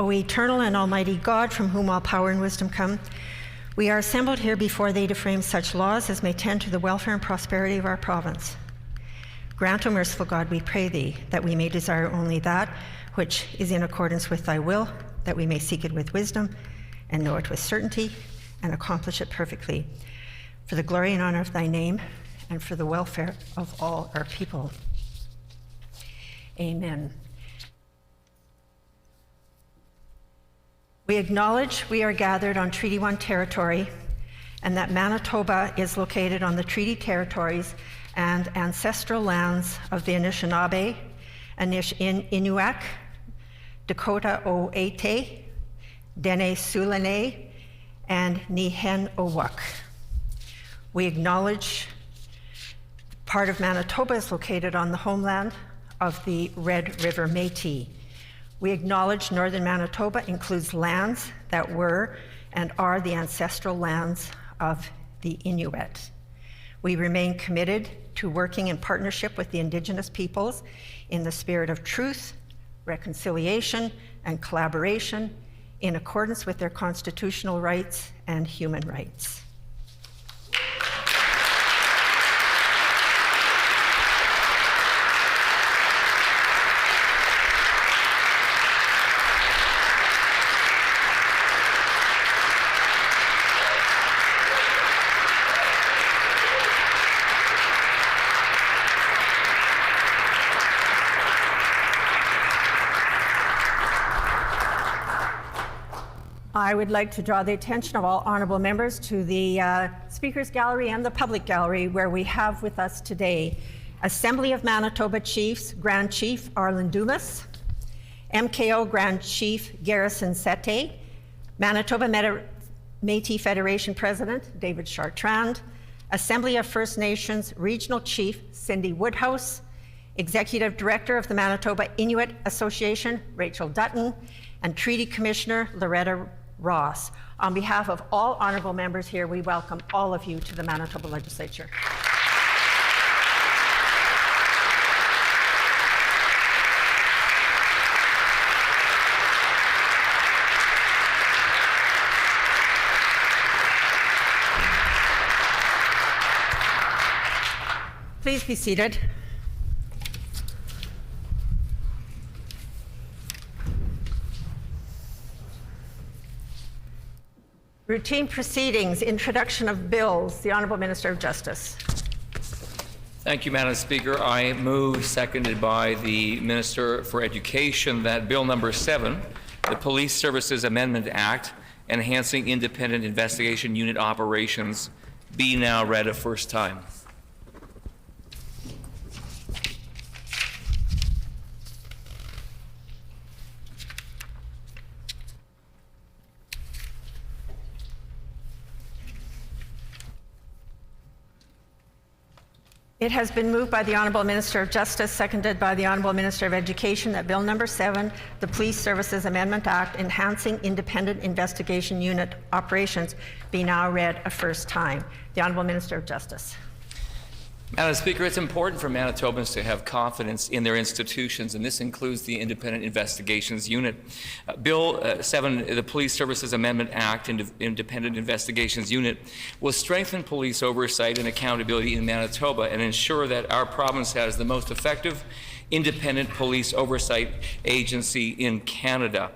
O eternal and almighty God, from whom all power and wisdom come, we are assembled here before thee to frame such laws as may tend to the welfare and prosperity of our province. Grant, O merciful God, we pray thee, that we may desire only that which is in accordance with thy will, that we may seek it with wisdom and know it with certainty and accomplish it perfectly, for the glory and honor of thy name and for the welfare of all our people. Amen. We acknowledge we are gathered on Treaty 1 territory and that Manitoba is located on the treaty territories and ancestral lands of the Anishinaabe, Inuak, Dakota O'Ete, Dene Sulene, and Nihen-Owuk. We acknowledge part of Manitoba is located on the homeland of the Red River Métis. We acknowledge northern Manitoba includes lands that were and are the ancestral lands of the Inuit. We remain committed to working in partnership with the Indigenous peoples in the spirit of truth, reconciliation, and collaboration in accordance with their constitutional rights and human rights. I would like to draw the attention of all honorable members to the Speakers Gallery and the Public Gallery, where we have with us today Assembly of Manitoba Chiefs Grand Chief Arlen Dumas, MKO Grand Chief Garrison Sete, Manitoba Métis Federation President David Chartrand, Assembly of First Nations Regional Chief Cindy Woodhouse, Executive Director of the Manitoba Inuit Association Rachel Dutton, and Treaty Commissioner Loretta Ross. On behalf of all honorable members here, we welcome all of you to the Manitoba Legislature. Please be seated. Routine proceedings, introduction of bills. The Honourable Minister of Justice. Thank you, Madam Speaker. I move, seconded by the Minister for Education, that Bill number 7, the Police Services Amendment Act, enhancing independent investigation unit operations, be now read a first time. It has been moved by the Honourable Minister of Justice, seconded by the Honourable Minister of Education, that Bill number 7, the Police Services Amendment Act, enhancing independent investigation unit operations, be now read a first time. The Honourable Minister of Justice. Madam Speaker, it's important for Manitobans to have confidence in their institutions, and this includes the Independent Investigations Unit. Bill 7, the Police Services Amendment Act, Independent Investigations Unit, will strengthen police oversight and accountability in Manitoba and ensure that our province has the most effective independent police oversight agency in Canada.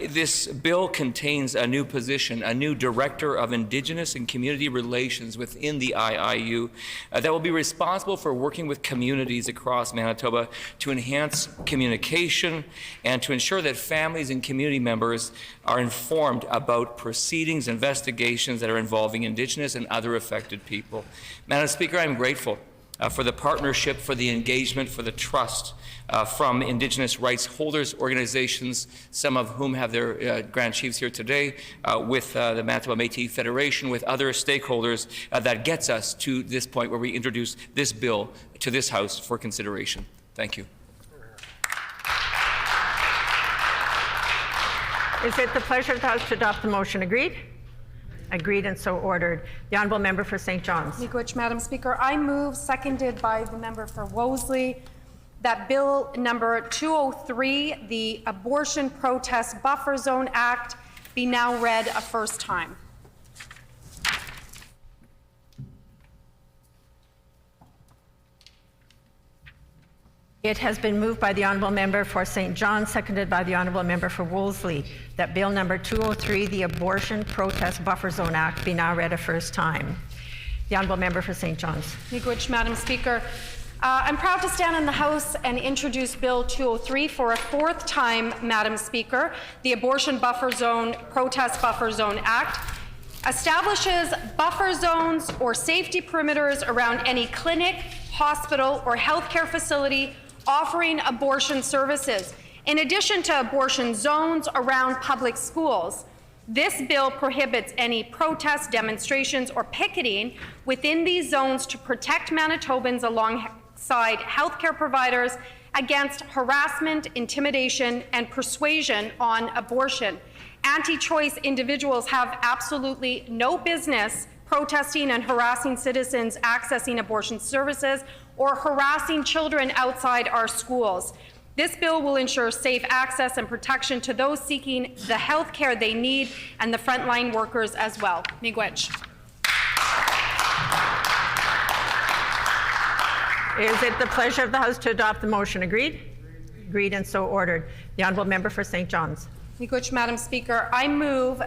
This bill contains a new position, a new Director of Indigenous and Community Relations within the IIU that will be responsible for working with communities across Manitoba to enhance communication and to ensure that families and community members are informed about proceedings, investigations that are involving Indigenous and other affected people. Madam Speaker, I'm grateful for the partnership, for the engagement, for the trust from Indigenous rights holders, organizations, some of whom have their Grand Chiefs here today, with the Manitoba Métis Federation, with other stakeholders, that gets us to this point where we introduce this bill to this House for consideration. Thank you. Is it the pleasure of the House to adopt the motion? Agreed? Agreed and so ordered. The Honourable Member for St. John's. Miigwech, Madam Speaker. I move, seconded by the member for Wolseley, that Bill number 203, the Abortion Protest Buffer Zone Act, be now read a first time. It has been moved by the Honourable Member for St. John, seconded by the Honourable Member for Wolseley, that Bill number 203, the Abortion Protest Buffer Zone Act, be now read a first time. The Honourable Member for St. John's. Miigwech, Madam Speaker. I'm proud to stand in the House and introduce Bill 203 for a fourth time, Madam Speaker. The Abortion Buffer Zone Protest Buffer Zone Act establishes buffer zones or safety perimeters around any clinic, hospital, or healthcare facility offering abortion services, in addition to abortion zones around public schools. This bill prohibits any protests, demonstrations, or picketing within these zones to protect Manitobans alongside healthcare providers against harassment, intimidation, and persuasion on abortion. Anti-choice individuals have absolutely no business protesting and harassing citizens accessing abortion services or harassing children outside our schools. This bill will ensure safe access and protection to those seeking the health care they need and the frontline workers as well. Miigwech. Is it the pleasure of the House to adopt the motion? Agreed? Agreed and so ordered. The Honourable Member for St. John's. Miigwech, Madam Speaker. I move,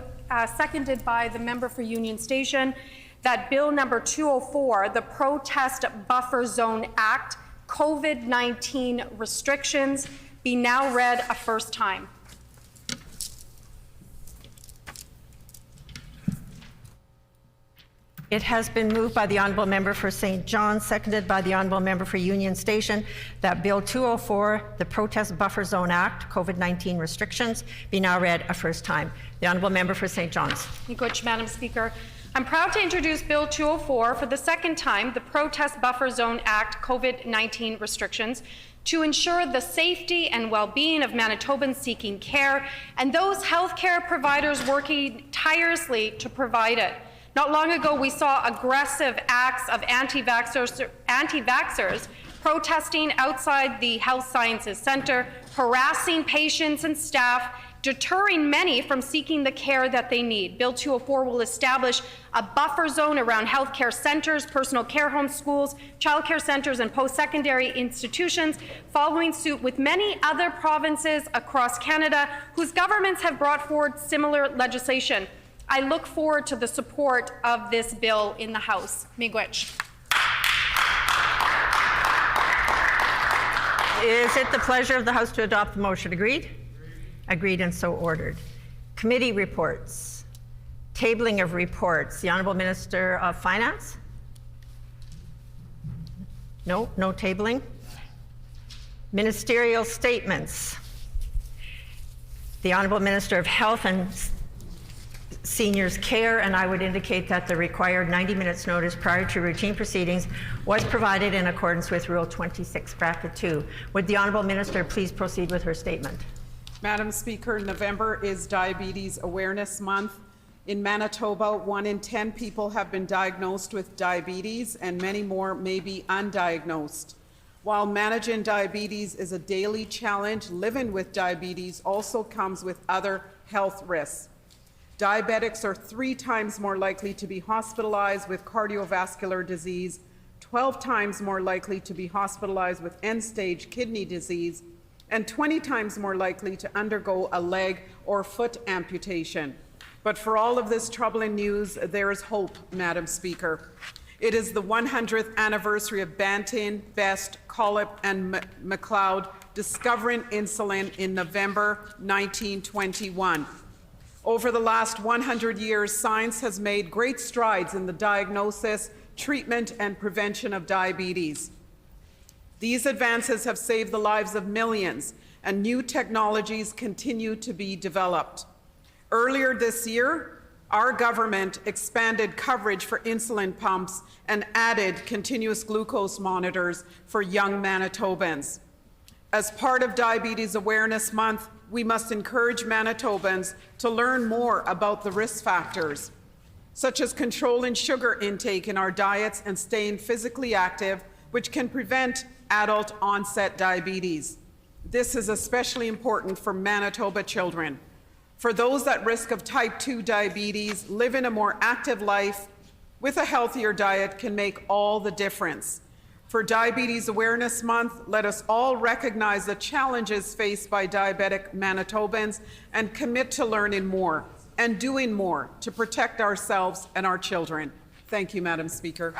seconded by the member for Union Station, that Bill number 204, the Protest Buffer Zone Act, COVID-19 restrictions, be now read a first time. It has been moved by the Honourable Member for St. John, seconded by the Honourable Member for Union Station, that Bill 204, the Protest Buffer Zone Act, COVID-19 restrictions, be now read a first time. The Honourable Member for St. John's. Miigwech, Madam Speaker. I'm proud to introduce Bill 204 for the second time, the Protest Buffer Zone Act, COVID-19 restrictions, to ensure the safety and well-being of Manitobans seeking care and those healthcare providers working tirelessly to provide it. Not long ago, we saw aggressive acts of anti-vaxxers protesting outside the Health Sciences Centre, harassing patients and staff, deterring many from seeking the care that they need. Bill 204 will establish a buffer zone around healthcare centres, personal care homes, schools, childcare centres, and post-secondary institutions, following suit with many other provinces across Canada whose governments have brought forward similar legislation. I look forward to the support of this bill in the House. Miigwech. Is it the pleasure of the House to adopt the motion? Agreed? Agreed and so ordered. Committee reports. Tabling of reports. The Honourable Minister of Finance? No tabling. Ministerial statements. The Honourable Minister of Health and Seniors Care, and I would indicate that the required 90 minutes notice prior to routine proceedings was provided in accordance with Rule 26(2). Would the Honourable Minister please proceed with her statement? Madam Speaker, November is Diabetes Awareness Month. In Manitoba, 1 in 10 people have been diagnosed with diabetes, and many more may be undiagnosed. While managing diabetes is a daily challenge, living with diabetes also comes with other health risks. Diabetics are 3 times more likely to be hospitalized with cardiovascular disease, 12 times more likely to be hospitalized with end-stage kidney disease, and 20 times more likely to undergo a leg or foot amputation. But for all of this troubling news, there is hope, Madam Speaker. It is the 100th anniversary of Banting, Best, Collip, and MacLeod discovering insulin in November 1921. Over the last 100 years, science has made great strides in the diagnosis, treatment, and prevention of diabetes. These advances have saved the lives of millions, and new technologies continue to be developed. Earlier this year, our government expanded coverage for insulin pumps and added continuous glucose monitors for young Manitobans. As part of Diabetes Awareness Month, we must encourage Manitobans to learn more about the risk factors, such as controlling sugar intake in our diets and staying physically active, which can prevent adult onset diabetes. This is especially important for Manitoba children. For those at risk of type 2 diabetes, living a more active life with a healthier diet can make all the difference. For Diabetes Awareness Month, let us all recognize the challenges faced by diabetic Manitobans and commit to learning more and doing more to protect ourselves and our children. Thank you, Madam Speaker.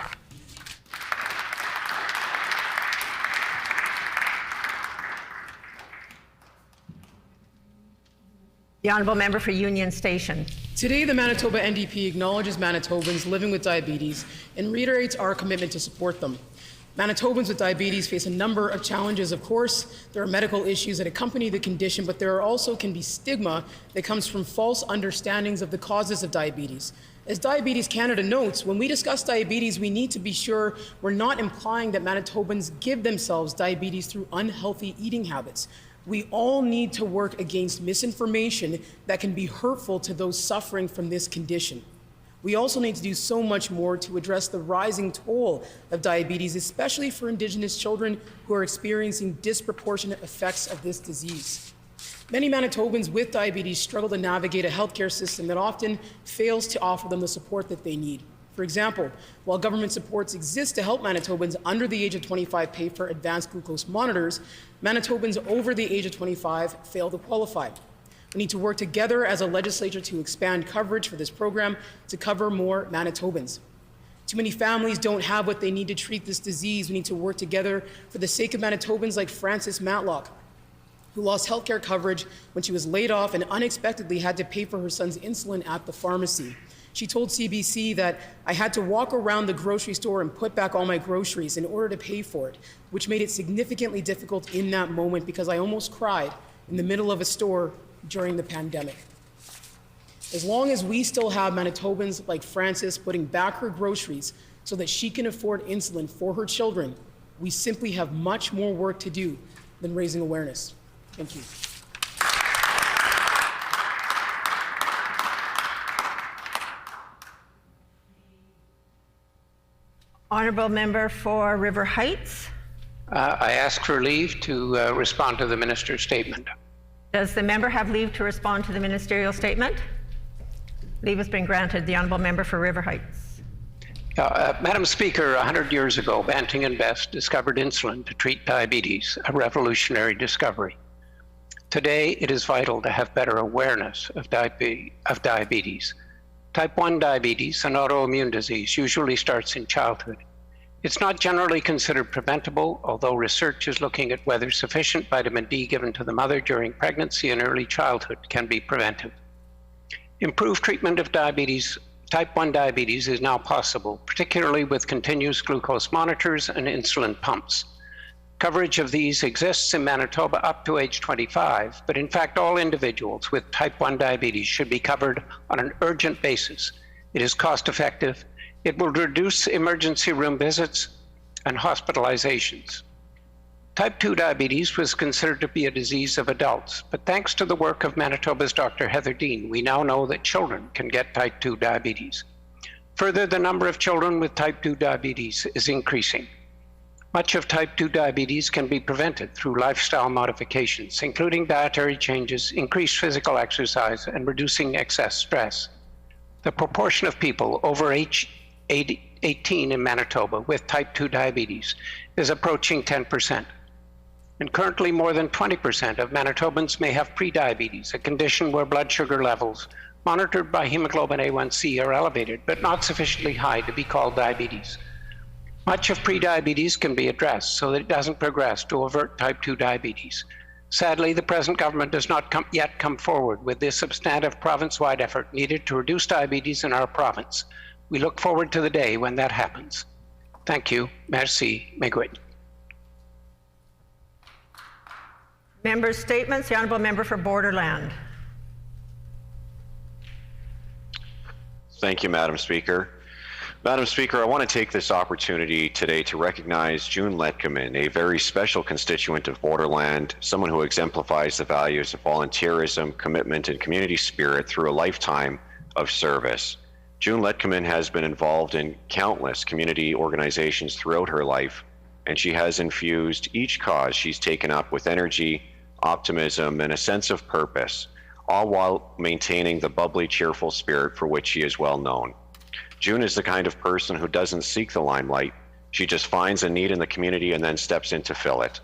The Honourable Member for Union Station. Today, the Manitoba Ndp acknowledges Manitobans living with diabetes and reiterates our commitment to support them. Manitobans with diabetes face a number of challenges, of course. There are medical issues that accompany the condition, but there also can be stigma that comes from false understandings of the causes of diabetes. As Diabetes Canada notes, when we discuss diabetes, we need to be sure we're not implying that Manitobans give themselves diabetes through unhealthy eating habits. We all need to work against misinformation that can be hurtful to those suffering from this condition. We also need to do so much more to address the rising toll of diabetes, especially for Indigenous children who are experiencing disproportionate effects of this disease. Many Manitobans with diabetes struggle to navigate a healthcare system that often fails to offer them the support that they need. For example, while government supports exist to help Manitobans under the age of 25 pay for advanced glucose monitors, Manitobans over the age of 25 fail to qualify. We need to work together as a legislature to expand coverage for this program to cover more Manitobans. Too many families don't have what they need to treat this disease. We need to work together for the sake of Manitobans like Frances Matlock, who lost healthcare coverage when she was laid off and unexpectedly had to pay for her son's insulin at the pharmacy. She told CBC that I had to walk around the grocery store and put back all my groceries in order to pay for it, which made it significantly difficult in that moment because I almost cried in the middle of a store during the pandemic. As long as we still have Manitobans like Frances putting back her groceries so that she can afford insulin for her children, we simply have much more work to do than raising awareness. Thank you. Honourable Member for River Heights. I ask for leave to respond to the minister's statement. Does the member have leave to respond to the ministerial statement? Leave has been granted. The Honourable Member for River Heights. Madam Speaker, 100 years ago, Banting and Best discovered insulin to treat diabetes, a revolutionary discovery. Today, it is vital to have better awareness of diabetes. Type 1 diabetes, an autoimmune disease, usually starts in childhood. It's not generally considered preventable, although research is looking at whether sufficient vitamin D given to the mother during pregnancy and early childhood can be preventive. Improved treatment of diabetes, type 1 diabetes, is now possible, particularly with continuous glucose monitors and insulin pumps. Coverage of these exists in Manitoba up to age 25, but in fact all individuals with type 1 diabetes should be covered on an urgent basis. It is cost effective. It will reduce emergency room visits and hospitalizations. Type 2 diabetes was considered to be a disease of adults, but thanks to the work of Manitoba's Dr. Heather Dean, we now know that children can get type 2 diabetes. Further, the number of children with type 2 diabetes is increasing. Much of type 2 diabetes can be prevented through lifestyle modifications, including dietary changes, increased physical exercise, and reducing excess stress. The proportion of people over age 18 in Manitoba with type 2 diabetes is approaching 10%. And currently more than 20% of Manitobans may have prediabetes, a condition where blood sugar levels monitored by hemoglobin A1C are elevated, but not sufficiently high to be called diabetes. Much of prediabetes can be addressed so that it doesn't progress to overt type 2 diabetes. Sadly, the present government does not yet come forward with this substantive province-wide effort needed to reduce diabetes in our province. We look forward to the day when that happens. Thank you. Merci. Miigwech. Member statements. The Honourable Member for Borderland. Thank you, Madam Speaker. Madam Speaker, I want to take this opportunity today to recognize June Letkeman, a very special constituent of Borderland, someone who exemplifies the values of volunteerism, commitment, and community spirit through a lifetime of service. June Letkeman has been involved in countless community organizations throughout her life, and she has infused each cause she's taken up with energy, optimism, and a sense of purpose, all while maintaining the bubbly, cheerful spirit for which she is well known. June is the kind of person who doesn't seek the limelight. She just finds a need in the community and then steps in to fill it.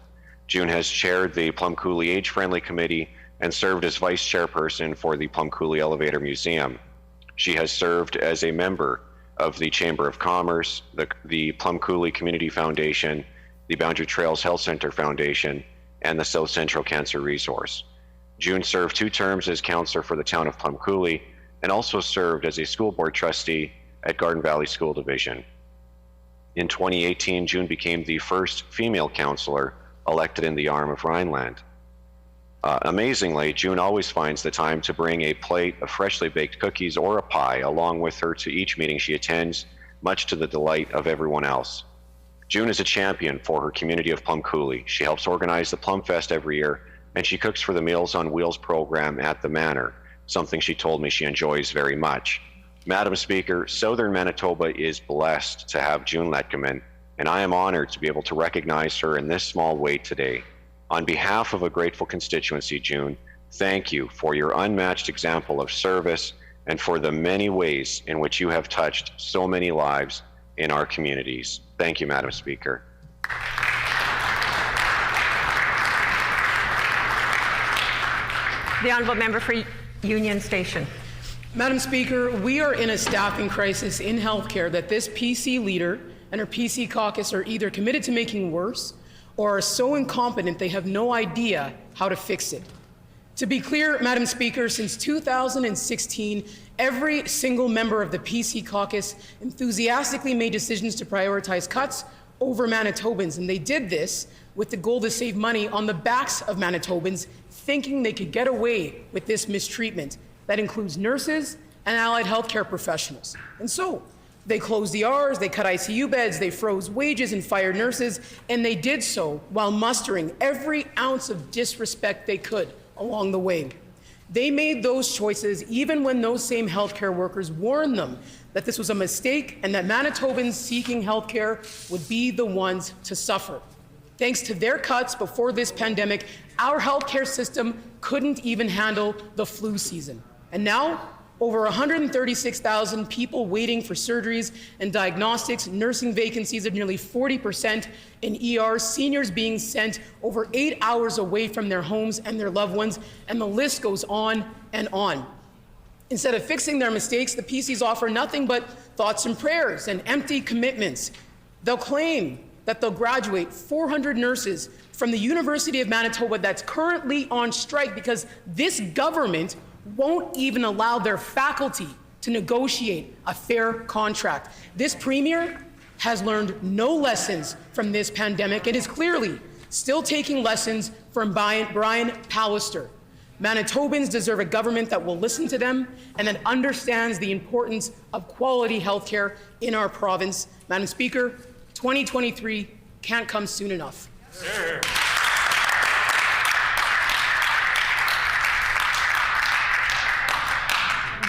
June has chaired the Plum Coulee Age Friendly Committee and served as vice chairperson for the Plum Coulee Elevator Museum. She has served as a member of the Chamber of Commerce, the Plum Coulee Community Foundation, the Boundary Trails Health Center Foundation, and the South Central Cancer Resource. June served 2 terms as councillor for the town of Plum Coulee and also served as a school board trustee at Garden Valley School Division. In 2018, June became the first female councillor elected in the arm of Rhineland. Amazingly, June always finds the time to bring a plate of freshly baked cookies or a pie along with her to each meeting she attends, much to the delight of everyone else. June is a champion for her community of Plum Coulee. She helps organize the Plum Fest every year, and she cooks for the Meals on Wheels program at the Manor, something she told me she enjoys very much. Madam Speaker, Southern Manitoba is blessed to have June Letkeman, and I am honored to be able to recognize her in this small way today. On behalf of a grateful constituency, June, thank you for your unmatched example of service and for the many ways in which you have touched so many lives in our communities. Thank you, Madam Speaker. The Honourable Member for Union Station. Madam Speaker, we are in a staffing crisis in healthcare that this PC leader and her PC caucus are either committed to making worse or are so incompetent they have no idea how to fix it. To be clear, Madam Speaker, since 2016, every single member of the PC caucus enthusiastically made decisions to prioritize cuts over Manitobans, and they did this with the goal to save money on the backs of Manitobans, thinking they could get away with this mistreatment. That includes nurses and allied healthcare professionals. And so, they closed the ERs, they cut ICU beds, they froze wages and fired nurses, and they did so while mustering every ounce of disrespect they could along the way. They made those choices even when those same healthcare workers warned them that this was a mistake and that Manitobans seeking healthcare would be the ones to suffer. Thanks to their cuts before this pandemic, our healthcare system couldn't even handle the flu season. And now, over 136,000 people waiting for surgeries and diagnostics, nursing vacancies of nearly 40% in ERs, seniors being sent over 8 hours away from their homes and their loved ones, and the list goes on and on. Instead of fixing their mistakes, the PCs offer nothing but thoughts and prayers and empty commitments. They'll claim that they'll graduate 400 nurses from the University of Manitoba that's currently on strike because this government won't even allow their faculty to negotiate a fair contract. This premier has learned no lessons from this pandemic and is clearly still taking lessons from Brian Pallister. Manitobans deserve a government that will listen to them and that understands the importance of quality health care in our province. Madam Speaker, 2023 can't come soon enough. Sure.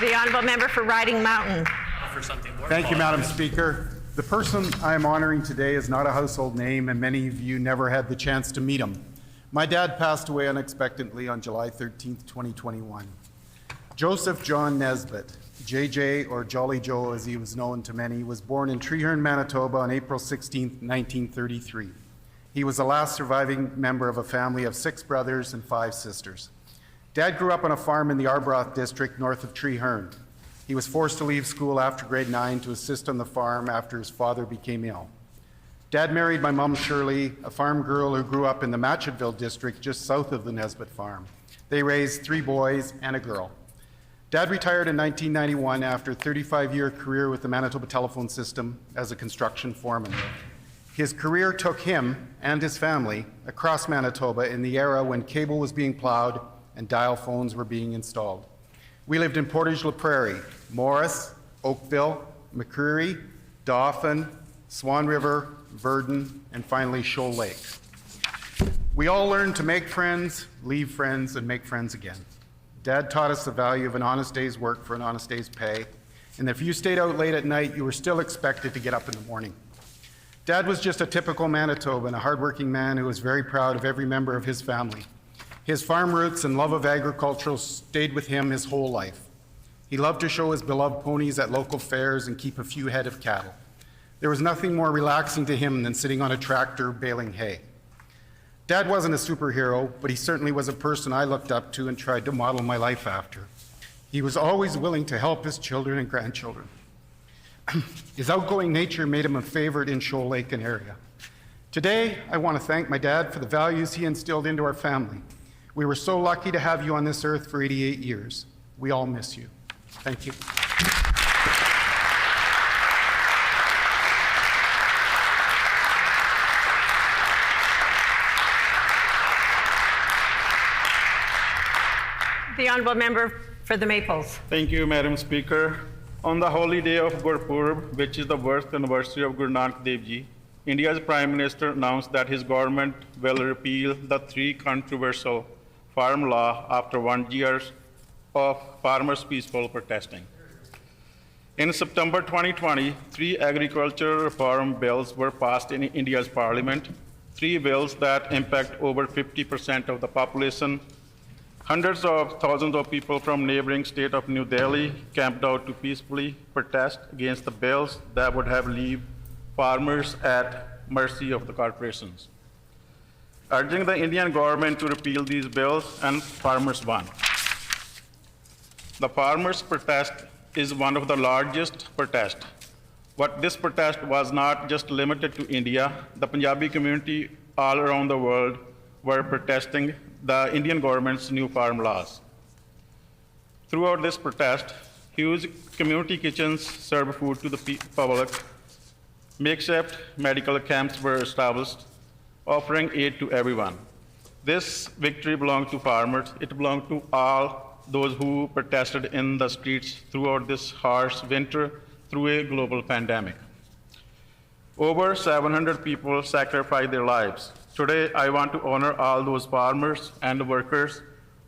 The Honourable Member for Riding Mountain. Thank you, Madam Speaker. The person I am honouring today is not a household name, and many of you never had the chance to meet him. My dad passed away unexpectedly on July 13th, 2021. Joseph John Nesbitt, JJ, or Jolly Joe as he was known to many, was born in Treeherne, Manitoba on April 16th, 1933. He was the last surviving member of a family of 6 brothers and 5 sisters. Dad grew up on a farm in the Arbroath district north of Treeherne. He was forced to leave school after grade 9 to assist on the farm after his father became ill. Dad married my mom Shirley, a farm girl who grew up in the Matchettville district just south of the Nesbitt farm. They raised 3 boys and a girl. Dad retired in 1991 after a 35-year career with the Manitoba telephone system as a construction foreman. His career took him and his family across Manitoba in the era when cable was being plowed and dial phones were being installed. We lived in Portage La Prairie, Morris, Oakville, McCreary, Dauphin, Swan River, Verdun, and finally Shoal Lake. We all learned to make friends, leave friends, and make friends again. Dad taught us the value of an honest day's work for an honest day's pay, and if you stayed out late at night, you were still expected to get up in the morning. Dad was just a typical Manitoban, a hardworking man who was very proud of every member of his family. His farm roots and love of agriculture stayed with him his whole life. He loved to show his beloved ponies at local fairs and keep a few head of cattle. There was nothing more relaxing to him than sitting on a tractor baling hay. Dad wasn't a superhero, but he certainly was a person I looked up to and tried to model my life after. He was always willing to help his children and grandchildren. His outgoing nature made him a favorite in Shoal Lake and area. Today, I want to thank my dad for the values he instilled into our family. We were so lucky to have you on this earth for 88 years. We all miss you. Thank you. The Honourable Member for the Maples. Thank you, Madam Speaker. On the holy day of Gurpurab, which is the birth anniversary of Guru Nanak Dev Ji, India's Prime Minister announced that his government will repeal the 3 controversial farm law after 1 year of farmers' peaceful protesting. In September 2020, 3 agricultural reform bills were passed in India's parliament, 3 bills that impact over 50% of the population. Hundreds of thousands of people from neighboring state of New Delhi camped out to peacefully protest against the bills that would have left farmers at mercy of the corporations, urging the Indian government to repeal these bills, and farmers won. The farmers' protest is one of the largest protests. But this protest was not just limited to India. The Punjabi community all around the world were protesting the Indian government's new farm laws. Throughout this protest, huge community kitchens served food to the public. Makeshift medical camps were established, offering aid to everyone. This victory belonged to farmers. It belonged to all those who protested in the streets throughout this harsh winter through a global pandemic. Over 700 people sacrificed their lives. Today, I want to honor all those farmers and workers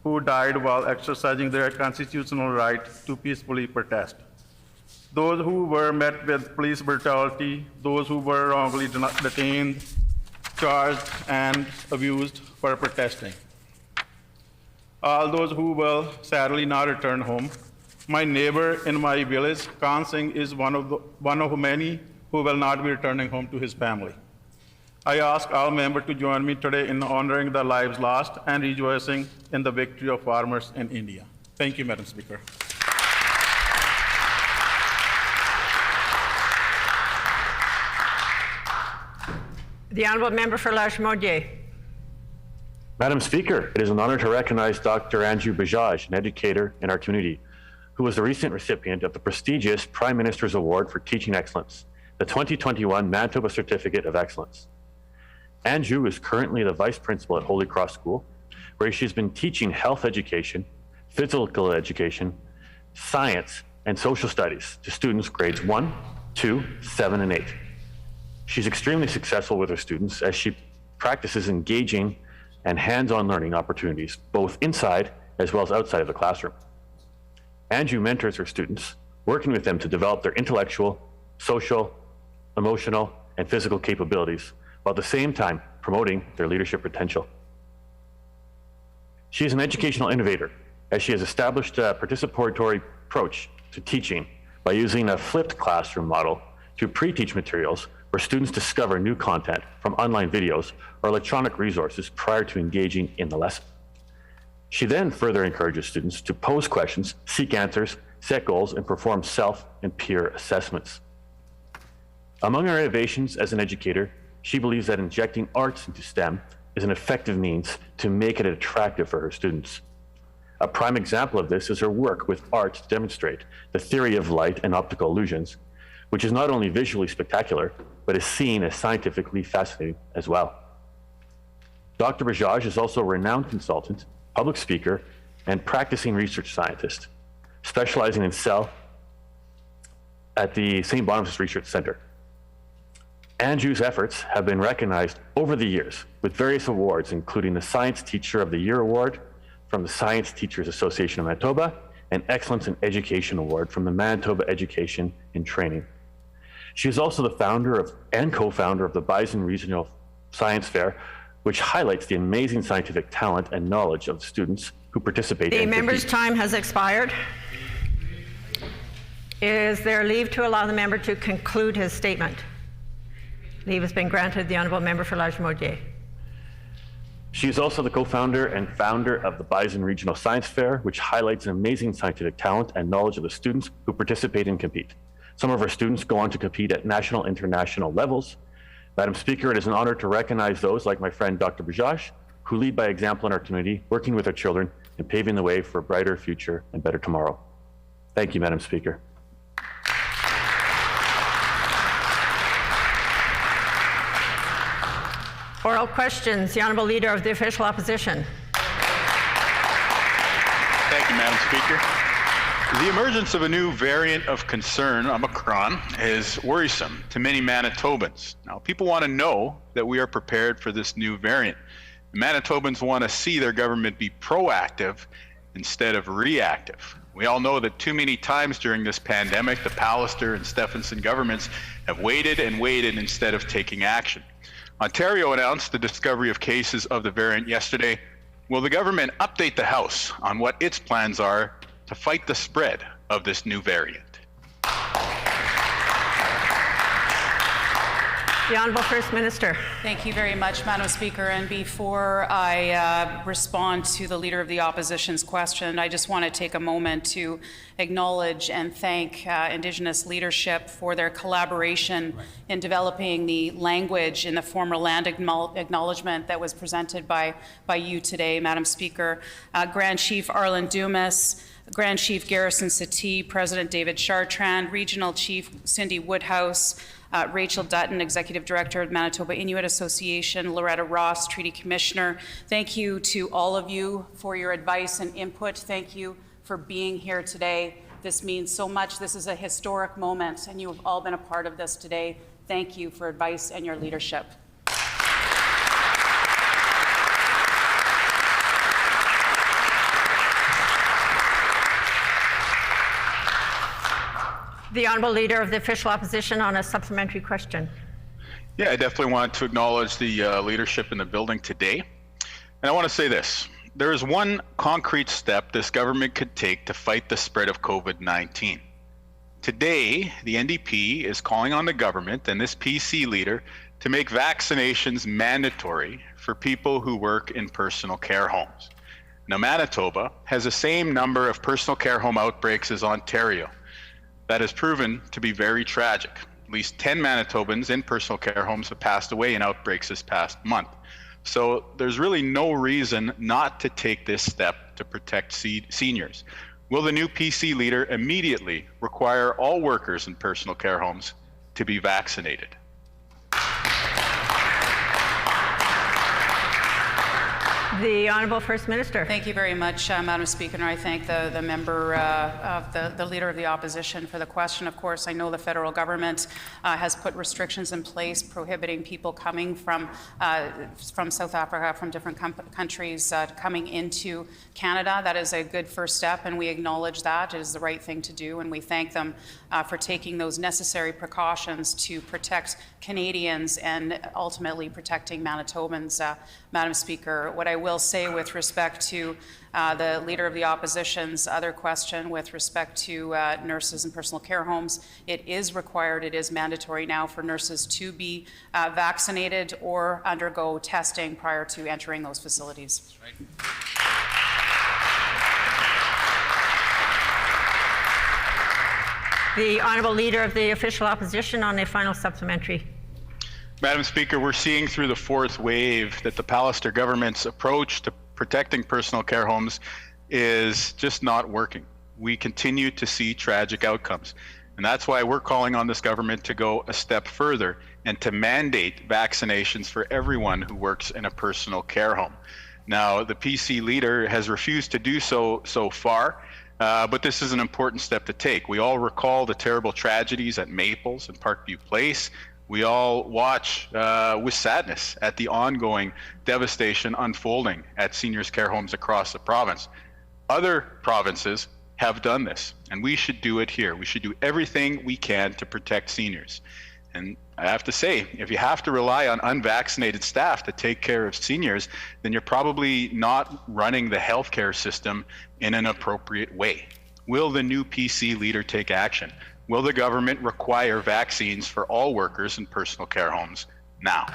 who died while exercising their constitutional right to peacefully protest. Those who were met with police brutality, those who were wrongly detained, charged, and abused for protesting. All those who will sadly not return home. My neighbor in my village, Khan Singh, is one of many who will not be returning home to his family. I ask all members to join me today in honoring the lives lost and rejoicing in the victory of farmers in India. Thank you, Madam Speaker. The Honourable Member for Lagimodiere. Madam Speaker, it is an honor to recognize Dr. Andrew Bajaj, an educator in our community, who was the recent recipient of the prestigious Prime Minister's Award for Teaching Excellence, the 2021 Manitoba Certificate of Excellence. Andrew is currently the Vice Principal at Holy Cross School, where she's been teaching health education, physical education, science, and social studies to students grades 1, 2, 7, and 8. She's extremely successful with her students as she practices engaging and hands-on learning opportunities, both inside as well as outside of the classroom. Andrew mentors her students, working with them to develop their intellectual, social, emotional, and physical capabilities, while at the same time promoting their leadership potential. She is an educational innovator, as she has established a participatory approach to teaching by using a flipped classroom model to pre-teach materials where students discover new content from online videos or electronic resources prior to engaging in the lesson. She then further encourages students to pose questions, seek answers, set goals, and perform self and peer assessments. Among her innovations as an educator, she believes that injecting arts into STEM is an effective means to make it attractive for her students. A prime example of this is her work with art to demonstrate the theory of light and optical illusions, which is not only visually spectacular, but is seen as scientifically fascinating as well. Dr. Bajaj is also a renowned consultant, public speaker, and practicing research scientist, specializing in cell at the St. Boniface Research Center. Andrew's efforts have been recognized over the years with various awards, including the Science Teacher of the Year Award from the Science Teachers Association of Manitoba and Excellence in Education Award from the Manitoba Education and Training. She is also the founder and co-founder of the Bison Regional Science Fair, which highlights the amazing scientific talent and knowledge of the students who participate The and member's compete. time has expired. Is there leave to allow the member to conclude his statement? Leave has been granted. The honourable member for Lagimodiere. She is also the co-founder and founder of the Bison Regional Science Fair, which highlights an amazing scientific talent and knowledge of the students who participate and compete. Some of our students go on to compete at national and international levels. Madam Speaker, it is an honor to recognize those like my friend Dr. Bajaj, who lead by example in our community, working with our children and paving the way for a brighter future and better tomorrow. Thank you, Madam Speaker. Oral questions. The honourable leader of the official opposition. Thank you, Madam Speaker. The emergence of a new variant of concern, Omicron, is worrisome to many Manitobans. Now, people want to know that we are prepared for this new variant. Manitobans want to see their government be proactive instead of reactive. We all know that too many times during this pandemic, the Pallister and Stephenson governments have waited and waited instead of taking action. Ontario announced the discovery of cases of the variant yesterday. Will the government update the House on what its plans are to fight the spread of this new variant? The Honourable First Minister. Thank you very much, Madam Speaker. And before I respond to the Leader of the Opposition's question, I just want to take a moment to acknowledge and thank Indigenous leadership for their collaboration in developing the language in the former land acknowledgement that was presented by you today, Madam Speaker. Grand Chief Arlen Dumas, Grand Chief Garrison Settee, President David Chartrand, Regional Chief Cindy Woodhouse, Rachel Dutton, Executive Director of Manitoba Inuit Association, Loretta Ross, Treaty Commissioner. Thank you to all of you for your advice and input. Thank you for being here today. This means so much. This is a historic moment, and you have all been a part of this today. Thank you for advice and your leadership. The Honourable Leader of the Official Opposition on a supplementary question. Yeah, I definitely want to acknowledge the leadership in the building today. And I want to say this. There is one concrete step this government could take to fight the spread of COVID-19. Today, the NDP is calling on the government and this PC leader to make vaccinations mandatory for people who work in personal care homes. Now, Manitoba has the same number of personal care home outbreaks as Ontario. That has proven to be very tragic. At least 10 Manitobans in personal care homes have passed away in outbreaks this past month. So there's really no reason not to take this step to protect seniors. Will the new PC leader immediately require all workers in personal care homes to be vaccinated? The Honourable First Minister. Thank you very much, Madam Speaker, and I thank the member of the Leader of the Opposition for the question. Of course, I know the federal government has put restrictions in place prohibiting people coming from South Africa, from different countries, coming into Canada. That is a good first step, and we acknowledge that. It is the right thing to do, and we thank them for taking those necessary precautions to protect Canadians and ultimately protecting Manitobans, Madam Speaker. What I will say with respect to the Leader of the Opposition's other question with respect to nurses in personal care homes, it is required, it is mandatory now for nurses to be vaccinated or undergo testing prior to entering those facilities. The Honourable Leader of the Official Opposition on a final supplementary. Madam Speaker, we're seeing through the fourth wave that the Pallister government's approach to protecting personal care homes is just not working. We continue to see tragic outcomes. And that's why we're calling on this government to go a step further and to mandate vaccinations for everyone who works in a personal care home. Now, the PC leader has refused to do so far, but this is an important step to take. We all recall the terrible tragedies at Maples and Parkview Place. We all watch with sadness at the ongoing devastation unfolding at seniors' care homes across the province. Other provinces have done this, and we should do it here. We should do everything we can to protect seniors. And I have to say, if you have to rely on unvaccinated staff to take care of seniors, then you're probably not running the healthcare system in an appropriate way. Will the new PC leader take action? Will the government require vaccines for all workers in personal care homes now?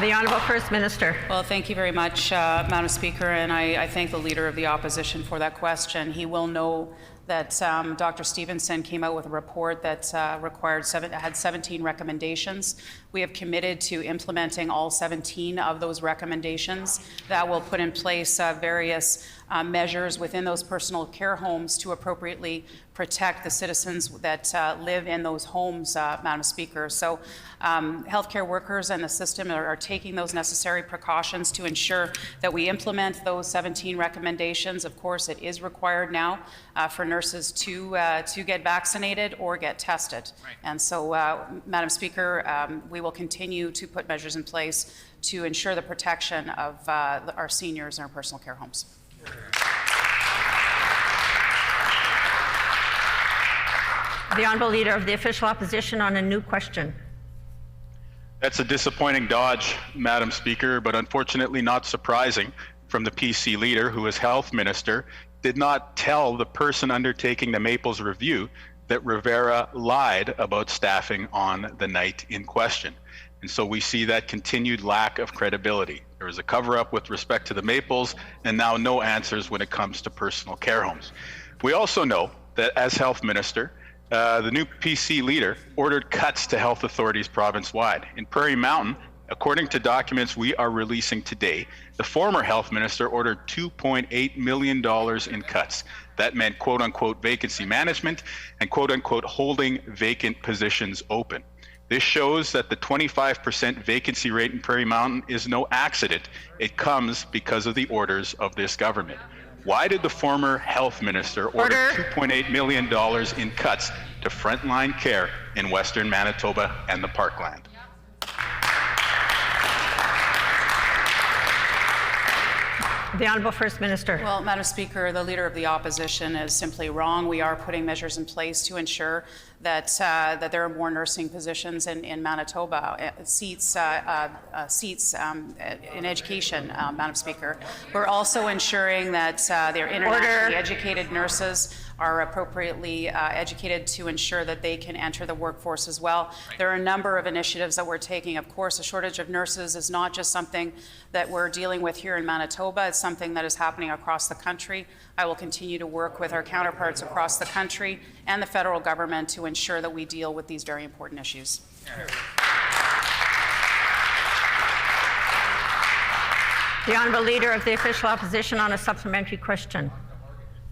The Honourable First Minister. Well, thank you very much, Madam Speaker, and I thank the Leader of the Opposition for that question. He will know that Dr. Stevenson came out with a report that had 17 recommendations. We have committed to implementing all 17 of those recommendations. That will put in place various measures within those personal care homes to appropriately protect the citizens that live in those homes, Madam Speaker. So healthcare workers and the system are taking those necessary precautions to ensure that we implement those 17 recommendations. Of course, it is required now for nurses to get vaccinated or get tested. Right. And so, Madam Speaker, we will continue to put measures in place to ensure the protection of our seniors in our personal care homes. The Honourable Leader of the Official Opposition on a new question. That's a disappointing dodge, Madam Speaker, but unfortunately not surprising from the PC leader, who is Health Minister, did not tell the person undertaking the Maples review that Rivera lied about staffing on the night in question. And so we see that continued lack of credibility. There was a cover-up with respect to the Maples, and now no answers when it comes to personal care homes. We also know that as Health Minister, the new PC leader ordered cuts to health authorities province-wide. In Prairie Mountain, according to documents we are releasing today, the former health minister ordered $2.8 million in cuts. That meant quote-unquote vacancy management and quote-unquote holding vacant positions open. This shows that the 25% vacancy rate in Prairie Mountain is no accident. It comes because of the orders of this government. Why did the former health minister order $2.8 million in cuts to frontline care in Western Manitoba and the Parkland? The Honourable First Minister. Well, Madam Speaker, the Leader of the Opposition is simply wrong. We are putting measures in place to ensure that there are more nursing positions in Manitoba, seats in education, Madam Speaker. We're also ensuring that their internationally educated nurses are appropriately educated to ensure that they can enter the workforce as well. There are a number of initiatives that we're taking. Of course, a shortage of nurses is not just something that we're dealing with here in Manitoba. It's something that is happening across the country. I will continue to work with our counterparts across the country and the federal government to ensure that we deal with these very important issues. The Honourable Leader of the Official Opposition on a supplementary question.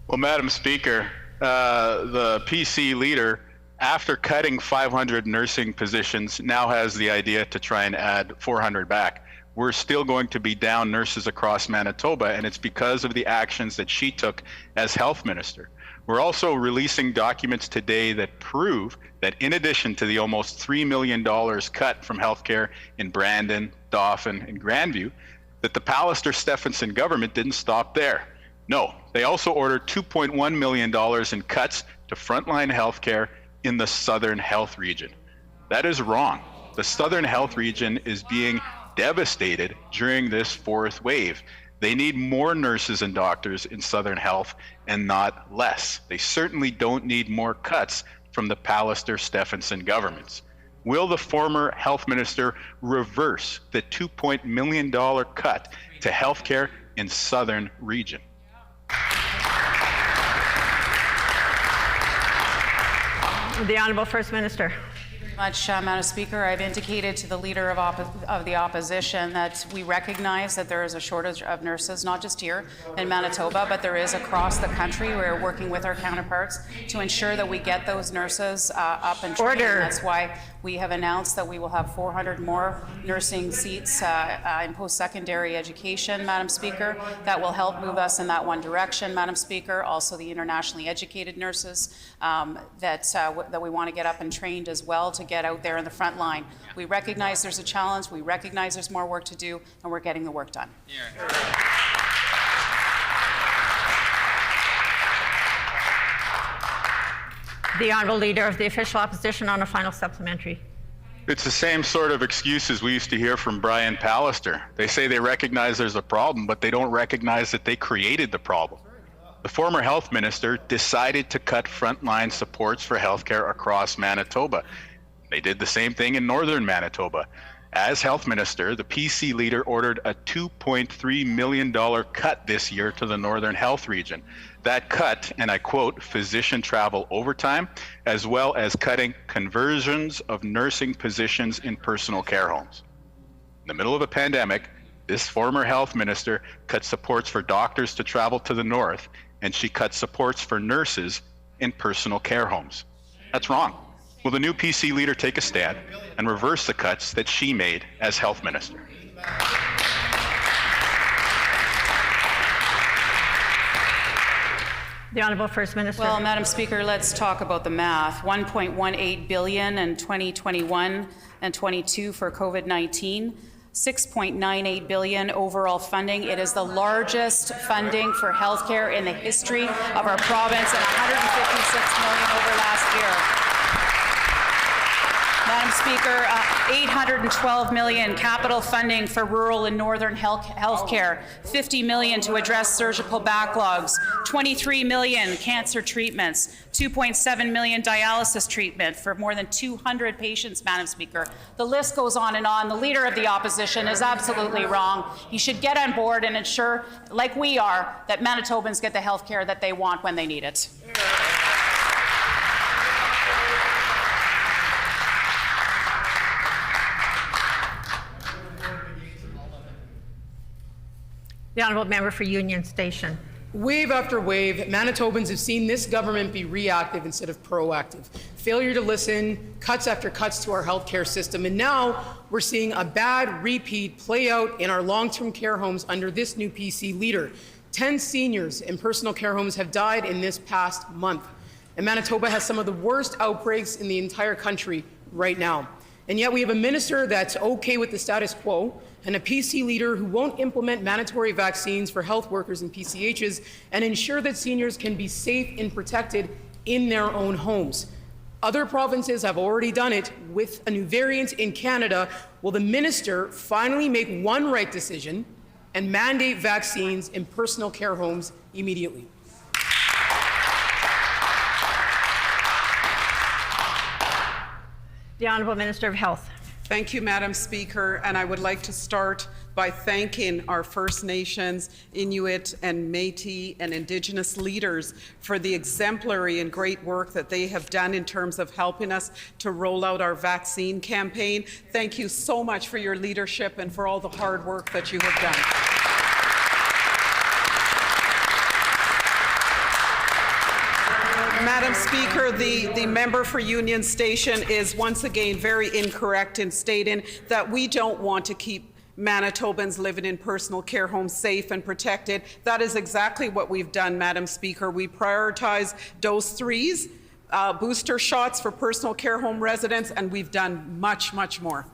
Well, Madam Speaker, the PC leader, after cutting 500 nursing positions, now has the idea to try and add 400 back. We're still going to be down nurses across Manitoba, and it's because of the actions that she took as health minister. We're also releasing documents today that prove that in addition to the almost $3 million cut from healthcare in Brandon, Dauphin, and Grandview, that the Pallister-Stephenson government didn't stop there. No, they also ordered $2.1 million in cuts to frontline healthcare in the Southern Health Region. That is wrong. The Southern Health Region is being devastated during this fourth wave. They need more nurses and doctors in Southern Health and not less. They certainly don't need more cuts from the Pallister-Stephenson governments. Will the former health minister reverse the $2 million cut to healthcare in Southern Region? The Honourable First Minister. Much, Madam Speaker. I've indicated to the Leader of the Opposition that we recognize that there is a shortage of nurses, not just here in Manitoba, but there is across the country. We're working with our counterparts to ensure that we get those nurses up and trained. That's why we have announced that we will have 400 more nursing seats in post-secondary education, Madam Speaker. That will help move us in that one direction, Madam Speaker. Also the internationally educated nurses that we want to get up and trained as well to get out there in the front line. We recognize there's a challenge, we recognize there's more work to do, and we're getting the work done. The Honourable Leader of the Official Opposition on a final supplementary. It's the same sort of excuses we used to hear from Brian Pallister. They say they recognize there's a problem, but they don't recognize that they created the problem. The former health minister decided to cut frontline supports for healthcare across Manitoba. They did the same thing in northern Manitoba. As health minister, the PC leader ordered a $2.3 million cut this year to the northern health region. That cut, and I quote, physician travel overtime, as well as cutting conversions of nursing positions in personal care homes. In the middle of a pandemic, this former health minister cut supports for doctors to travel to the north, and she cut supports for nurses in personal care homes. That's wrong. Will the new PC leader take a stand and reverse the cuts that she made as health minister? The Honourable First Minister. Well, Madam Speaker, let's talk about the math. $1.18 billion in 2021 and 22 for COVID-19. $6.98 billion overall funding. It is the largest funding for healthcare in the history of our province, and $156 million over last year. Madam Speaker, $812 million capital funding for rural and northern healthcare, $50 million to address surgical backlogs, $23 million cancer treatments, $2.7 million dialysis treatment for more than 200 patients, Madam Speaker. The list goes on and on. The Leader of the Opposition is absolutely wrong. He should get on board and ensure, like we are, that Manitobans get the health care that they want when they need it. The Honourable Member for Union Station. Wave after wave, Manitobans have seen this government be reactive instead of proactive. Failure to listen, cuts after cuts to our healthcare system, and now we're seeing a bad repeat play out in our long-term care homes under this new PC leader. 10 seniors in personal care homes have died in this past month, and Manitoba has some of the worst outbreaks in the entire country right now. And yet we have a minister that's okay with the status quo, and a PC leader who won't implement mandatory vaccines for health workers and PCHs and ensure that seniors can be safe and protected in their own homes. Other provinces have already done it with a new variant in Canada. Will the minister finally make one right decision and mandate vaccines in personal care homes immediately? The Honourable Minister of Health. Thank you, Madam Speaker, and I would like to start by thanking our First Nations, Inuit and Métis and Indigenous leaders for the exemplary and great work that they have done in terms of helping us to roll out our vaccine campaign. Thank you so much for your leadership and for all the hard work that you have done. Madam Speaker, the member for Union Station is once again very incorrect in stating that we don't want to keep Manitobans living in personal care homes safe and protected. That is exactly what we've done, Madam Speaker. We prioritize dose 3s, booster shots for personal care home residents, and we've done much, much more.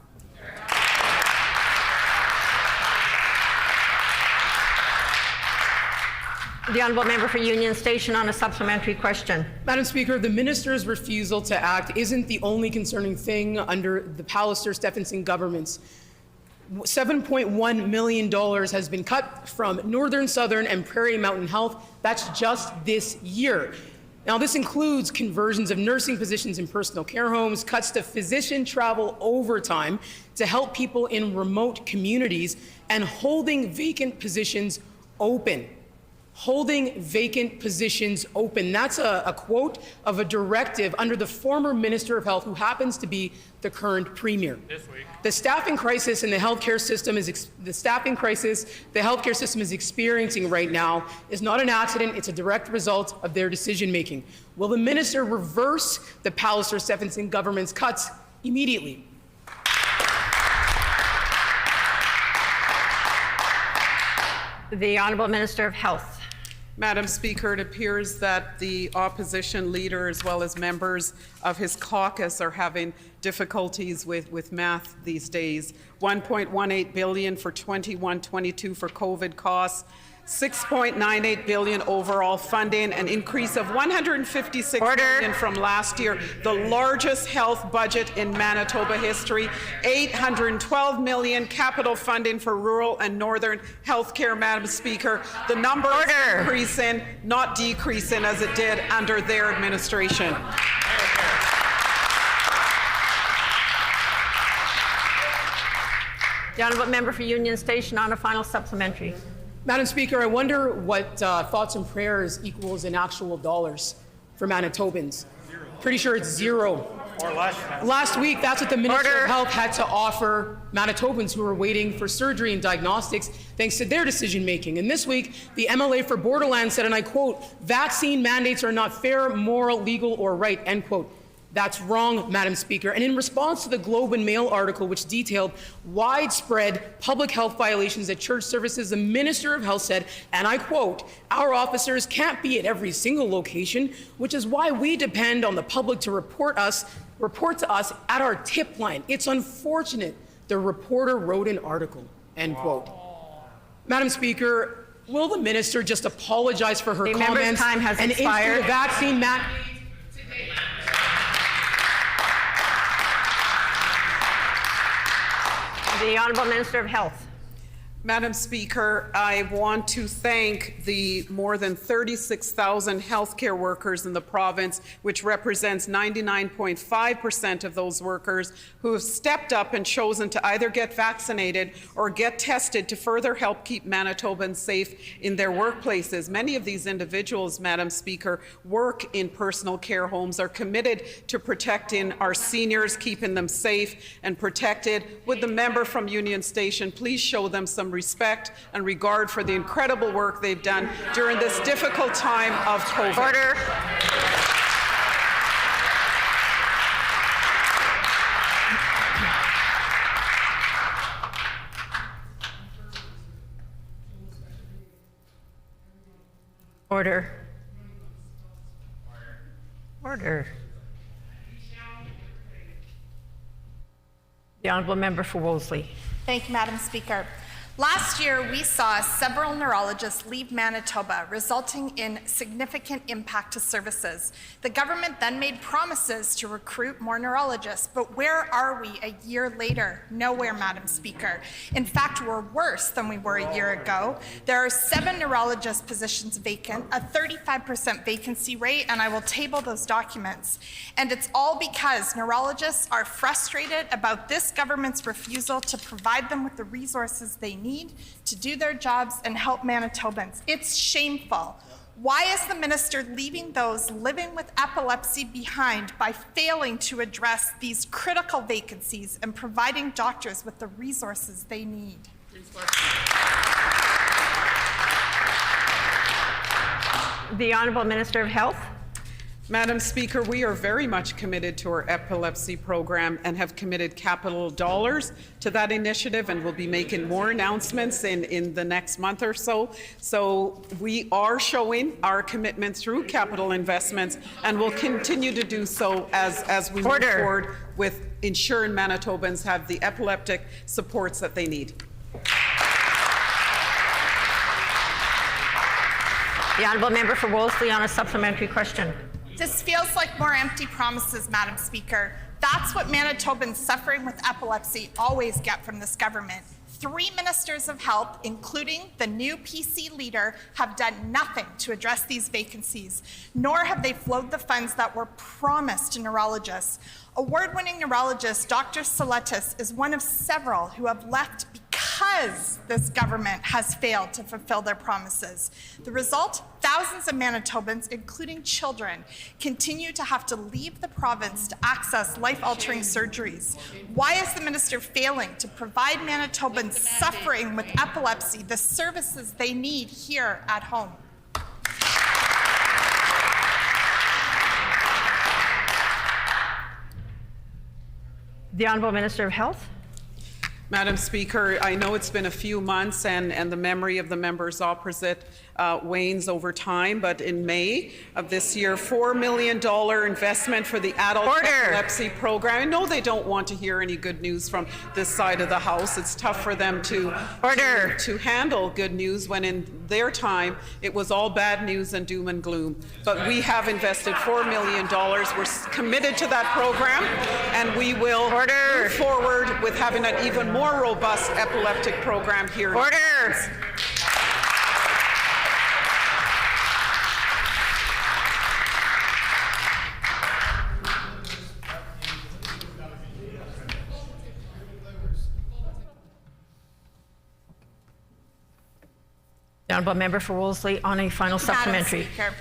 The Honourable Member for Union Station on a supplementary question. Madam Speaker, the minister's refusal to act isn't the only concerning thing under the Pallister-Stephenson governments. $7.1 million has been cut from Northern, Southern, and Prairie Mountain Health. That's just this year. Now, this includes conversions of nursing positions in personal care homes, cuts to physician travel overtime to help people in remote communities, and holding vacant positions open. Holding vacant positions open. That's a quote of a directive under the former Minister of Health, who happens to be the current Premier. This week. The staffing crisis in the healthcare system is experiencing right now is not an accident. It's a direct result of their decision making. Will the minister reverse the Pallister-Stephenson government's cuts immediately? The Honourable Minister of Health. Madam Speaker, it appears that the opposition leader as well as members of his caucus are having difficulties with math these days. $1.18 billion for 21-22 for COVID costs, 6.98 billion overall funding, an increase of 156 million from last year, the largest health budget in Manitoba history, 812 million capital funding for rural and northern healthcare, Madam Speaker. The number is increasing, not decreasing as it did under their administration. The honourable member for Union Station on a final supplementary. Madam Speaker, I wonder what thoughts and prayers equals in actual dollars for Manitobans. Pretty sure it's zero. Or less. Last week, that's what the Minister of Health had to offer Manitobans who were waiting for surgery and diagnostics thanks to their decision making. And this week, the MLA for Borderland said, and I quote, "Vaccine mandates are not fair, moral, legal, or right," end quote. That's wrong, Madam Speaker. And in response to the Globe and Mail article, which detailed widespread public health violations at church services, the Minister of Health said, and I quote, "Our officers can't be at every single location, which is why we depend on the public to report to us at our tip line. It's unfortunate the reporter wrote an article," end quote. Madam Speaker, will the minister just apologize for her comments time has and expired. issue the vaccine mandate? The Honourable Minister of Health. Madam Speaker, I want to thank the more than 36,000 healthcare workers in the province, which represents 99.5% of those workers who have stepped up and chosen to either get vaccinated or get tested to further help keep Manitobans safe in their workplaces. Many of these individuals, Madam Speaker, work in personal care homes, are committed to protecting our seniors, keeping them safe and protected. Would the member from Union Station please show them some respect and regard for the incredible work they've done during this difficult time of COVID. Order. Order. Order. The honourable member for Wolseley. Thank you, Madam Speaker. Last year, we saw several neurologists leave Manitoba, resulting in significant impact to services. The government then made promises to recruit more neurologists, but where are we a year later? Nowhere, Madam Speaker. In fact, we're worse than we were a year ago. There are 7 neurologist positions vacant, a 35% vacancy rate, and I will table those documents. And it's all because neurologists are frustrated about this government's refusal to provide them with the resources they need to do their jobs and help Manitobans. It's shameful. Why is the minister leaving those living with epilepsy behind by failing to address these critical vacancies and providing doctors with the resources they need? The Honourable Minister of Health. Madam Speaker, we are very much committed to our epilepsy program and have committed capital dollars to that initiative, and we'll be making more announcements in the next month or so. So we are showing our commitment through capital investments, and will continue to do so as we move forward with ensuring Manitobans have the epileptic supports that they need. The honourable member for Wolseley on a supplementary question. This feels like more empty promises, Madam Speaker. That's what Manitobans suffering with epilepsy always get from this government. 3 ministers of health, including the new PC leader, have done nothing to address these vacancies, nor have they flowed the funds that were promised to neurologists. Award-winning neurologist Dr. Saletis is one of several who have left because this government has failed to fulfill their promises. The result? Thousands of Manitobans, including children, continue to have to leave the province to access life-altering surgeries. Why is the minister failing to provide Manitobans suffering with epilepsy the services they need here at home? The Honourable Minister of Health. Madam Speaker, I know it's been a few months and the memory of the members opposite wanes over time, but in May of this year, $4 million investment for the adult epilepsy program. I know they don't want to hear any good news from this side of the House. It's tough for them to handle good news when in their time it was all bad news and doom and gloom. But we have invested $4 million. We're committed to that program, and we will move forward with having an even more robust epileptic program here. The honourable member for Wolseley on a final supplementary. Madam Speaker,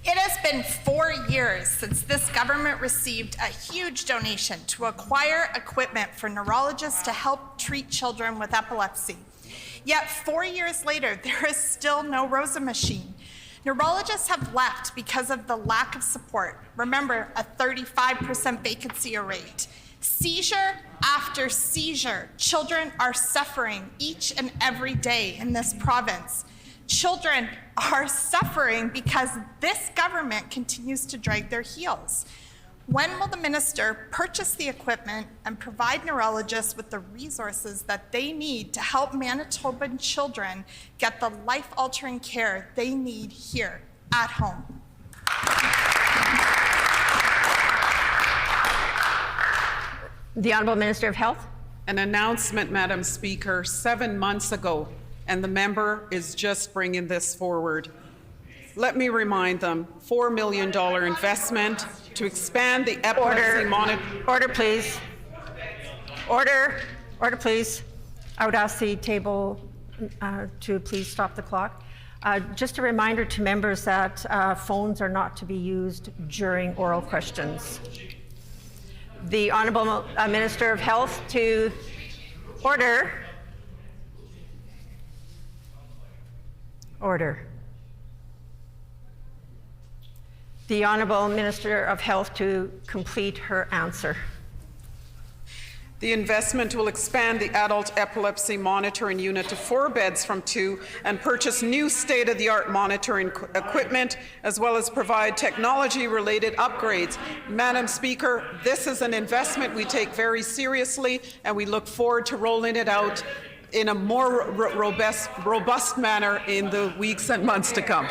it has been 4 years since this government received a huge donation to acquire equipment for neurologists to help treat children with epilepsy. Yet 4 years later, there is still no ROSA machine. Neurologists have left because of the lack of support. Remember, a 35% vacancy rate. Seizure after seizure, children are suffering each and every day in this province. Children are suffering because this government continues to drag their heels. When will the minister purchase the equipment and provide neurologists with the resources that they need to help Manitoban children get the life-altering care they need here at home? The Honourable Minister of Health. An announcement, Madam Speaker, 7 months ago, and the member is just bringing this forward. Let me remind them, $4 million investment to expand the epilepsy monitoring. Order, please. Order, please. I would ask the table to please stop the clock. Just a reminder to members that phones are not to be used during oral questions. The Honourable Minister of Health to order. Order. The Honourable Minister of Health to complete her answer. The investment will expand the adult epilepsy monitoring unit to 4 beds from 2 and purchase new state-of-the-art monitoring equipment, as well as provide technology-related upgrades. Madam Speaker, this is an investment we take very seriously, and we look forward to rolling it out in a more robust manner in the weeks and months to come.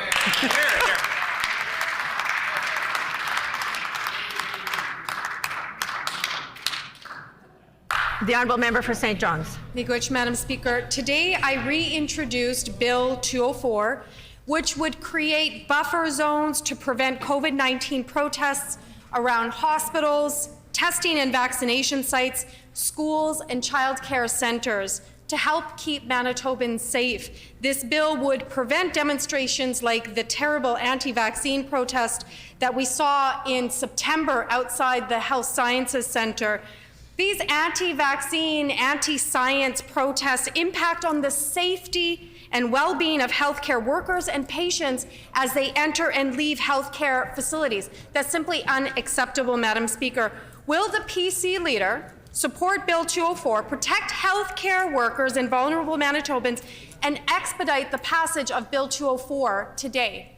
The Honourable Member for St. John's. Miigwech, Madam Speaker. Today I reintroduced Bill 204, which would create buffer zones to prevent COVID-19 protests around hospitals, testing and vaccination sites, schools, and child care centres to help keep Manitobans safe. This bill would prevent demonstrations like the terrible anti-vaccine protest that we saw in September outside the Health Sciences Centre. These anti-vaccine, anti-science protests impact on the safety and well-being of healthcare workers and patients as they enter and leave healthcare facilities. That's simply unacceptable, Madam Speaker. Will the PC leader support Bill 204, protect healthcare workers and vulnerable Manitobans, and expedite the passage of Bill 204 today?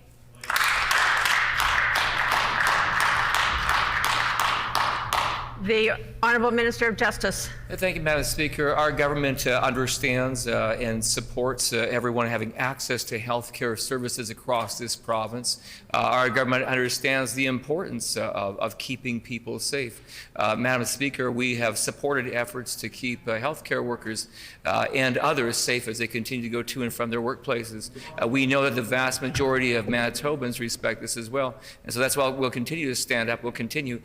The Honourable Minister of Justice. Thank you, Madam Speaker. Our government understands and supports everyone having access to health care services across this province. Our government understands the importance of keeping people safe. Madam Speaker, we have supported efforts to keep health care workers and others safe as they continue to go to and from their workplaces. We know that the vast majority of Manitobans respect this as well. And so that's why we'll continue to stand up. We'll continue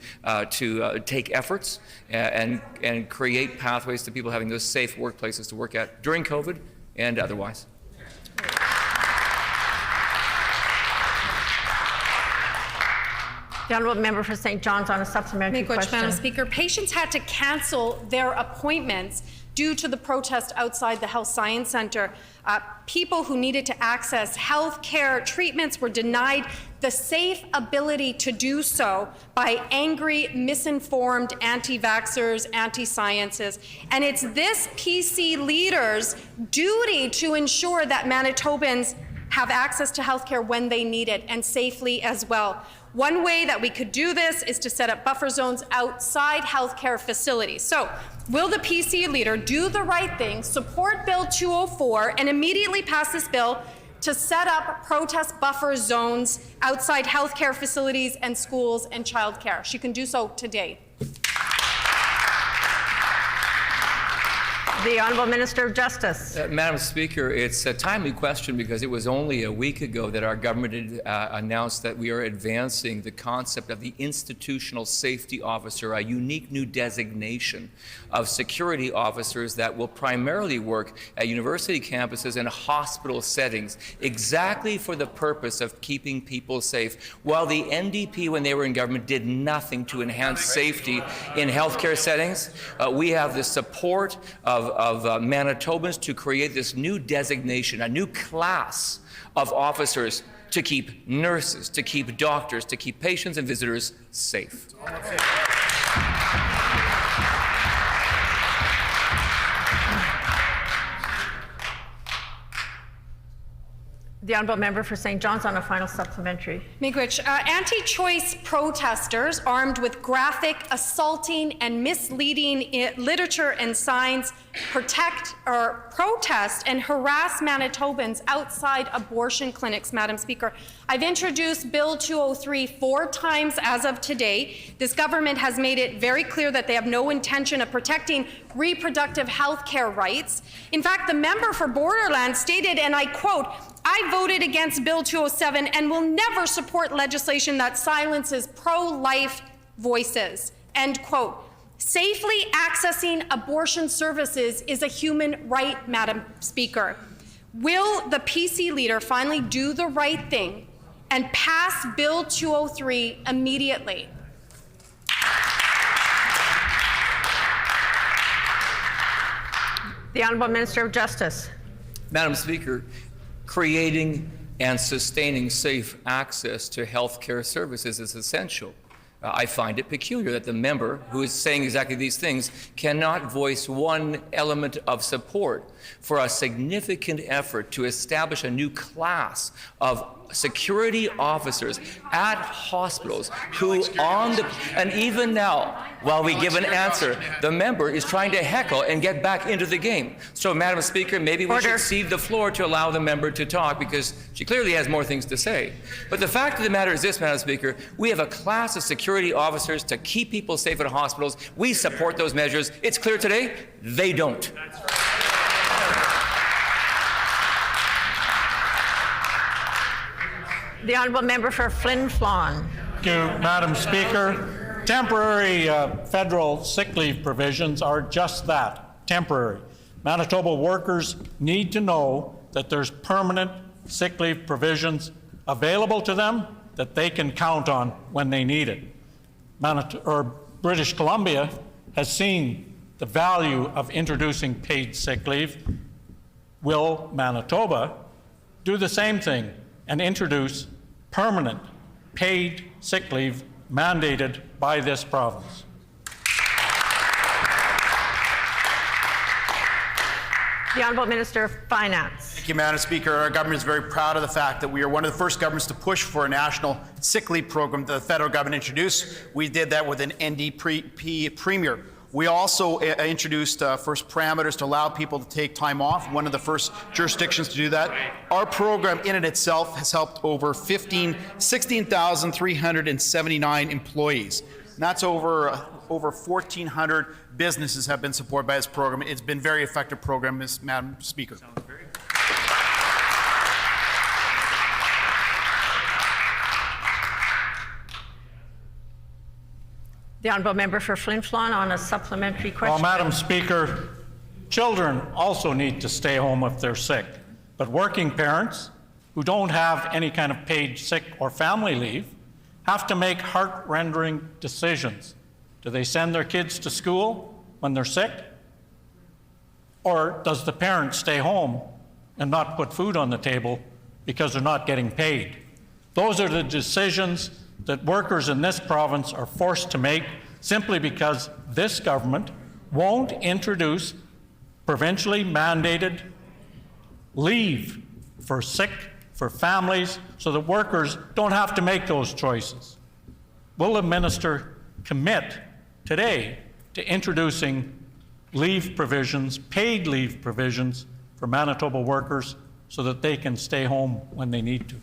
to take efforts and create pathways to people having those safe workplaces to work at during COVID and otherwise. The Honourable Member for St. John's on a supplementary question. Madam Speaker, patients had to cancel their appointments due to the protest outside the Health Science Centre. People who needed to access health care treatments were denied the safe ability to do so by angry, misinformed anti-vaxxers, anti-sciences. And it's this PC leader's duty to ensure that Manitobans have access to health care when they need it, and safely as well. One way that we could do this is to set up buffer zones outside healthcare facilities. So, will the PC leader do the right thing, support Bill 204, and immediately pass this bill to set up protest buffer zones outside healthcare facilities and schools and childcare? She can do so today. The Honourable Minister of Justice. Madam Speaker, it's a timely question because it was only a week ago that our government announced that we are advancing the concept of the institutional safety officer, a unique new designation of security officers that will primarily work at university campuses and hospital settings, exactly for the purpose of keeping people safe. While the NDP, when they were in government, did nothing to enhance safety in healthcare settings, we have the support of Manitobans to create this new designation, a new class of officers to keep nurses, to keep doctors, to keep patients and visitors safe. The Honourable Member for St. John's on a final supplementary. Miigwech, anti-choice protesters armed with graphic, assaulting, and misleading literature and signs protest and harass Manitobans outside abortion clinics, Madam Speaker. I've introduced Bill 203 4 times as of today. This government has made it very clear that they have no intention of protecting reproductive health care rights. In fact, the member for Borderland stated, and I quote, "I voted against Bill 207 and will never support legislation that silences pro-life voices," end quote. Safely accessing abortion services is a human right, Madam Speaker. Will the PC leader finally do the right thing and pass Bill 203 immediately? The Honourable Minister of Justice. Madam Speaker, creating and sustaining safe access to health care services is essential. I find it peculiar that the member who is saying exactly these things cannot voice one element of support for a significant effort to establish a new class of security officers at hospitals who and even now, while we give an answer, the member is trying to heckle and get back into the game. So, Madam Speaker, maybe we should cede the floor to allow the member to talk because she clearly has more things to say. But the fact of the matter is this, Madam Speaker, we have a class of security officers to keep people safe at hospitals. We support those measures. It's clear today, they don't. The Honourable Member for Flin Flon. Thank you, Madam Speaker. Temporary federal sick leave provisions are just that, temporary. Manitoba workers need to know that there's permanent sick leave provisions available to them that they can count on when they need it. British Columbia has seen the value of introducing paid sick leave. Will Manitoba do the same thing and introduce permanent paid sick leave mandated by this province? The Honourable Minister of Finance. Thank you, Madam Speaker. Our government is very proud of the fact that we are one of the first governments to push for a national sick leave program that the federal government introduced. We did that with an NDP premier. We also introduced first parameters to allow people to take time off, one of the first jurisdictions to do that. Our program in and itself has helped over 16,379 employees. And that's over 1,400 businesses have been supported by this program. It's been a very effective program, Madam Speaker. The Honourable Member for Flin Flon on a supplementary question. Well, Madam Speaker, children also need to stay home if they're sick, but working parents who don't have any kind of paid sick or family leave have to make heart-rending decisions. Do they send their kids to school when they're sick? Or does the parent stay home and not put food on the table because they're not getting paid? Those are the decisions that workers in this province are forced to make simply because this government won't introduce provincially mandated leave for sick, for families, so that workers don't have to make those choices. Will the minister commit today to introducing leave provisions, paid leave provisions for Manitoba workers so that they can stay home when they need to?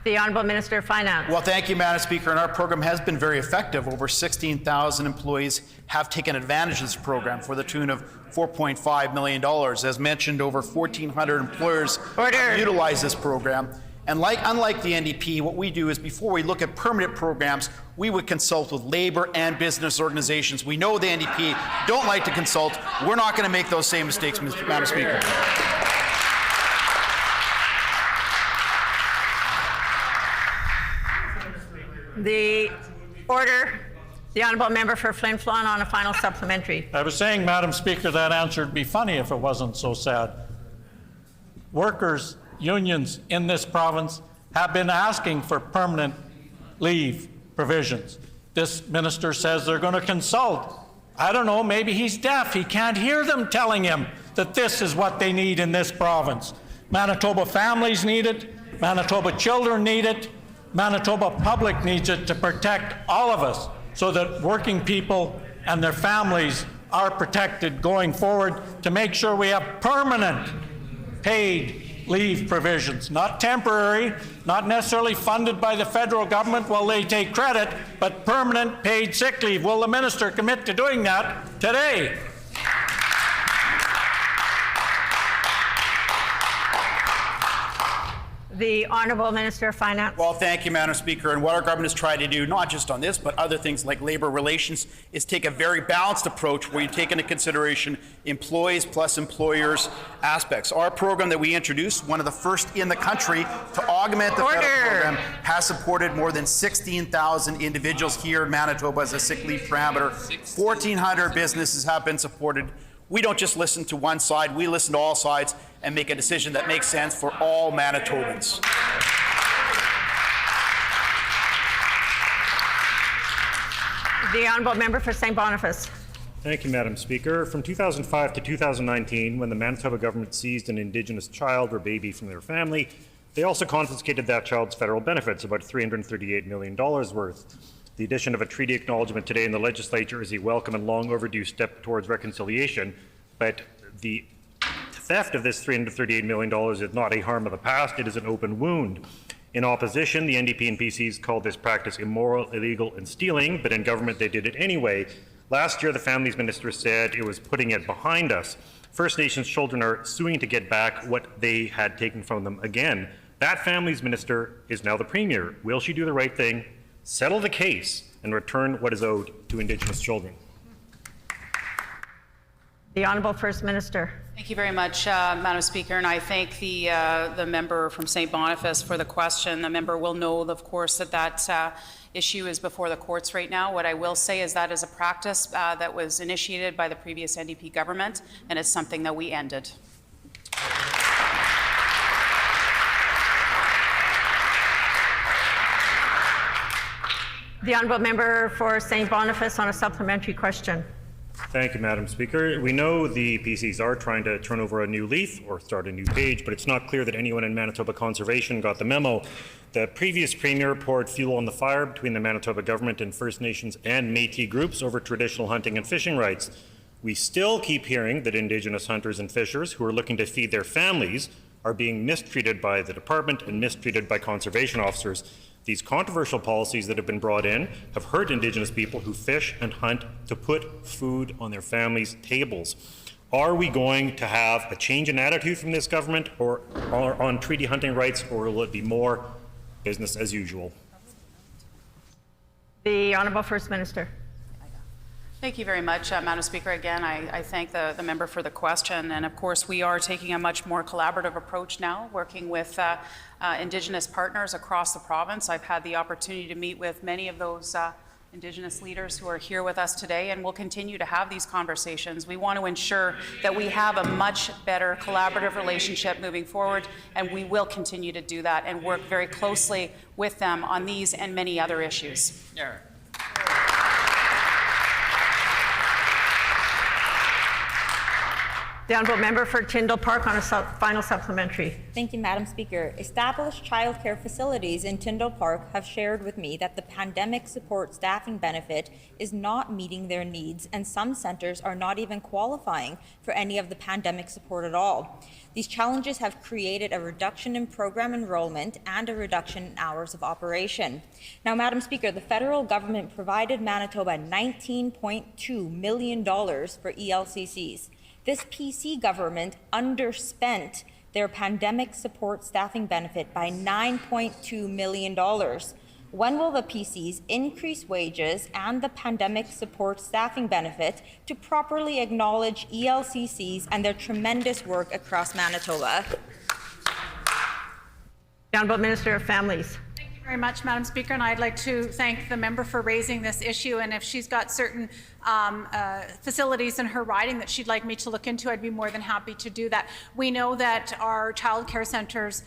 The Honourable Minister of Finance. Well, thank you, Madam Speaker. And our program has been very effective. Over 16,000 employees have taken advantage of this program for the tune of $4.5 million. As mentioned, over 1,400 employers have utilized this program. And unlike the NDP, what we do is before we look at permanent programs, we would consult with labor and business organizations. We know the NDP don't like to consult. We're not going to make those same mistakes, Madam Speaker. The order. The Honourable Member for Flin Flon on a final supplementary. I was saying, Madam Speaker, that answer would be funny if it wasn't so sad. Workers' unions in this province have been asking for permanent leave provisions. This minister says they're going to consult. I don't know, maybe he's deaf. He can't hear them telling him that this is what they need in this province. Manitoba families need it. Manitoba children need it. Manitoba public needs it to protect all of us so that working people and their families are protected going forward, to make sure we have permanent paid leave provisions, not temporary, not necessarily funded by the federal government while they take credit, but permanent paid sick leave. Will the minister commit to doing that today? The Honourable Minister of Finance. Well, thank you, Madam Speaker. And what our government has tried to do, not just on this, but other things like labour relations, is take a very balanced approach where you take into consideration employees plus employers aspects. Our program that we introduced, one of the first in the country to augment the federal program, has supported more than 16,000 individuals here in Manitoba as a sick leave parameter. 1,400 businesses have been supported. We don't just listen to one side, we listen to all sides and make a decision that makes sense for all Manitobans. The Honourable Member for St. Boniface. Thank you, Madam Speaker. From 2005 to 2019, when the Manitoba government seized an Indigenous child or baby from their family, they also confiscated that child's federal benefits, about $338 million worth. The addition of a treaty acknowledgement today in the Legislature is a welcome and long overdue step towards reconciliation, but the theft of this $338 million is not a harm of the past, it is an open wound. In opposition, the NDP and PCs called this practice immoral, illegal, and stealing, but in government they did it anyway. Last year, the Families Minister said it was putting it behind us. First Nations children are suing to get back what they had taken from them again. That Families Minister is now the Premier. Will she do the right thing, settle the case, and return what is owed to Indigenous children? The Honourable First Minister. Thank you very much, Madam Speaker, and I thank the member from St. Boniface for the question. The member will know, of course, that issue is before the courts right now. What I will say is that is a practice that was initiated by the previous NDP government, and it's something that we ended. The Honourable Member for St. Boniface on a supplementary question. Thank you, Madam Speaker. We know the PCs are trying to turn over a new leaf or start a new page, but it's not clear that anyone in Manitoba Conservation got the memo. The previous Premier poured fuel on the fire between the Manitoba government and First Nations and Métis groups over traditional hunting and fishing rights. We still keep hearing that Indigenous hunters and fishers who are looking to feed their families are being mistreated by the department and mistreated by conservation officers. These controversial policies that have been brought in have hurt Indigenous people who fish and hunt to put food on their families' tables. Are we going to have a change in attitude from this government or on treaty hunting rights, or will it be more business as usual? The Honourable First Minister. Thank you very much, Madam Speaker. Again, I thank the member for the question. And of course, we are taking a much more collaborative approach now, working with Indigenous partners across the province. I've had the opportunity to meet with many of those Indigenous leaders who are here with us today, and we'll continue to have these conversations. We want to ensure that we have a much better collaborative relationship moving forward, and we will continue to do that and work very closely with them on these and many other issues. Yeah. The honourable member for Tyndall Park on a final supplementary. Thank you, Madam Speaker. Established childcare facilities in Tyndall Park have shared with me that the pandemic support staffing benefit is not meeting their needs, and some centres are not even qualifying for any of the pandemic support at all. These challenges have created a reduction in program enrollment and a reduction in hours of operation. Now, Madam Speaker, the federal government provided Manitoba $19.2 million for ELCCs. This PC government underspent their pandemic support staffing benefit by $9.2 million. When will the PCs increase wages and the pandemic support staffing benefit to properly acknowledge ELCCs and their tremendous work across Manitoba? The Honourable Minister of Families. Very much, Madam Speaker, and I'd like to thank the member for raising this issue. And if she's got certain facilities in her riding that she'd like me to look into, I'd be more than happy to do that. We know that our child care centres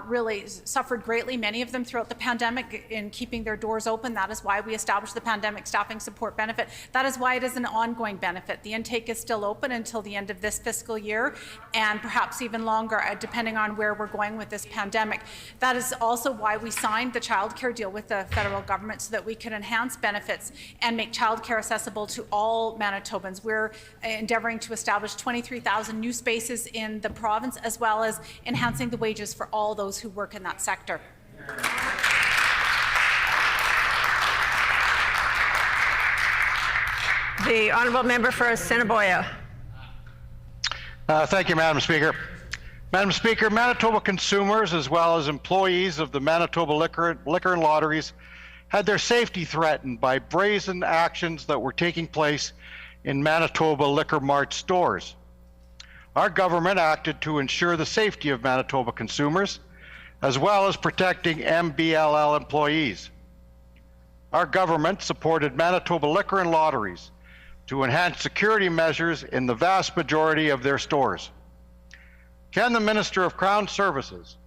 really suffered greatly, many of them throughout the pandemic, in keeping their doors open. That is why we established the pandemic staffing support benefit. That is why it is an ongoing benefit. The intake is still open until the end of this fiscal year, and perhaps even longer, depending on where we're going with this pandemic. That is also why we signed the child care deal with the federal government, so that we can enhance benefits and make child care accessible to all Manitobans. We're endeavoring to establish 23,000 new spaces in the province, as well as enhancing the wages for all those who work in that sector. The honourable member for Assiniboia. Thank you, Madam Speaker. Madam Speaker, Manitoba consumers, as well as employees of the Manitoba Liquor and Lotteries, had their safety threatened by brazen actions that were taking place in Manitoba Liquor Mart stores. Our government acted to ensure the safety of Manitoba consumers, as well as protecting MBLL employees. Our government supported Manitoba Liquor and Lotteries to enhance security measures in the vast majority of their stores. Can the Minister of Crown Services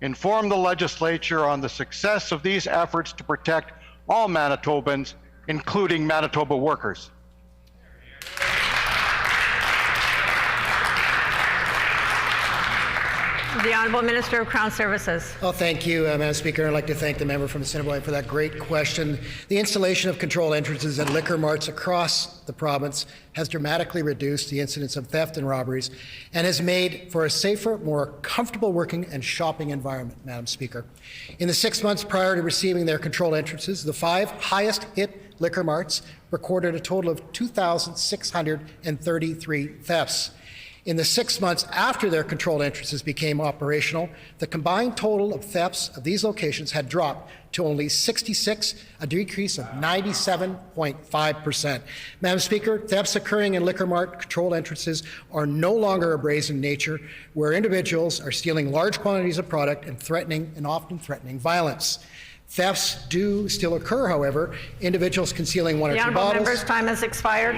inform the Legislature on the success of these efforts to protect all Manitobans, including Manitoba workers? The Honourable Minister of Crown Services. Well, thank you, Madam Speaker. I'd like to thank the member from Assiniboia for that great question. The installation of control entrances at liquor marts across the province has dramatically reduced the incidence of theft and robberies, and has made for a safer, more comfortable working and shopping environment, Madam Speaker. In the 6 months prior to receiving their control entrances, the 5 highest hit liquor marts recorded a total of 2,633 thefts. In the 6 months after their controlled entrances became operational, the combined total of thefts of these locations had dropped to only 66, a decrease of 97.5%. Madam Speaker, thefts occurring in liquor mart controlled entrances are no longer a brazen nature, where individuals are stealing large quantities of product and often threatening violence. Thefts do still occur, however. Individuals concealing one or two bottles. The honourable member's time has expired.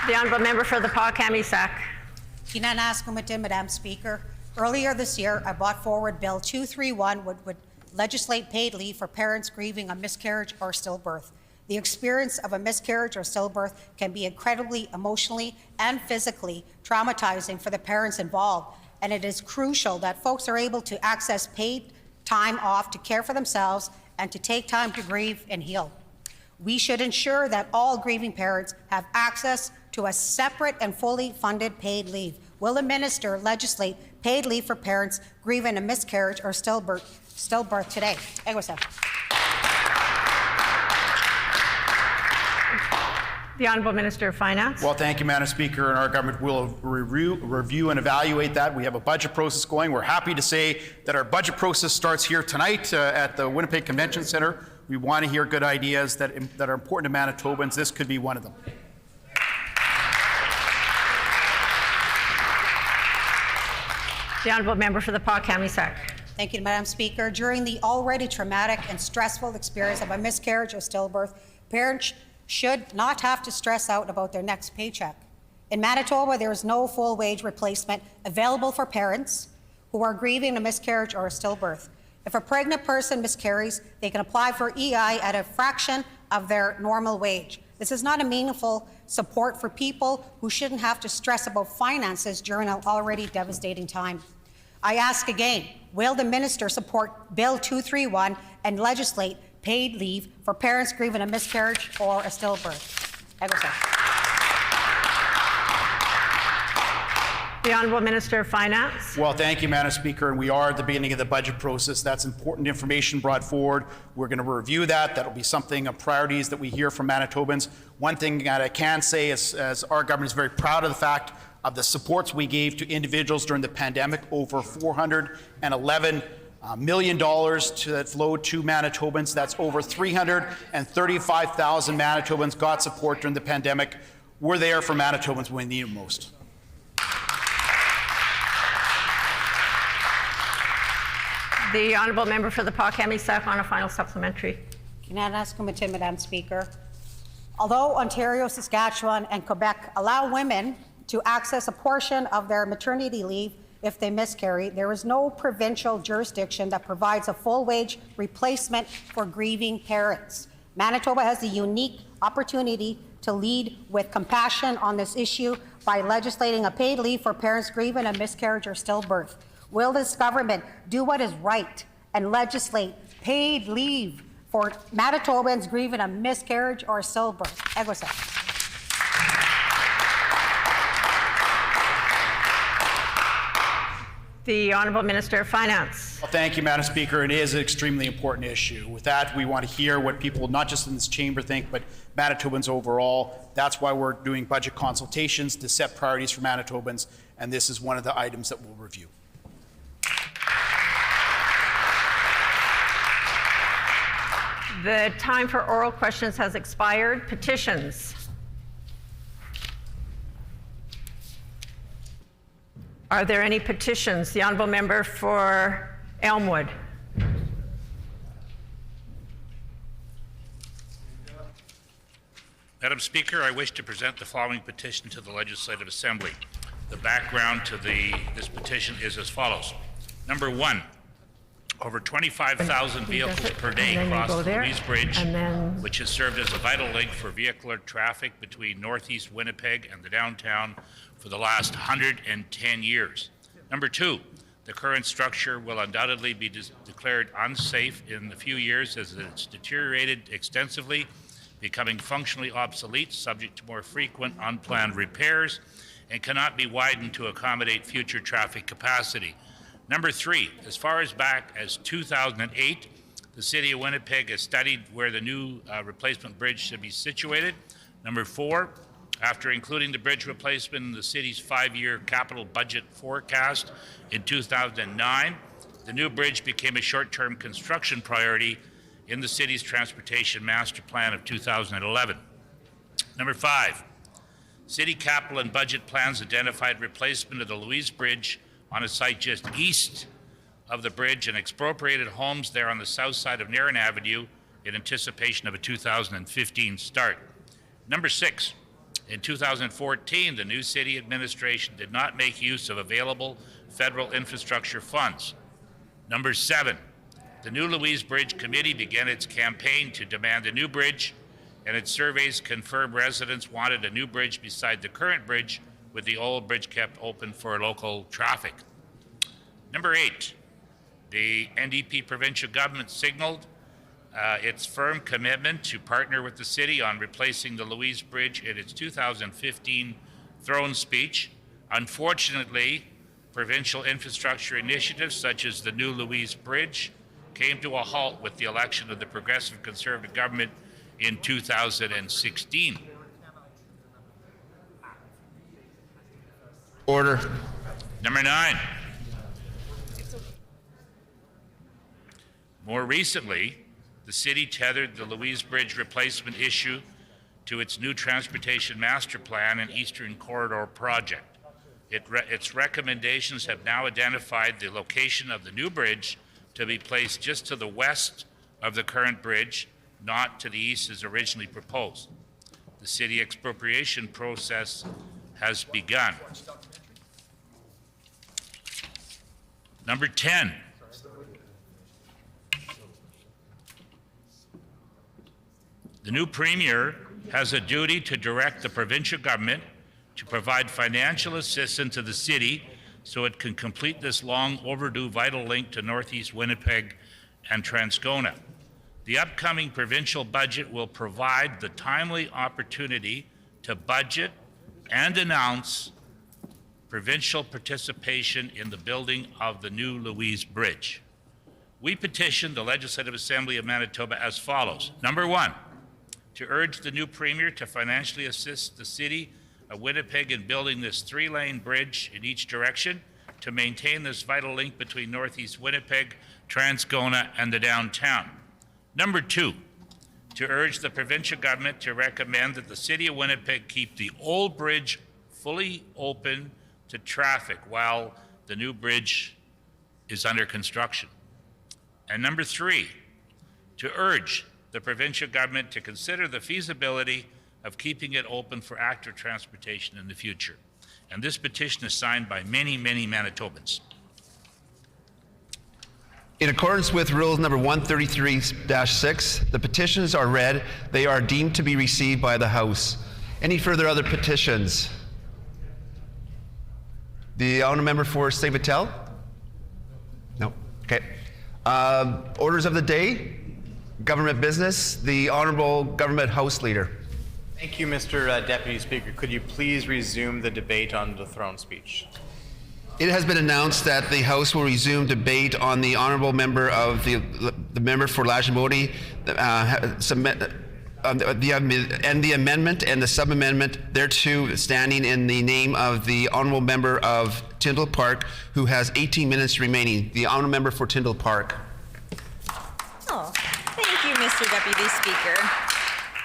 The honourable member for the Paul-Kamisack. Madam Speaker. Earlier this year, I brought forward Bill 231, which would legislate paid leave for parents grieving a miscarriage or stillbirth. The experience of a miscarriage or stillbirth can be incredibly emotionally and physically traumatizing for the parents involved, and it is crucial that folks are able to access paid time off to care for themselves and to take time to grieve and heal. We should ensure that all grieving parents have access to a separate and fully funded paid leave. Will the minister legislate paid leave for parents grieving a miscarriage or stillbirth today? The Honourable Minister of Finance. Well, thank you, Madam Speaker, and our government will review and evaluate that. We have a budget process going. We're happy to say that our budget process starts here tonight at the Winnipeg Convention Centre. We want to hear good ideas that are important to Manitobans. This could be one of them. The honourable member for the Pas-Kamisak. Thank you, Madam Speaker. During the already traumatic and stressful experience of a miscarriage or stillbirth, parents should not have to stress out about their next paycheck. In Manitoba, there is no full wage replacement available for parents who are grieving a miscarriage or a stillbirth. If a pregnant person miscarries, they can apply for EI at a fraction of their normal wage. This is not a meaningful support for people who shouldn't have to stress about finances during an already devastating time. I ask again, will the minister support Bill 231 and legislate paid leave for parents grieving a miscarriage or a stillbirth? The Honourable Minister of Finance. Well, thank you, Madam Speaker, and we are at the beginning of the budget process. That's important information brought forward. We're going to review that. That'll be something of priorities that we hear from Manitobans. One thing that I can say is, as our government is very proud of the fact of the supports we gave to individuals during the pandemic, over $411 million that flowed to Manitobans. That's over 335,000 Manitobans got support during the pandemic. We're there for Manitobans when they need it most. The honourable member for the Pas-Kamisak on a final supplementary. Madam Speaker. Although Ontario, Saskatchewan, and Quebec allow women to access a portion of their maternity leave if they miscarry, there is no provincial jurisdiction that provides a full wage replacement for grieving parents. Manitoba has the unique opportunity to lead with compassion on this issue by legislating a paid leave for parents grieving a miscarriage or stillbirth. Will this government do what is right and legislate paid leave for Manitobans grieving a miscarriage or stillbirth? The Honourable Minister of Finance. Well, thank you, Madam Speaker. It is an extremely important issue. With that, we want to hear what people, not just in this chamber, think, but Manitobans overall. That's why we're doing budget consultations to set priorities for Manitobans, and this is one of the items that we'll review. The time for oral questions has expired. Petitions. Are there any petitions? The honourable member for Elmwood. Madam Speaker, I wish to present the following petition to the Legislative Assembly. The background to this petition is as follows. Number one, over 25,000 vehicles per day cross the Louise Bridge, which has served as a vital link for vehicular traffic between northeast Winnipeg and the downtown for the last 110 years. Number two, the current structure will undoubtedly be declared unsafe in a few years as it's deteriorated extensively, becoming functionally obsolete, subject to more frequent unplanned repairs, and cannot be widened to accommodate future traffic capacity. Number three, as far as back as 2008, the City of Winnipeg has studied where the new replacement bridge should be situated. Number four, after including the bridge replacement in the city's 5-year capital budget forecast in 2009, the new bridge became a short-term construction priority in the city's transportation master plan of 2011. Number five, city capital and budget plans identified replacement of the Louise Bridge on a site just east of the bridge and expropriated homes there on the south side of Nairn Avenue in anticipation of a 2015 start. Number six, in 2014, the new city administration did not make use of available federal infrastructure funds. Number seven, the new Louise Bridge Committee began its campaign to demand a new bridge, and its surveys confirmed residents wanted a new bridge beside the current bridge, with the old bridge kept open for local traffic. Number eight, the NDP provincial government signaled its firm commitment to partner with the city on replacing the Louise Bridge in its 2015 throne speech. Unfortunately, provincial infrastructure initiatives such as the new Louise Bridge came to a halt with the election of the Progressive Conservative government in 2016. Order. Number nine. More recently, the city tethered the Louise Bridge replacement issue to its new transportation master plan and Eastern Corridor project. Its recommendations have now identified the location of the new bridge to be placed just to the west of the current bridge, not to the east as originally proposed. The city expropriation process has begun. Number 10. The new Premier has a duty to direct the provincial government to provide financial assistance to the city so it can complete this long overdue vital link to Northeast Winnipeg and Transcona. The upcoming provincial budget will provide the timely opportunity to budget and announce provincial participation in the building of the new Louise Bridge. We petitioned the Legislative Assembly of Manitoba as follows. Number 1, to urge the new Premier to financially assist the City of Winnipeg in building this 3-lane bridge in each direction to maintain this vital link between Northeast Winnipeg, Transcona, and the downtown. Number 2, to urge the provincial government to recommend that the City of Winnipeg keep the old bridge fully open to traffic while the new bridge is under construction. And number 3, to urge the provincial government to consider the feasibility of keeping it open for active transportation in the future. And this petition is signed by many, many Manitobans. In accordance with Rules number 133-6, the petitions are read. They are deemed to be received by the House. Any further other petitions? The honourable member for St. Vital? No. Okay. Orders of the day, government business. The Honourable Government House Leader. Thank you, Mr. Deputy Speaker. Could you please resume the debate on the throne speech? It has been announced that the House will resume debate on the honourable member of the member for Lashimodi, and the amendment and the sub-amendment thereto, standing in the name of the honourable member of Tyndall Park, who has 18 minutes remaining. The honourable member for Tyndall Park. Oh, thank you, Mr. Deputy Speaker.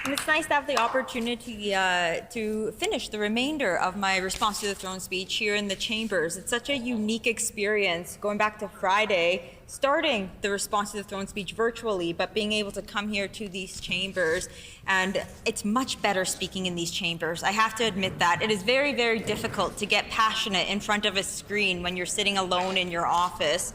And it's nice to have the opportunity to finish the remainder of my response to the throne speech here in the chambers. It's such a unique experience, going back to Friday, starting the response to the throne speech virtually, but being able to come here to these chambers. And it's much better speaking in these chambers. I have to admit that. It is very, very difficult to get passionate in front of a screen when you're sitting alone in your office.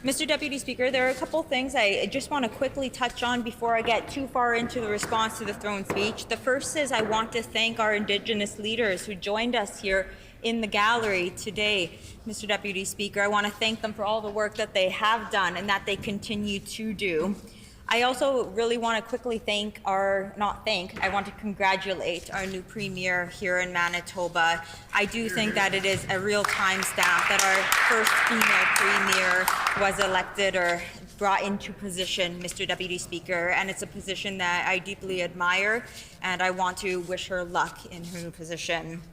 Mr. Deputy Speaker, there are a couple things I just want to quickly touch on before I get too far into the response to the throne speech. The first is I want to thank our Indigenous leaders who joined us here in the gallery today, Mr. Deputy Speaker. I want to thank them for all the work that they have done and that they continue to do. I also really want to quickly I want to congratulate our new Premier here in Manitoba. I do think that it is a real time stamp that our first female Premier was elected or brought into position, Mr. Deputy Speaker, and it's a position that I deeply admire, and I want to wish her luck in her new position.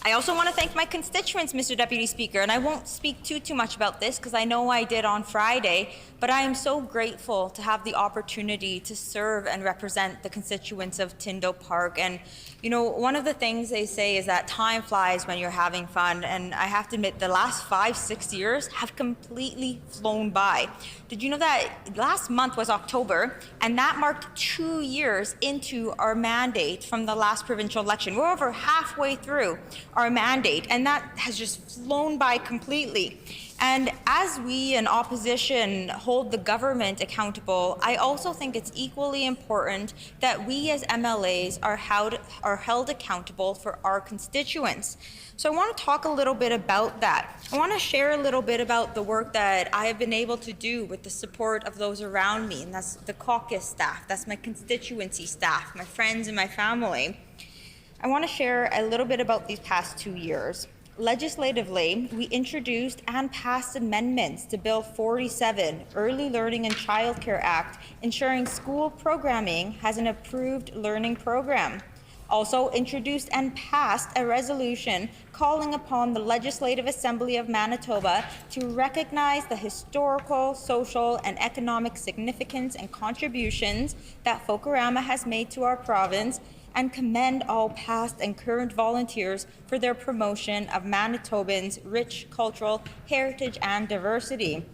I also want to thank my constituents, Mr. Deputy Speaker, and I won't speak too much about this because I know I did on Friday, but I am so grateful to have the opportunity to serve and represent the constituents of Tyndall Park. And, you know, one of the things they say is that time flies when you're having fun, and I have to admit the last 5-6 years have completely flown by. Did you know that last month was October, and that marked 2 years into our mandate from the last provincial election? We're over halfway through our mandate, and that has just flown by completely. And as we in opposition hold the government accountable, I also think it's equally important that we as MLAs are held accountable for our constituents. So I want to talk a little bit about that. I want to share a little bit about the work that I have been able to do with the support of those around me, and that's the caucus staff, that's my constituency staff, my friends and my family. I want to share a little bit about these past 2 years. Legislatively, we introduced and passed amendments to Bill 47, Early Learning and Childcare Act, ensuring school programming has an approved learning program. Also introduced and passed a resolution calling upon the Legislative Assembly of Manitoba to recognize the historical, social, and economic significance and contributions that Folkorama has made to our province, and commend all past and current volunteers for their promotion of Manitobans' rich cultural heritage and diversity.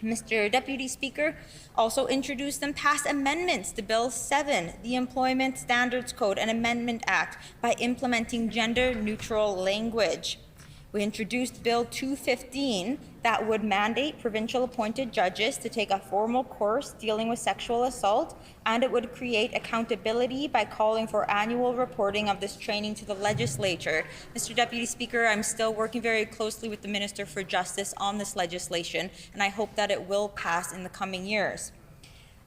Mr. Deputy Speaker also introduced and passed amendments to Bill 7, the Employment Standards Code and Amendment Act, by implementing gender-neutral language. We introduced Bill 215 that would mandate provincial appointed judges to take a formal course dealing with sexual assault, and it would create accountability by calling for annual reporting of this training to the Legislature. Mr. Deputy Speaker, I'm still working very closely with the Minister for Justice on this legislation, and I hope that it will pass in the coming years.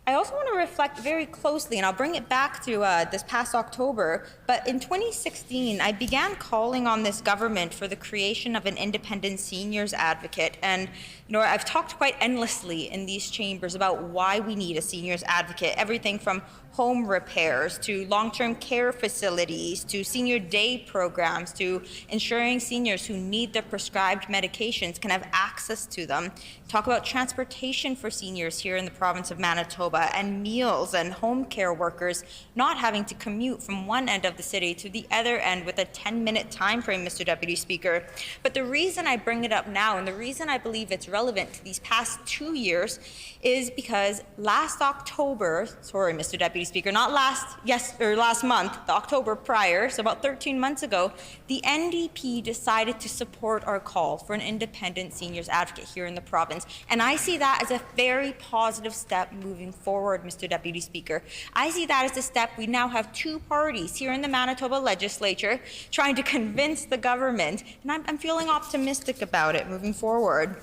I also want to reflect very closely, and I'll bring it back to this past October, but in 2016, I began calling on this government for the creation of an independent seniors advocate. And I've talked quite endlessly in these chambers about why we need a seniors advocate, everything from home repairs to long-term care facilities to senior day programs to ensuring seniors who need their prescribed medications can have access to them. Talk about transportation for seniors here in the province of Manitoba, and meals and home care workers not having to commute from one end of the city to the other end with a 10-minute time frame, Mr. Deputy Speaker. But the reason I bring it up now, and the reason I believe it's relevant to these past 2 years, is because last October, sorry, Mr. Deputy Speaker, not last month, the October prior, so about 13 months ago, the NDP decided to support our call for an independent seniors advocate here in the province. And I see that as a very positive step moving forward, Mr. Deputy Speaker. I see that as a step. We now have two parties here in the Manitoba Legislature trying to convince the government, and I'm feeling optimistic about it moving forward.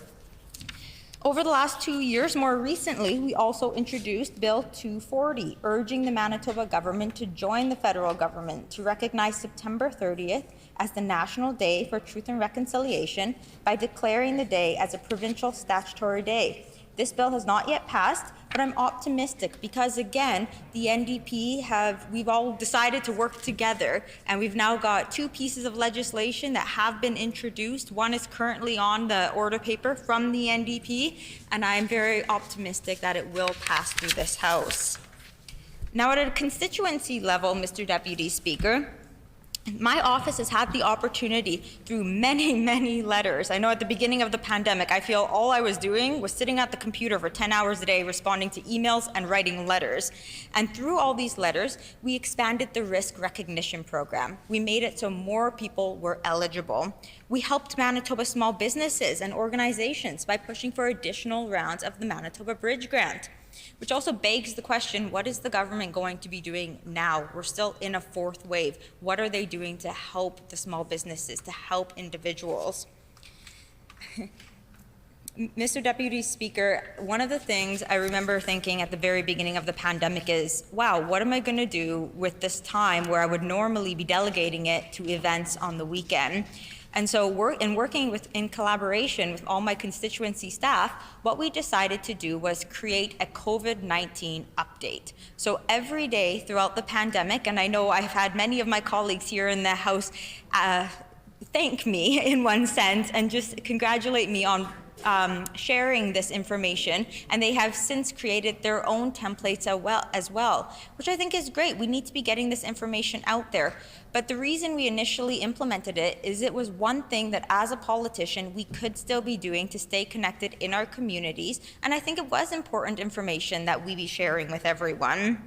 Over the last 2 years, more recently, we also introduced Bill 240, urging the Manitoba government to join the federal government to recognize September 30th as the National Day for Truth and Reconciliation by declaring the day as a provincial statutory day. This bill has not yet passed, but I'm optimistic because, again, the NDP we've all decided to work together, and we've now got two pieces of legislation that have been introduced. One is currently on the order paper from the NDP, and I'm very optimistic that it will pass through this House. Now, at a constituency level, Mr. Deputy Speaker, my office has had the opportunity through many, many letters. I know at the beginning of the pandemic, I feel all I was doing was sitting at the computer for 10 hours a day responding to emails and writing letters. And through all these letters, we expanded the risk recognition program. We made it so more people were eligible. We helped Manitoba small businesses and organizations by pushing for additional rounds of the Manitoba Bridge Grant. Which also begs the question, what is the government going to be doing now? We're still in a fourth wave. What are they doing to help the small businesses, to help individuals? Mr. Deputy Speaker, one of the things I remember thinking at the very beginning of the pandemic is, wow, what am I going to do with this time where I would normally be delegating it to events on the weekend? And so working in collaboration with all my constituency staff, what we decided to do was create a COVID-19 update. So every day throughout the pandemic, and I know I've had many of my colleagues here in the House thank me in one sense and just congratulate me on sharing this information, and they have since created their own templates as well, which I think is great. We need to be getting this information out there. But the reason we initially implemented it is it was one thing that as a politician we could still be doing to stay connected in our communities, and I think it was important information that we be sharing with everyone.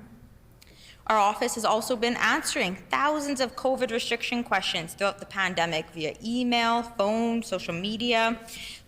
Our office has also been answering thousands of COVID restriction questions throughout the pandemic via email, phone, social media.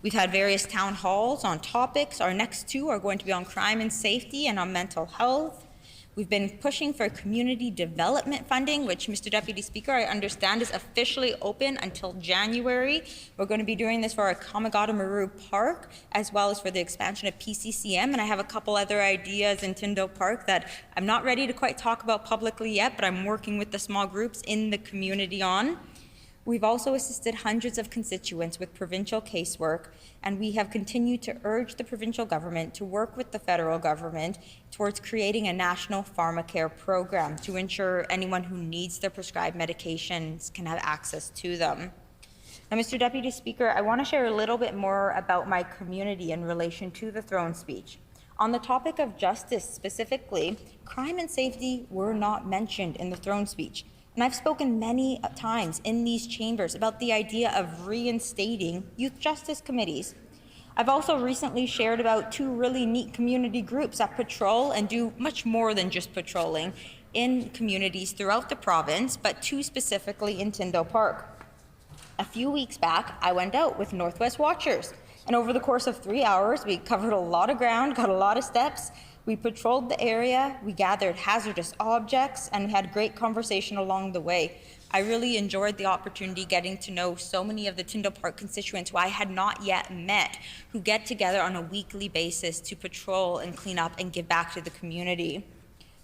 We've had various town halls on topics. Our next two are going to be on crime and safety and on mental health. We've been pushing for community development funding, which, Mr. Deputy Speaker, I understand is officially open until January. We're going to be doing this for our Kamagata Maru Park, as well as for the expansion of PCCM, and I have a couple other ideas in Tyndall Park that I'm not ready to quite talk about publicly yet, but I'm working with the small groups in the community on. We've also assisted hundreds of constituents with provincial casework, and we have continued to urge the provincial government to work with the federal government towards creating a national pharmacare program to ensure anyone who needs their prescribed medications can have access to them. Now, Mr. Deputy Speaker, I want to share a little bit more about my community in relation to the throne speech. On the topic of justice specifically, crime and safety were not mentioned in the throne speech. And I've spoken many times in these chambers about the idea of reinstating youth justice committees. I've also recently shared about 2 really neat community groups that patrol and do much more than just patrolling in communities throughout the province, but 2 specifically in Tyndall Park. A few weeks back, I went out with Northwest Watchers, and over the course of 3 hours, we covered a lot of ground, got a lot of steps. We patrolled the area, we gathered hazardous objects, and we had great conversation along the way. I really enjoyed the opportunity getting to know so many of the Tyndall Park constituents who I had not yet met, who get together on a weekly basis to patrol and clean up and give back to the community.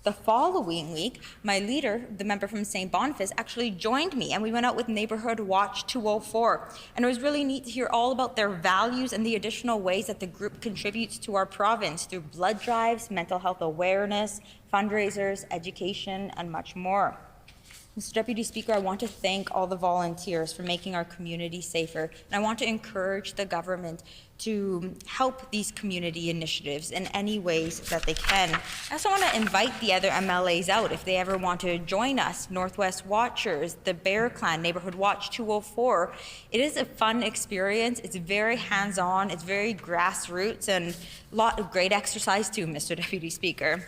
The following week, my leader, the member from St. Boniface, actually joined me, and we went out with Neighborhood Watch 204. And it was really neat to hear all about their values and the additional ways that the group contributes to our province through blood drives, mental health awareness, fundraisers, education, and much more. Mr. Deputy Speaker, I want to thank all the volunteers for making our community safer, and I want to encourage the government to help these community initiatives in any ways that they can. I also want to invite the other MLAs out if they ever want to join us, Northwest Watchers, the Bear Clan, Neighborhood Watch 204. It is a fun experience. It's very hands-on, it's very grassroots, and a lot of great exercise too, Mr. Deputy Speaker.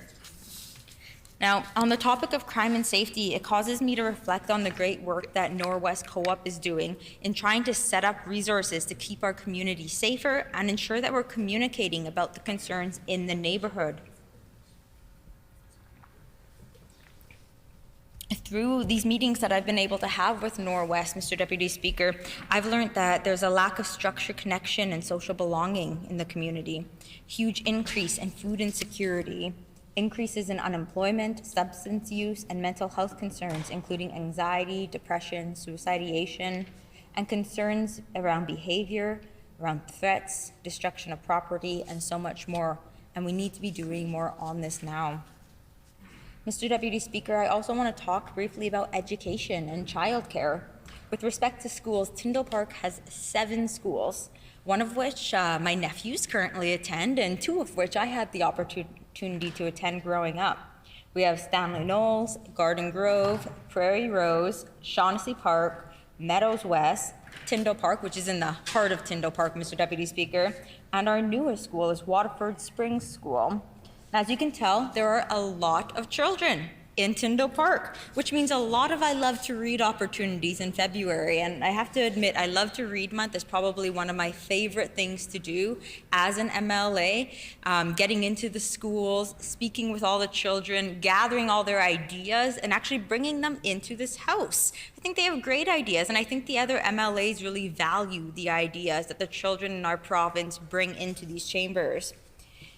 Now, on the topic of crime and safety, it causes me to reflect on the great work that Norwest Co-op is doing in trying to set up resources to keep our community safer and ensure that we're communicating about the concerns in the neighborhood. Through these meetings that I've been able to have with Norwest, Mr. Deputy Speaker, I've learned that there's a lack of structure, connection, and social belonging in the community. Huge increase in food insecurity, increases in unemployment, substance use, and mental health concerns, including anxiety, depression, suicidation, and concerns around behavior, around threats, destruction of property, and so much more. And we need to be doing more on this now. Mr. Deputy Speaker, I also want to talk briefly about education and childcare. With respect to schools, Tyndall Park has 7 schools, one of which my nephews currently attend, and 2 of which I had the opportunity to attend growing up. We have Stanley Knowles, Garden Grove, Prairie Rose, Shaughnessy Park, Meadows West, Tyndall Park, which is in the heart of Tyndall Park, Mr. Deputy Speaker, and our newest school is Waterford Springs School. And as you can tell, there are a lot of children in Tyndall Park, which means a lot of I love to read opportunities in February. And I have to admit, I love to read month is probably one of my favorite things to do as an MLA, getting into the schools, speaking with all the children, gathering all their ideas, and actually bringing them into this house. I think they have great ideas, and I think the other MLAs really value the ideas that the children in our province bring into these chambers.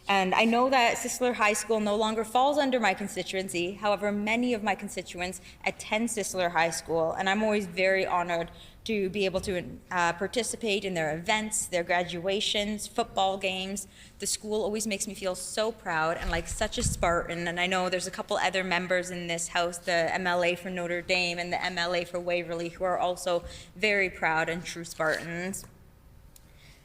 And I know that Sisler High School no longer falls under my constituency. However, many of my constituents attend Sisler High School, and I'm always very honored to be able to participate in their events, their graduations, football games. The school always makes me feel so proud and like such a Spartan. And I know there's a couple other members in this house, the MLA for Notre Dame and the MLA for Waverly, who are also very proud and true Spartans.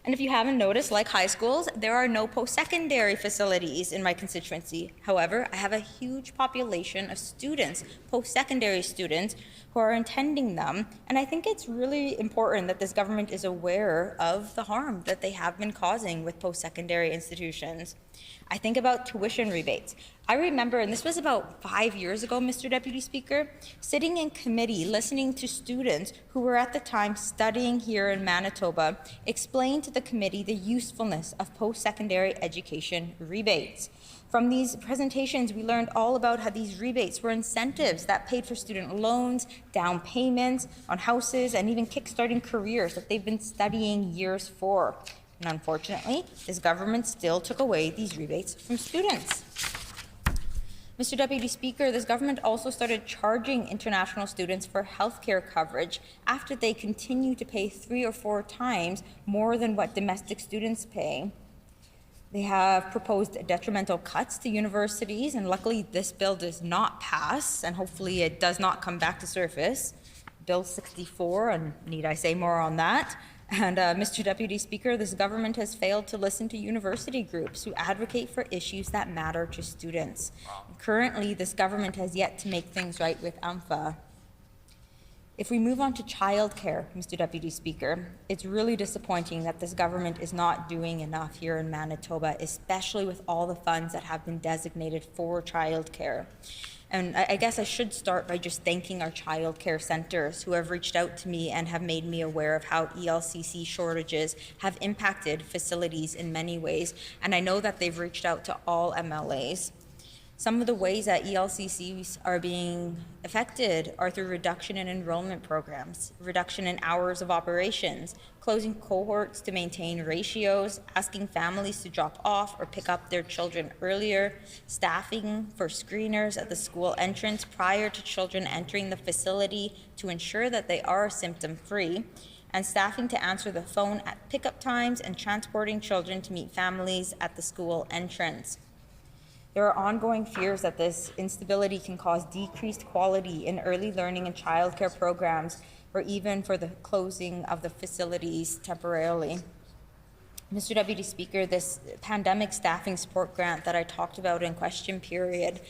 And if you haven't noticed, like high schools, there are no post-secondary facilities in my constituency. However, I have a huge population of students, post-secondary students, who are attending them. And I think it's really important that this government is aware of the harm that they have been causing with post-secondary institutions. I think about tuition rebates. I remember, and this was about 5 years ago, Mr. Deputy Speaker, sitting in committee listening to students who were at the time studying here in Manitoba explain to the committee the usefulness of post-secondary education rebates. From these presentations, we learned all about how these rebates were incentives that paid for student loans, down payments on houses, and even kickstarting careers that they've been studying years for. And unfortunately, this government still took away these rebates from students. Mr. Deputy Speaker, this government also started charging international students for healthcare coverage after they continue to pay 3 or 4 times more than what domestic students pay. They have proposed detrimental cuts to universities, and luckily this bill does not pass, and hopefully it does not come back to surface. Bill 64, and need I say more on that? And Mr. Deputy Speaker, this government has failed to listen to university groups who advocate for issues that matter to students. Currently, this government has yet to make things right with UMFA. If we move on to childcare, Mr. Deputy Speaker, it's really disappointing that this government is not doing enough here in Manitoba, especially with all the funds that have been designated for childcare. And I guess I should start by just thanking our childcare centres who have reached out to me and have made me aware of how ELCC shortages have impacted facilities in many ways. And I know that they've reached out to all MLAs. Some of the ways that ELCCs are being affected are through reduction in enrollment programs, reduction in hours of operations, closing cohorts to maintain ratios, asking families to drop off or pick up their children earlier, staffing for screeners at the school entrance prior to children entering the facility to ensure that they are symptom-free, and staffing to answer the phone at pickup times and transporting children to meet families at the school entrance. There are ongoing fears that this instability can cause decreased quality in early learning and childcare programs, or even for the closing of the facilities temporarily. Mr. Deputy Speaker, this pandemic staffing support grant that I talked about in question period,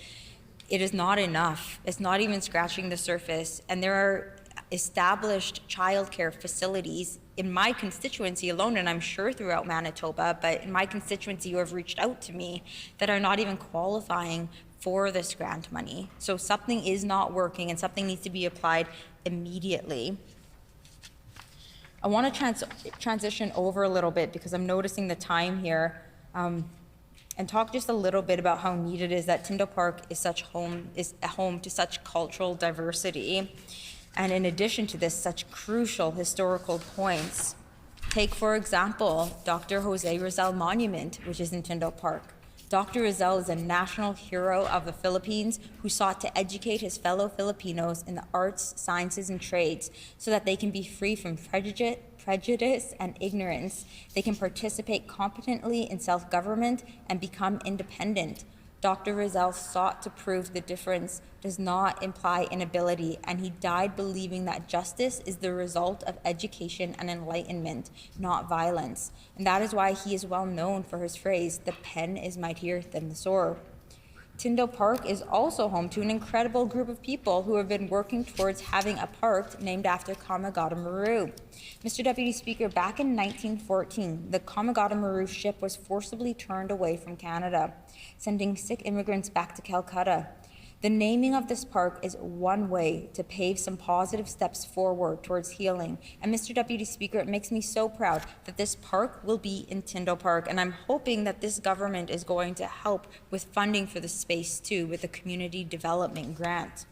it is not enough. It's not even scratching the surface, and there are established childcare facilities in my constituency alone, and I'm sure throughout Manitoba, but in my constituency who have reached out to me that are not even qualifying for this grant money. So something is not working and something needs to be applied immediately. I want to transition over a little bit because I'm noticing the time here, and talk just a little bit about how neat it is that Tyndall Park is a home to such cultural diversity. And in addition to this, such crucial historical points. Take, for example, Dr. Jose Rizal Monument, which is in Tyndall Park. Dr. Rizal is a national hero of the Philippines who sought to educate his fellow Filipinos in the arts, sciences, and trades so that they can be free from prejudice and ignorance. They can participate competently in self-government and become independent. Dr. Rizal sought to prove the difference does not imply inability, and he died believing that justice is the result of education and enlightenment, not violence. And that is why he is well known for his phrase, "The pen is mightier than the sword." Tyndall Park is also home to an incredible group of people who have been working towards having a park named after Kamagata Maru. Mr. Deputy Speaker, back in 1914, the Kamagata Maru ship was forcibly turned away from Canada, sending sick immigrants back to Calcutta. The naming of this park is one way to pave some positive steps forward towards healing. And Mr. Deputy Speaker, it makes me so proud that this park will be in Tyndall Park, and I'm hoping that this government is going to help with funding for the space too with the Community Development Grant.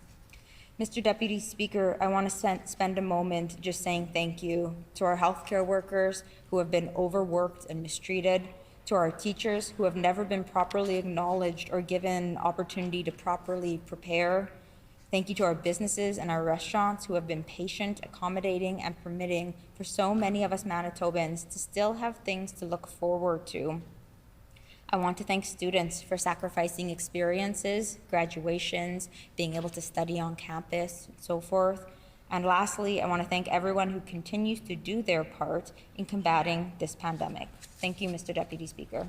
Mr. Deputy Speaker, I want to spend a moment just saying thank you to our healthcare workers who have been overworked and mistreated, to our teachers who have never been properly acknowledged or given opportunity to properly prepare. Thank you to our businesses and our restaurants who have been patient, accommodating, and permitting for so many of us Manitobans to still have things to look forward to. I want to thank students for sacrificing experiences, graduations, being able to study on campus, and so forth. And lastly, I want to thank everyone who continues to do their part in combating this pandemic. Thank you, Mr. Deputy Speaker.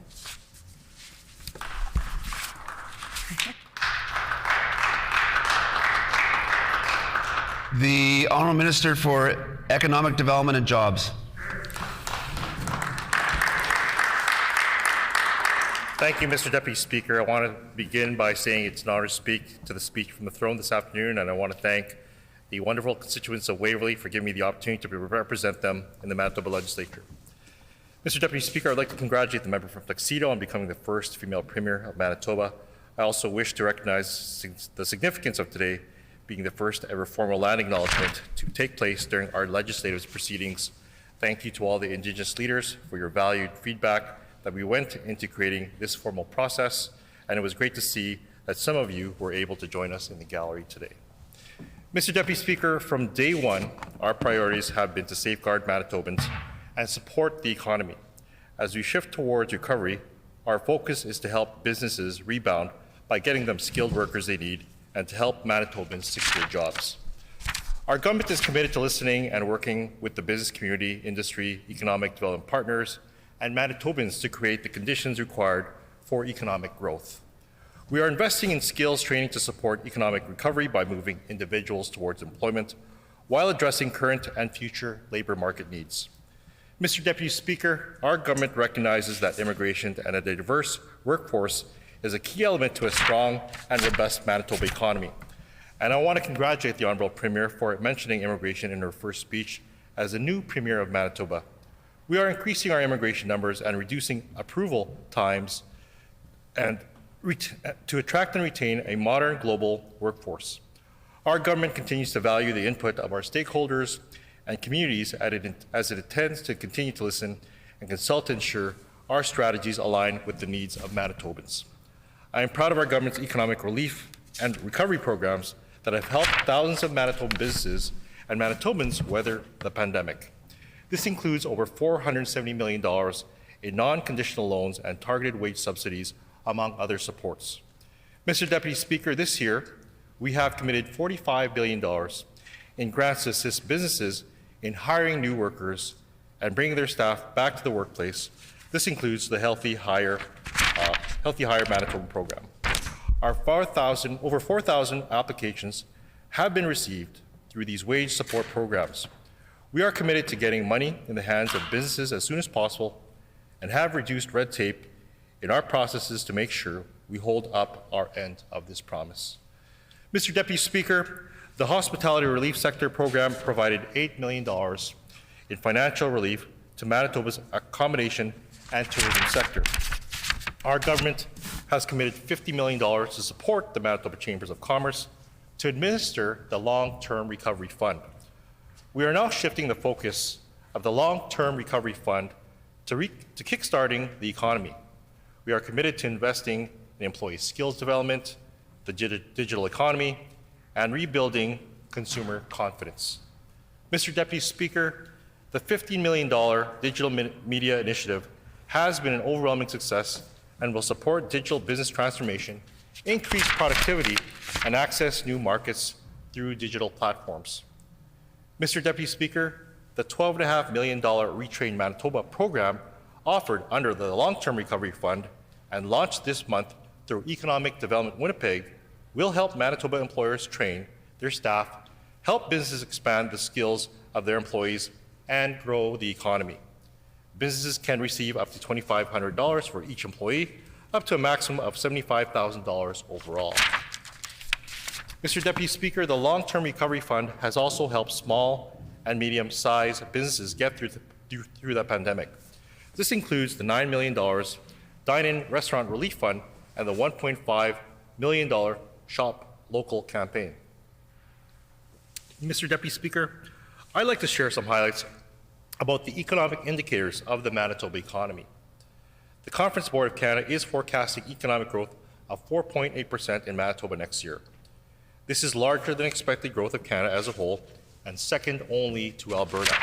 The Honourable Minister for Economic Development and Jobs. Thank you, Mr. Deputy Speaker. I want to begin by saying it's an honor to speak to the speech from the throne this afternoon, and I want to thank the wonderful constituents of Waverley for giving me the opportunity to represent them in the Manitoba Legislature. Mr. Deputy Speaker, I'd like to congratulate the member from Tuxedo on becoming the first female Premier of Manitoba. I also wish to recognize the significance of today being the first ever formal land acknowledgement to take place during our legislative proceedings. Thank you to all the Indigenous leaders for your valued feedback that we went into creating this formal process, and it was great to see that some of you were able to join us in the gallery today. Mr. Deputy Speaker, from day one, our priorities have been to safeguard Manitobans and support the economy. As we shift towards recovery, our focus is to help businesses rebound by getting them skilled workers they need and to help Manitobans secure jobs. Our government is committed to listening and working with the business community, industry, economic development partners, and Manitobans to create the conditions required for economic growth. We are investing in skills training to support economic recovery by moving individuals towards employment while addressing current and future labor market needs. Mr. Deputy Speaker, our government recognizes that immigration and a diverse workforce is a key element to a strong and robust Manitoba economy. And I want to congratulate the Honourable Premier for mentioning immigration in her first speech as the new Premier of Manitoba. We are increasing our immigration numbers and reducing approval times and to attract and retain a modern global workforce. Our government continues to value the input of our stakeholders and communities as it intends to continue to listen and consult to ensure our strategies align with the needs of Manitobans. I am proud of our government's economic relief and recovery programs that have helped thousands of Manitoban businesses and Manitobans weather the pandemic. This includes over $470 million in non-conditional loans and targeted wage subsidies, among other supports. Mr. Deputy Speaker, this year, we have committed $45 billion in grants to assist businesses in hiring new workers and bringing their staff back to the workplace. This includes the Healthy Hire Manitoba program. Over 4,000 applications have been received through these wage support programs. We are committed to getting money in the hands of businesses as soon as possible and have reduced red tape in our processes to make sure we hold up our end of this promise. Mr. Deputy Speaker, the Hospitality Relief Sector program provided $8 million in financial relief to Manitoba's accommodation and tourism sector. Our government has committed $50 million to support the Manitoba Chambers of Commerce to administer the Long-Term Recovery Fund. We are now shifting the focus of the Long-Term Recovery Fund to kickstarting the economy. We are committed to investing in employee skills development, the digital economy, and rebuilding consumer confidence. Mr. Deputy Speaker, the $15 million digital media initiative has been an overwhelming success and will support digital business transformation, increase productivity, and access new markets through digital platforms. Mr. Deputy Speaker, the $12.5 million Retrain Manitoba program offered under the Long-Term Recovery Fund and launched this month through Economic Development Winnipeg will help Manitoba employers train their staff, help businesses expand the skills of their employees, and grow the economy. Businesses can receive up to $2,500 for each employee, up to a maximum of $75,000 overall. Mr. Deputy Speaker, the Long-Term Recovery Fund has also helped small and medium-sized businesses get through the pandemic. This includes the $9 million Dine-In Restaurant Relief Fund and the $1.5 million Shop Local campaign. Mr. Deputy Speaker, I'd like to share some highlights about the economic indicators of the Manitoba economy. The Conference Board of Canada is forecasting economic growth of 4.8% in Manitoba next year. This is larger than expected growth of Canada as a whole and second only to Alberta.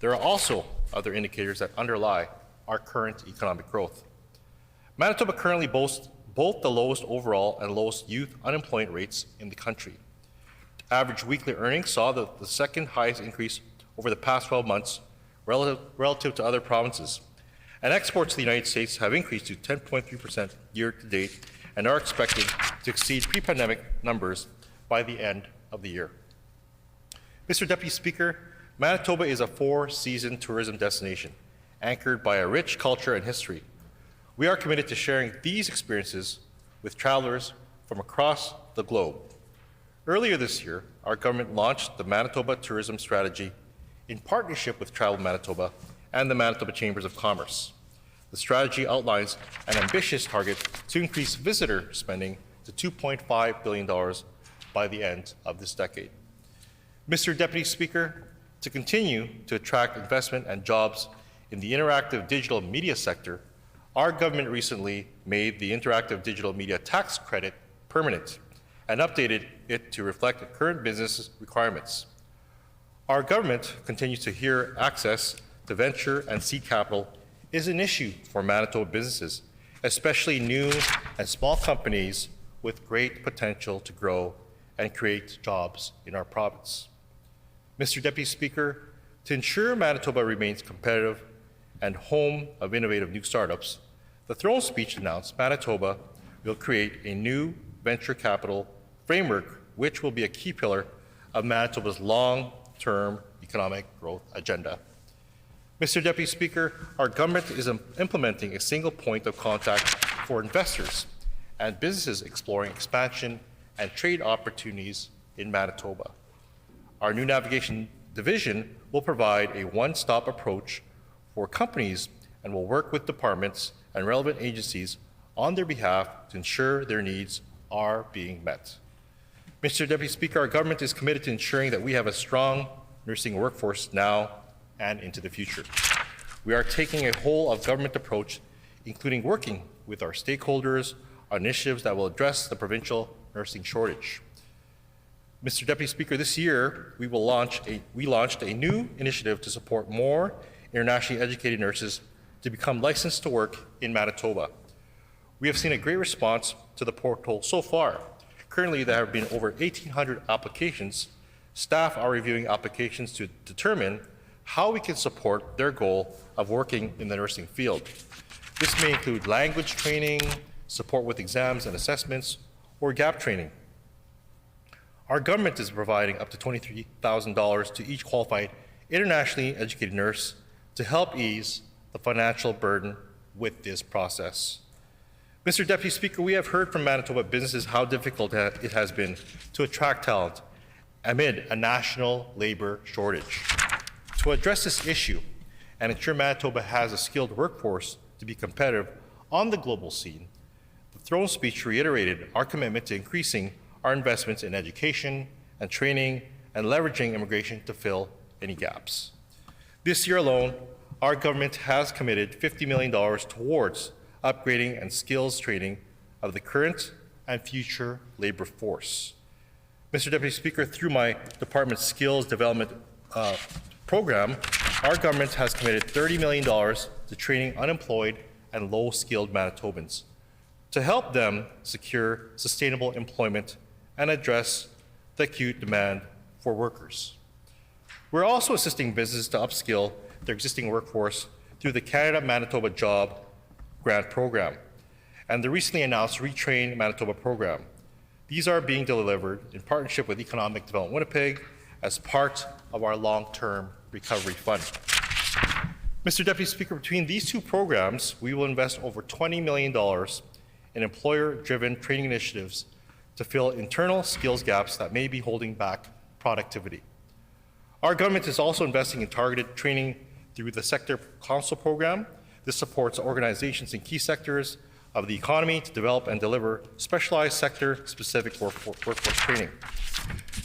There are also other indicators that underlie our current economic growth. Manitoba currently boasts both the lowest overall and lowest youth unemployment rates in the country. Average weekly earnings saw the second highest increase over the past 12 months relative to other provinces. And exports to the United States have increased to 10.3% year to date and are expected to exceed pre-pandemic numbers by the end of the year. Mr. Deputy Speaker, Manitoba is a four-season tourism destination anchored by a rich culture and history. We are committed to sharing these experiences with travelers from across the globe. Earlier this year, our government launched the Manitoba Tourism Strategy in partnership with Travel Manitoba and the Manitoba Chambers of Commerce. The strategy outlines an ambitious target to increase visitor spending to $2.5 billion by the end of this decade. Mr. Deputy Speaker, to continue to attract investment and jobs in the interactive digital media sector, our government recently made the interactive digital media tax credit permanent and updated it to reflect the current business requirements. Our government continues to hear access to venture and seed capital is an issue for Manitoba businesses, especially new and small companies with great potential to grow and create jobs in our province. Mr. Deputy Speaker, to ensure Manitoba remains competitive and home of innovative new startups, the throne speech announced Manitoba will create a new venture capital framework, which will be a key pillar of Manitoba's long-term economic growth agenda. Mr. Deputy Speaker, our government is implementing a single point of contact for investors and businesses exploring expansion and trade opportunities in Manitoba. Our new navigation division will provide a one-stop approach for companies and will work with departments and relevant agencies on their behalf to ensure their needs are being met. Mr. Deputy Speaker, our government is committed to ensuring that we have a strong nursing workforce now and into the future. We are taking a whole-of-government approach, including working with our stakeholders on initiatives that will address the provincial nursing shortage. Mr. Deputy Speaker, this year we launched a new initiative to support more internationally educated nurses to become licensed to work in Manitoba. We have seen a great response to the portal so far. Currently, there have been over 1,800 applications. Staff are reviewing applications to determine how we can support their goal of working in the nursing field. This may include language training, support with exams and assessments, or gap training. Our government is providing up to $23,000 to each qualified internationally educated nurse to help ease the financial burden with this process. Mr. Deputy Speaker, we have heard from Manitoba businesses how difficult it has been to attract talent amid a national labor shortage. To address this issue and ensure Manitoba has a skilled workforce to be competitive on the global scene, the throne speech reiterated our commitment to increasing our investments in education and training and leveraging immigration to fill any gaps. This year alone, our government has committed $50 million towards upgrading and skills training of the current and future labor force. Mr. Deputy Speaker, through my department's skills development program, our government has committed $30 million to training unemployed and low-skilled Manitobans to help them secure sustainable employment and address the acute demand for workers. We're also assisting businesses to upskill their existing workforce through the Canada-Manitoba Job Grant Program and the recently announced Retrain Manitoba program. These are being delivered in partnership with Economic Development Winnipeg as part of our long-term recovery fund. Mr. Deputy Speaker, between these two programs, we will invest over $20 million in employer-driven training initiatives to fill internal skills gaps that may be holding back productivity. Our government is also investing in targeted training through the Sector Council program. This supports organizations in key sectors of the economy to develop and deliver specialized sector-specific workforce training.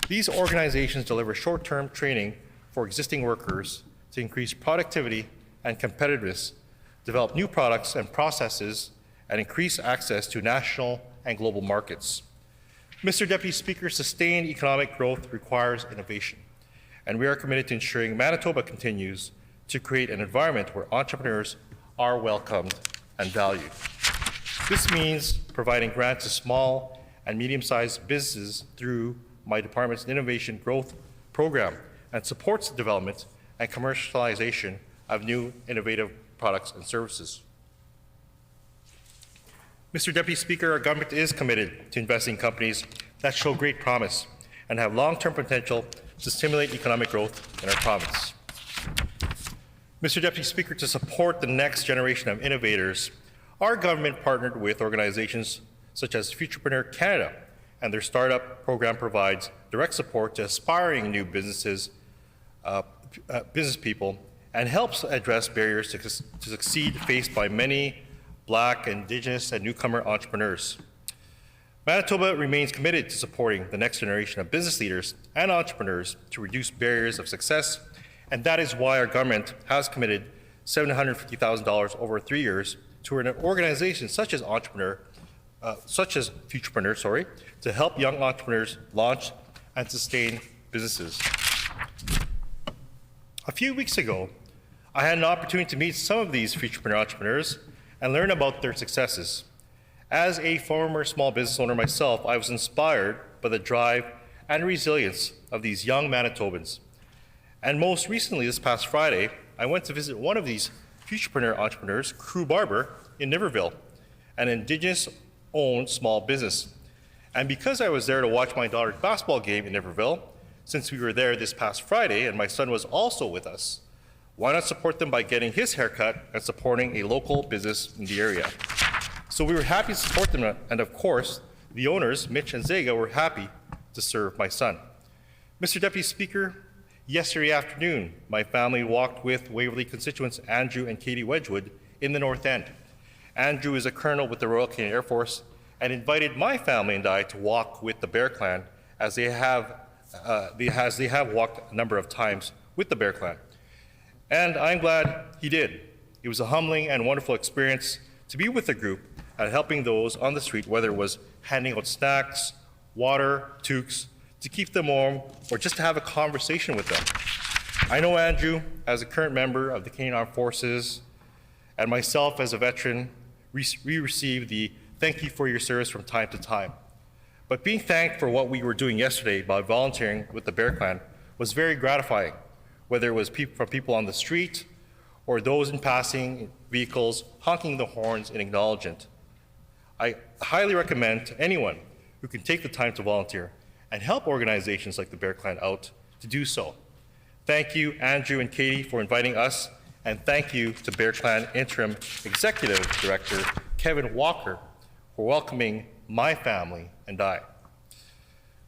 These organizations deliver short-term training for existing workers to increase productivity and competitiveness, develop new products and processes, and increase access to national and global markets. Mr. Deputy Speaker, sustained economic growth requires innovation, and we are committed to ensuring Manitoba continues to create an environment where entrepreneurs are welcomed and valued. This means providing grants to small and medium-sized businesses through my department's Innovation Growth Program and supports the development and commercialization of new innovative products and services. Mr. Deputy Speaker, our government is committed to investing in companies that show great promise and have long-term potential to stimulate economic growth in our province. Mr. Deputy Speaker, to support the next generation of innovators, our government partnered with organizations such as Futurepreneur Canada, and their startup program provides direct support to aspiring new business people and helps address barriers to succeed faced by many Black, Indigenous, and newcomer entrepreneurs. Manitoba remains committed to supporting the next generation of business leaders and entrepreneurs to reduce barriers of success, and that is why our government has committed $750,000 over 3 years to an organization such as Futurepreneur, to help young entrepreneurs launch and sustain businesses. A few weeks ago, I had an opportunity to meet some of these Futurepreneur entrepreneurs and learn about their successes. As a former small business owner myself, I was inspired by the drive and resilience of these young Manitobans. And most recently, this past Friday, I went to visit one of these futurepreneur entrepreneurs, Crew Barber, in Niverville, an Indigenous-owned small business. And because I was there to watch my daughter's basketball game in Niverville, since we were there this past Friday and my son was also with us, why not support them by getting his haircut and supporting a local business in the area? So we were happy to support them, and of course, the owners, Mitch and Zega, were happy to serve my son. Mr. Deputy Speaker, yesterday afternoon, my family walked with Waverley constituents Andrew and Katie Wedgwood in the North End. Andrew is a colonel with the Royal Canadian Air Force and invited my family and I to walk with the Bear Clan as they have walked a number of times with the Bear Clan. And I'm glad he did. It was a humbling and wonderful experience to be with the group and helping those on the street, whether it was handing out snacks, water, toques, to keep them warm, or just to have a conversation with them. I know Andrew, as a current member of the Canadian Armed Forces, and myself as a veteran, we received the thank you for your service from time to time. But being thanked for what we were doing yesterday by volunteering with the Bear Clan was very gratifying, whether it was from people on the street or those in passing vehicles honking the horns in acknowledgement. I highly recommend to anyone who can take the time to volunteer and help organizations like the Bear Clan out to do so. Thank you, Andrew and Katie, for inviting us, and thank you to Bear Clan Interim Executive Director Kevin Walker for welcoming my family and I.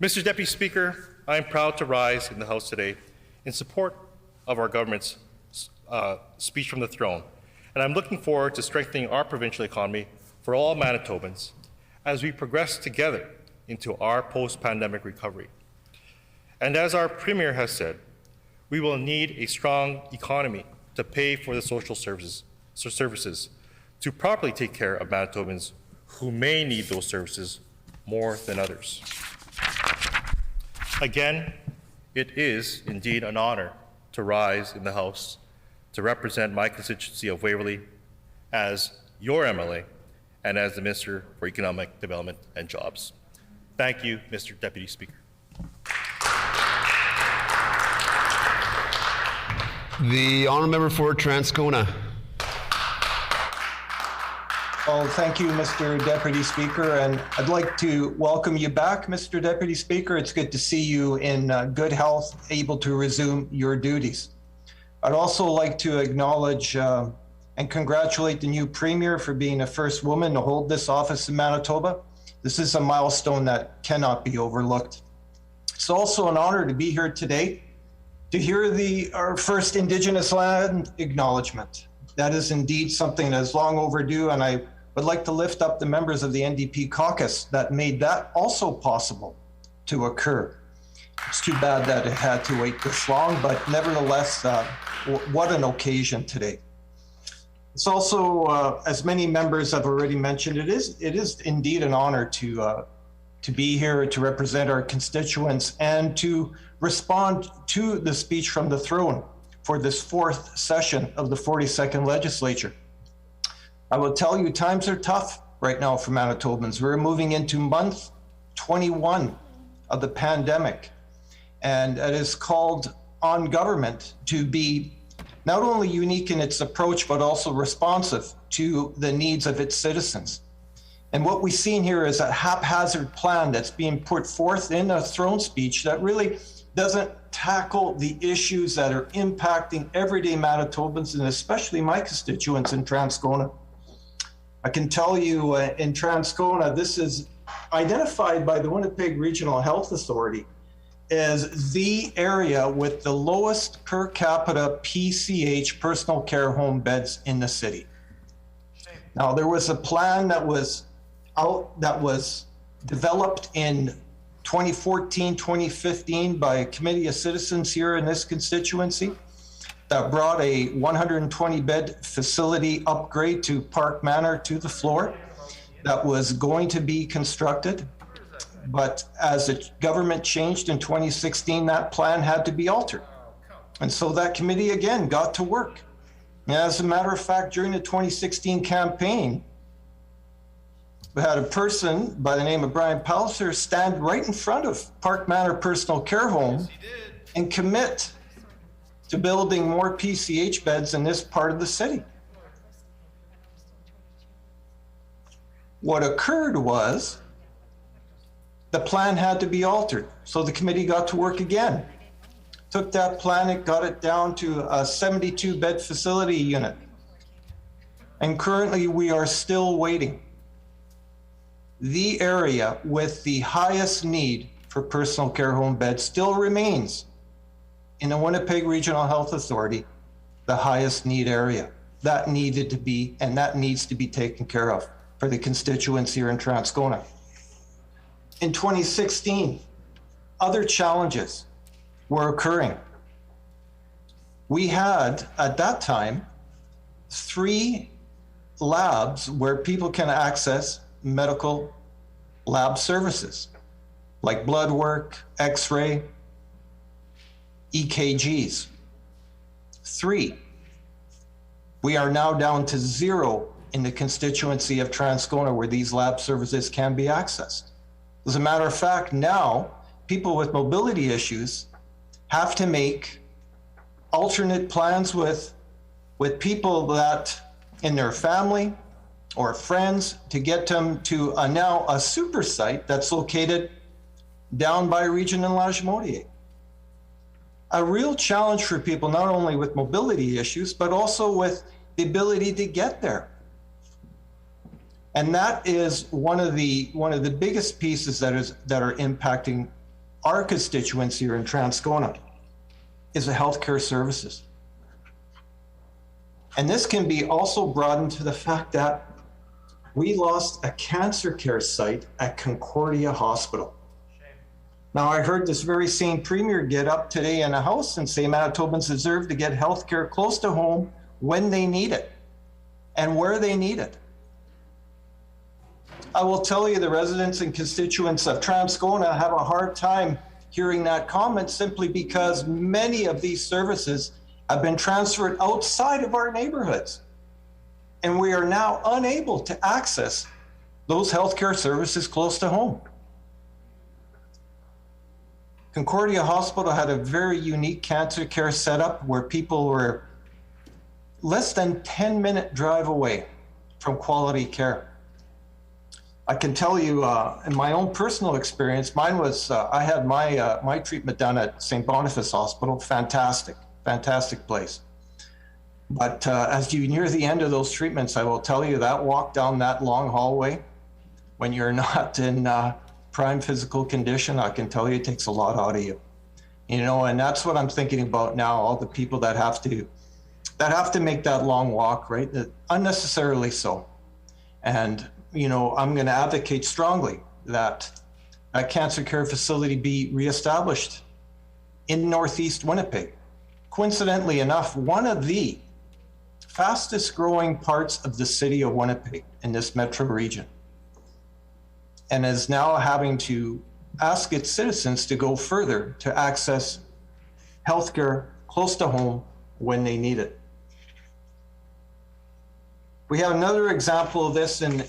Mr. Deputy Speaker, I am proud to rise in the House today in support of our government's speech from the throne, and I'm looking forward to strengthening our provincial economy for all Manitobans as we progress together into our post-pandemic recovery. And as our Premier has said, we will need a strong economy to pay for the social services to properly take care of Manitobans who may need those services more than others. Again, it is indeed an honor to rise in the House to represent my constituency of Waverley as your MLA and as the Minister for Economic Development and Jobs. Thank you, Mr. Deputy Speaker. The honourable member for Transcona. Well, thank you, Mr. Deputy Speaker, and I'd like to welcome you back, Mr. Deputy Speaker. It's good to see you in good health, able to resume your duties. I'd also like to acknowledge and congratulate the new Premier for being the first woman to hold this office in Manitoba. This is a milestone that cannot be overlooked. It's also an honor to be here today to hear our first Indigenous land acknowledgement. That is indeed something that is long overdue, and I would like to lift up the members of the NDP caucus that made that also possible to occur. It's too bad that it had to wait this long, but nevertheless, what an occasion today. It's also, as many members have already mentioned, it is indeed an honor to be here to represent our constituents and to respond to the speech from the throne for this fourth session of the 42nd Legislature. I will tell you, times are tough right now for Manitobans. We're moving into month 21 of the pandemic, and it is called on government to be not only unique in its approach, but also responsive to the needs of its citizens. And what we've seen here is a haphazard plan that's being put forth in a throne speech that really doesn't tackle the issues that are impacting everyday Manitobans, and especially my constituents in Transcona. I can tell you in Transcona, this is identified by the Winnipeg Regional Health Authority as the area with the lowest per capita PCH personal care home beds in the city. Now, there was a plan that was developed in 2014, 2015 by a committee of citizens here in this constituency that brought a 120-bed facility upgrade to Park Manor to the floor that was going to be constructed. But as the government changed in 2016, that plan had to be altered. And so that committee again got to work. And as a matter of fact, during the 2016 campaign, we had a person by the name of Brian Palliser stand right in front of Park Manor Personal Care Home and commit to building more PCH beds in this part of the city. What occurred was the plan had to be altered. So the committee got to work again. Took that plan, it got it down to a 72-bed facility unit. And currently we are still waiting. The area with the highest need for personal care home beds still remains in the Winnipeg Regional Health Authority, the highest need area. That needed to be, and that needs to be taken care of for the constituents here in Transcona. In 2016, other challenges were occurring. We had, at that time, 3 labs where people can access medical lab services, like blood work, X-ray, EKGs. 3. We are now down to 0 in the constituency of Transcona where these lab services can be accessed. As a matter of fact, now people with mobility issues have to make alternate plans with people that in their family or friends to get them to now a super site that's located down by Region and Lagimodiere. A real challenge for people, not only with mobility issues, but also with the ability to get there. And that is one of the biggest pieces that are impacting our constituents here in Transcona is the healthcare services. And this can be also broadened to the fact that we lost a cancer care site at Concordia Hospital. Now, I heard this very same premier get up today in a House and say Manitobans deserve to get healthcare close to home when they need it and where they need it. I will tell you, the residents and constituents of Transcona have a hard time hearing that comment simply because many of these services have been transferred outside of our neighborhoods. And we are now unable to access those healthcare services close to home. Concordia Hospital had a very unique cancer care setup where people were less than 10-minute drive away from quality care. I can tell you in my own personal experience, mine was, I had my treatment done at St. Boniface Hospital. Fantastic, fantastic place. But as you near the end of those treatments, I will tell you that walk down that long hallway, when you're not in prime physical condition, I can tell you it takes a lot out of you. You know, and that's what I'm thinking about now, all the people that have to make that long walk, right? Unnecessarily so. And you know, I'm going to advocate strongly that a cancer care facility be reestablished in Northeast Winnipeg. Coincidentally enough, one of the fastest growing parts of the city of Winnipeg in this metro region, and is now having to ask its citizens to go further to access healthcare close to home when they need it. We have another example of this in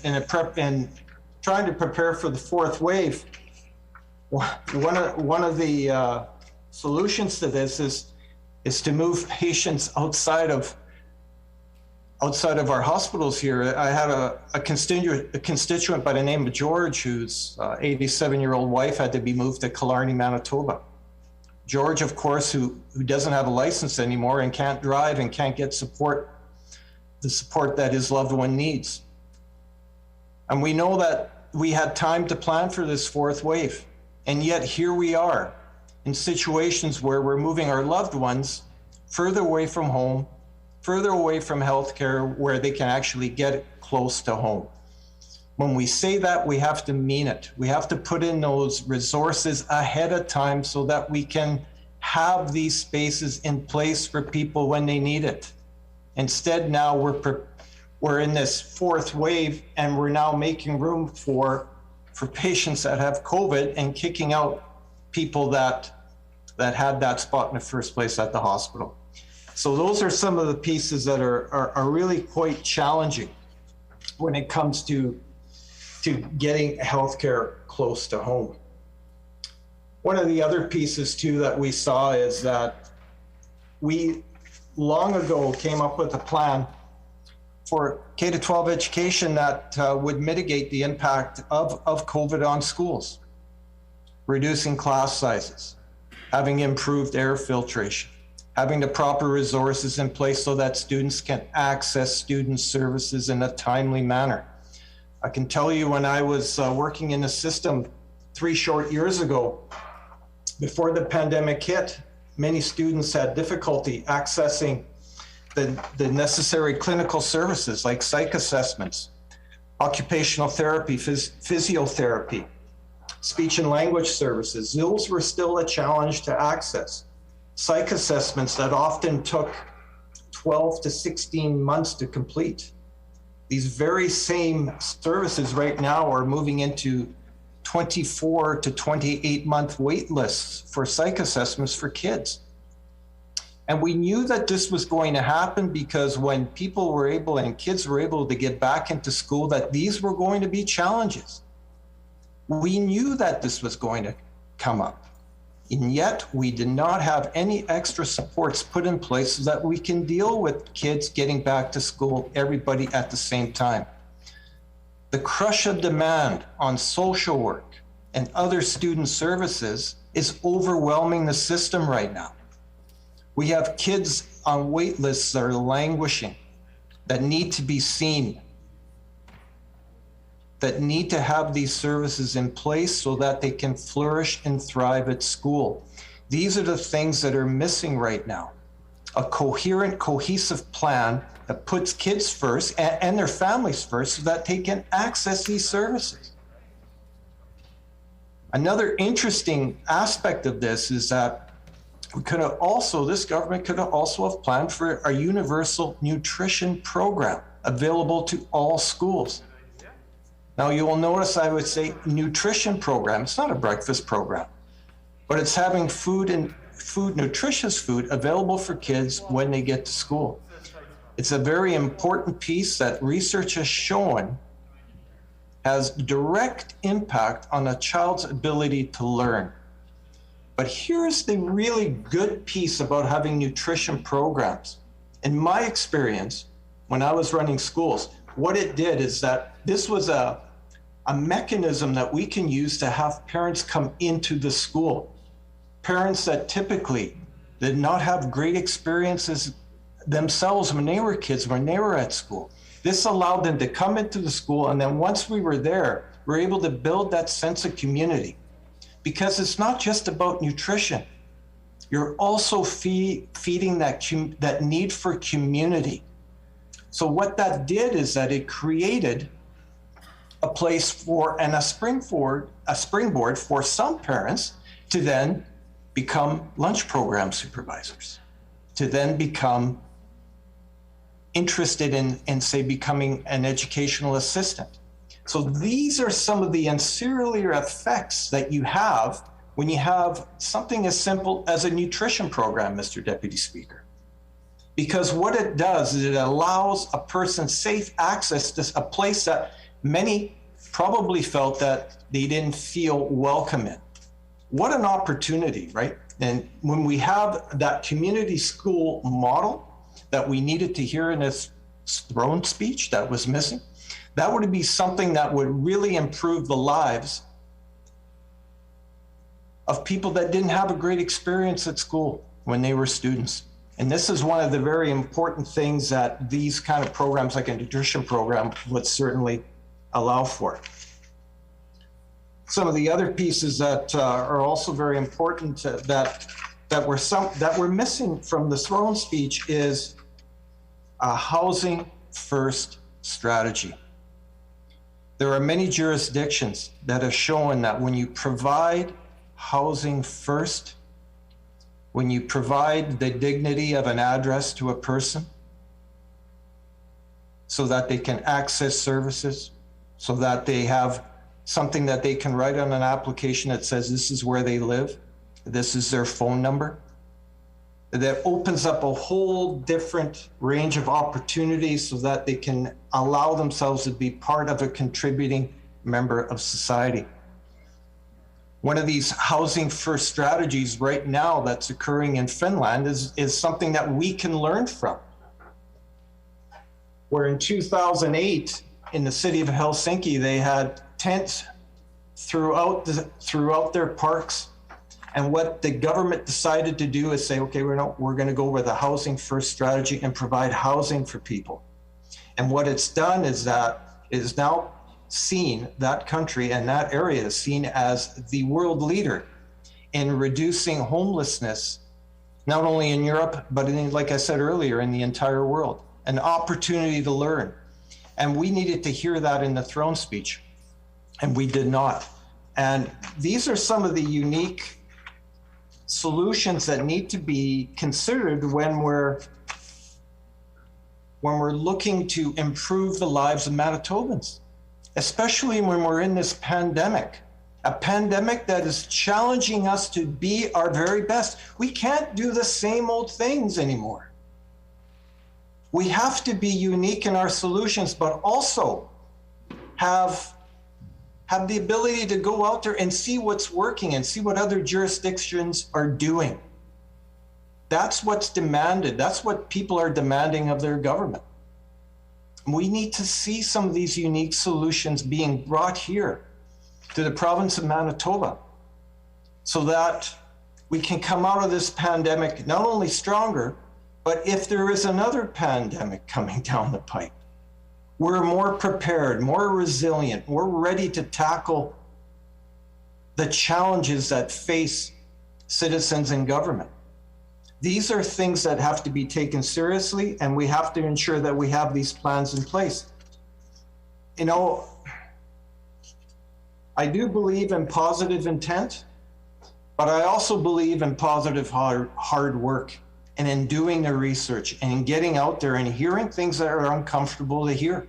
trying to prepare for the 4th wave. One of the solutions to this is to move patients outside of our hospitals here. I had a constituent by the name of George, whose 87-year-old wife had to be moved to Killarney, Manitoba. George, of course, who doesn't have a license anymore and can't drive and can't get the support that his loved one needs. And we know that we had time to plan for this 4th wave. And yet here we are in situations where we're moving our loved ones further away from home, further away from healthcare, where they can actually get it close to home. When we say that, we have to mean it. We have to put in those resources ahead of time so that we can have these spaces in place for people when they need it. Instead, now we're in this 4th wave, and we're now making room for patients that have COVID and kicking out people that had that spot in the first place at the hospital. So those are some of the pieces that are really quite challenging when it comes to getting healthcare close to home. One of the other pieces too that we saw is that we long ago came up with a plan for K-12 education that would mitigate the impact of COVID on schools, reducing class sizes, having improved air filtration, having the proper resources in place so that students can access student services in a timely manner. I can tell you when I was working in the system 3 short years ago, before the pandemic hit, many students had difficulty accessing the necessary clinical services like psych assessments, occupational therapy, physiotherapy, speech and language services. Those were still a challenge to access. Psych assessments that often took 12 to 16 months to complete. These very same services right now are moving into 24 to 28 month wait lists for psych assessments for kids. And we knew that this was going to happen because when people were able and kids were able to get back into school, that these were going to be challenges. We knew that this was going to come up. And yet we did not have any extra supports put in place so that we can deal with kids getting back to school, everybody at the same time. The crush of demand on social work and other student services is overwhelming the system right now. We have kids on wait lists that are languishing, that need to be seen, that need to have these services in place so that they can flourish and thrive at school. These are the things that are missing right now. A coherent, cohesive plan that puts kids first and their families first so that they can access these services. Another interesting aspect of this is that this government could have also have planned for a universal nutrition program available to all schools. Now you will notice I would say nutrition program. It's not a breakfast program, but it's having nutritious food available for kids when they get to school. It's a very important piece that research has shown has direct impact on a child's ability to learn. But here's the really good piece about having nutrition programs. In my experience, when I was running schools, what it did is that this was a mechanism that we can use to have parents come into the school. Parents that typically did not have great experiences themselves when they were kids, when they were at school. This allowed them to come into the school, and then once we were there, we were able to build that sense of community. Because it's not just about nutrition. You're also feeding that need for community. So what that did is that it created a place for and a springboard for some parents to then become lunch program supervisors, to then become interested in say, becoming an educational assistant. So these are some of the ancillary effects that you have when you have something as simple as a nutrition program, Mr. Deputy Speaker. Because what it does is it allows a person safe access to a place that many probably felt that they didn't feel welcome in. What an opportunity, right? And when we have that community school model that we needed to hear in this throne speech that was missing, that would be something that would really improve the lives of people that didn't have a great experience at school when they were students. And this is one of the very important things that these kind of programs like a nutrition program would certainly allow for. Some of the other pieces that are also very important that were missing from the throne speech is a housing first strategy. There are many jurisdictions that have shown that when you provide housing first, when you provide the dignity of an address to a person so that they can access services, so that they have something that they can write on an application that says this is where they live, this is their phone number, that opens up a whole different range of opportunities so that they can allow themselves to be part of a contributing member of society. One of these housing first strategies right now that's occurring in Finland is something that we can learn from. Where in 2008, in the city of Helsinki, they had tents throughout their parks. And what the government decided to do is say, okay, we're going to go with a housing first strategy and provide housing for people. And what it's done is that it is now seen, that country and that area is seen as the world leader in reducing homelessness, not only in Europe, but like I said earlier, in the entire world. An opportunity to learn. And we needed to hear that in the throne speech, and we did not. And these are some of the unique solutions that need to be considered when we're looking to improve the lives of Manitobans, especially when we're in this pandemic, a pandemic that is challenging us to be our very best. We can't do the same old things anymore. We have to be unique in our solutions, but also have the ability to go out there and see what's working and see what other jurisdictions are doing. That's what's demanded. That's what people are demanding of their government. We need to see some of these unique solutions being brought here to the province of Manitoba so that we can come out of this pandemic not only stronger, but if there is another pandemic coming down the pipe, we're more prepared, more resilient, more ready to tackle the challenges that face citizens and government. These are things that have to be taken seriously, and we have to ensure that we have these plans in place. You know, I do believe in positive intent, but I also believe in positive hard work and in doing the research and in getting out there and hearing things that are uncomfortable to hear.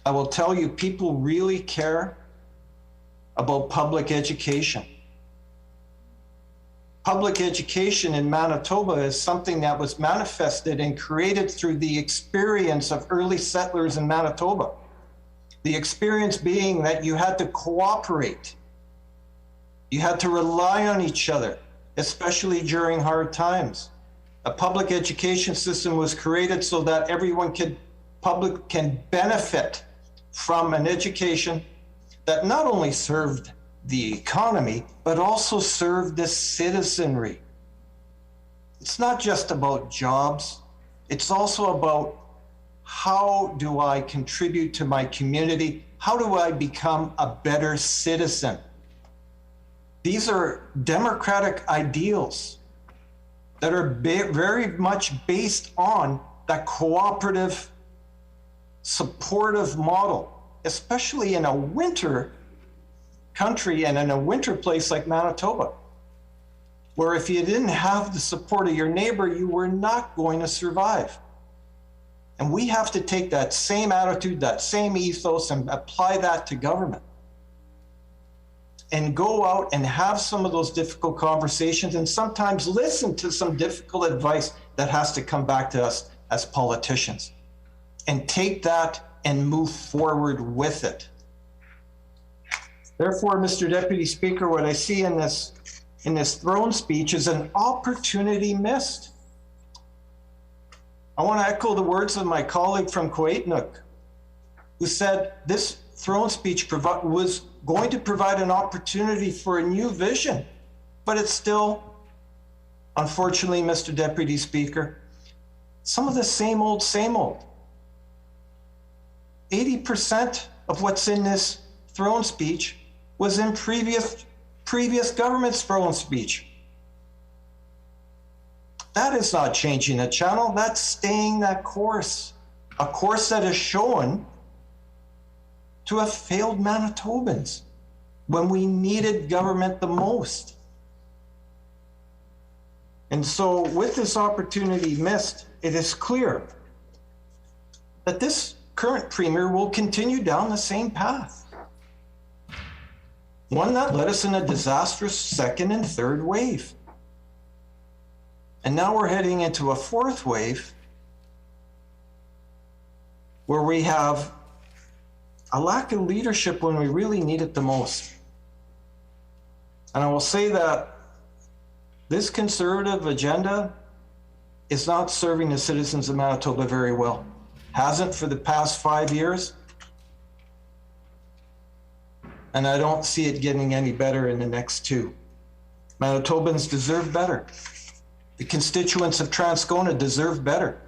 I will tell you, people really care about public education. Public education in Manitoba is something that was manifested and created through the experience of early settlers in Manitoba. The experience being that you had to cooperate. You had to rely on each other, especially during hard times. A public education system was created so that everyone can benefit from an education that not only served the economy, but also served the citizenry. It's not just about jobs. It's also about how do I contribute to my community? How do I become a better citizen? These are democratic ideals that are very much based on that cooperative, supportive model, especially in a winter country and in a winter place like Manitoba, where if you didn't have the support of your neighbor, you were not going to survive. And we have to take that same attitude, that same ethos, and apply that to government. And go out and have some of those difficult conversations and sometimes listen to some difficult advice that has to come back to us as politicians. And take that and move forward with it. Therefore, Mr. Deputy Speaker, what I see in this throne speech is an opportunity missed. I want to echo the words of my colleague from Coatenook, who said this throne speech was going to provide an opportunity for a new vision, but it's still, unfortunately, Mr. Deputy Speaker, some of the same old, same old. 80% of what's in this throne speech was in previous government's throne speech. That is not changing the channel, that's staying that course, a course that is shown to have failed Manitobans when we needed government the most. And so with this opportunity missed, it is clear that this current Premier will continue down the same path. One that led us in a disastrous second and third wave. And now we're heading into a fourth wave where we have a lack of leadership when we really need it the most. And I will say that this conservative agenda is not serving the citizens of Manitoba very well. Hasn't for the past 5 years. And I don't see it getting any better in the next 2. Manitobans deserve better. The constituents of Transcona deserve better.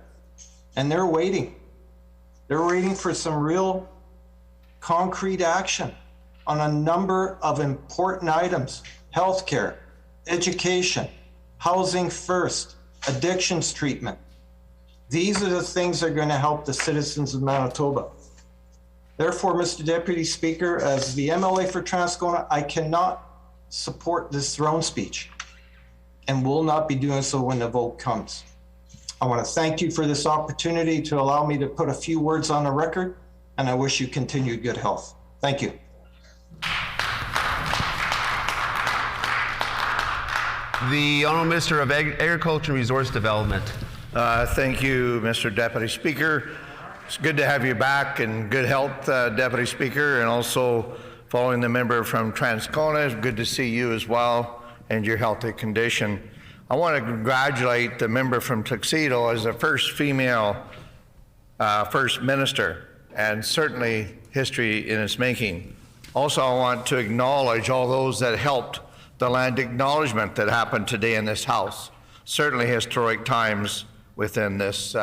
And they're waiting. They're waiting for some real concrete action on a number of important items: healthcare, education, housing first, addictions treatment. These are the things that are going to help the citizens of Manitoba. Therefore, Mr. Deputy Speaker, as the MLA for Transcona, I cannot support this throne speech and will not be doing so when the vote comes. I want to thank you for this opportunity to allow me to put a few words on the record, and I wish you continued good health. Thank you. The Honourable Minister of Agriculture and Resource Development. Thank you, Mr. Deputy Speaker. It's good to have you back in good health, Deputy Speaker, and also following the member from Transcona, it's good to see you as well and your healthy condition. I want to congratulate the member from Tuxedo as the first female First Minister, and certainly history in its making. Also, I want to acknowledge all those that helped the land acknowledgement that happened today in this House. Certainly historic times within this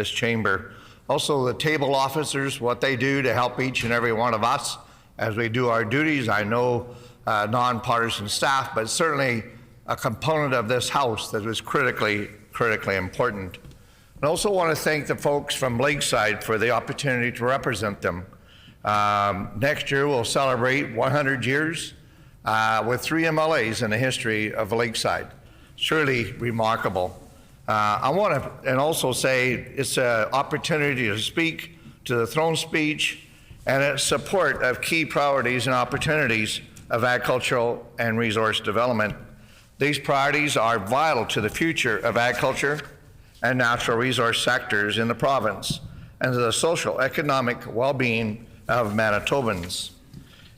chamber. Also, the table officers, what they do to help each and every one of us as we do our duties. I know nonpartisan staff, but certainly a component of this House that was critically important. I also want to thank the folks from Lakeside for the opportunity to represent them. Next year, we'll celebrate 100 years with 3 MLAs in the history of Lakeside. It's really remarkable. I want to and also say it's an opportunity to speak to the throne speech and its support of key priorities and opportunities of agricultural and resource development. These priorities are vital to the future of agriculture and natural resource sectors in the province and to the social, economic well-being of Manitobans.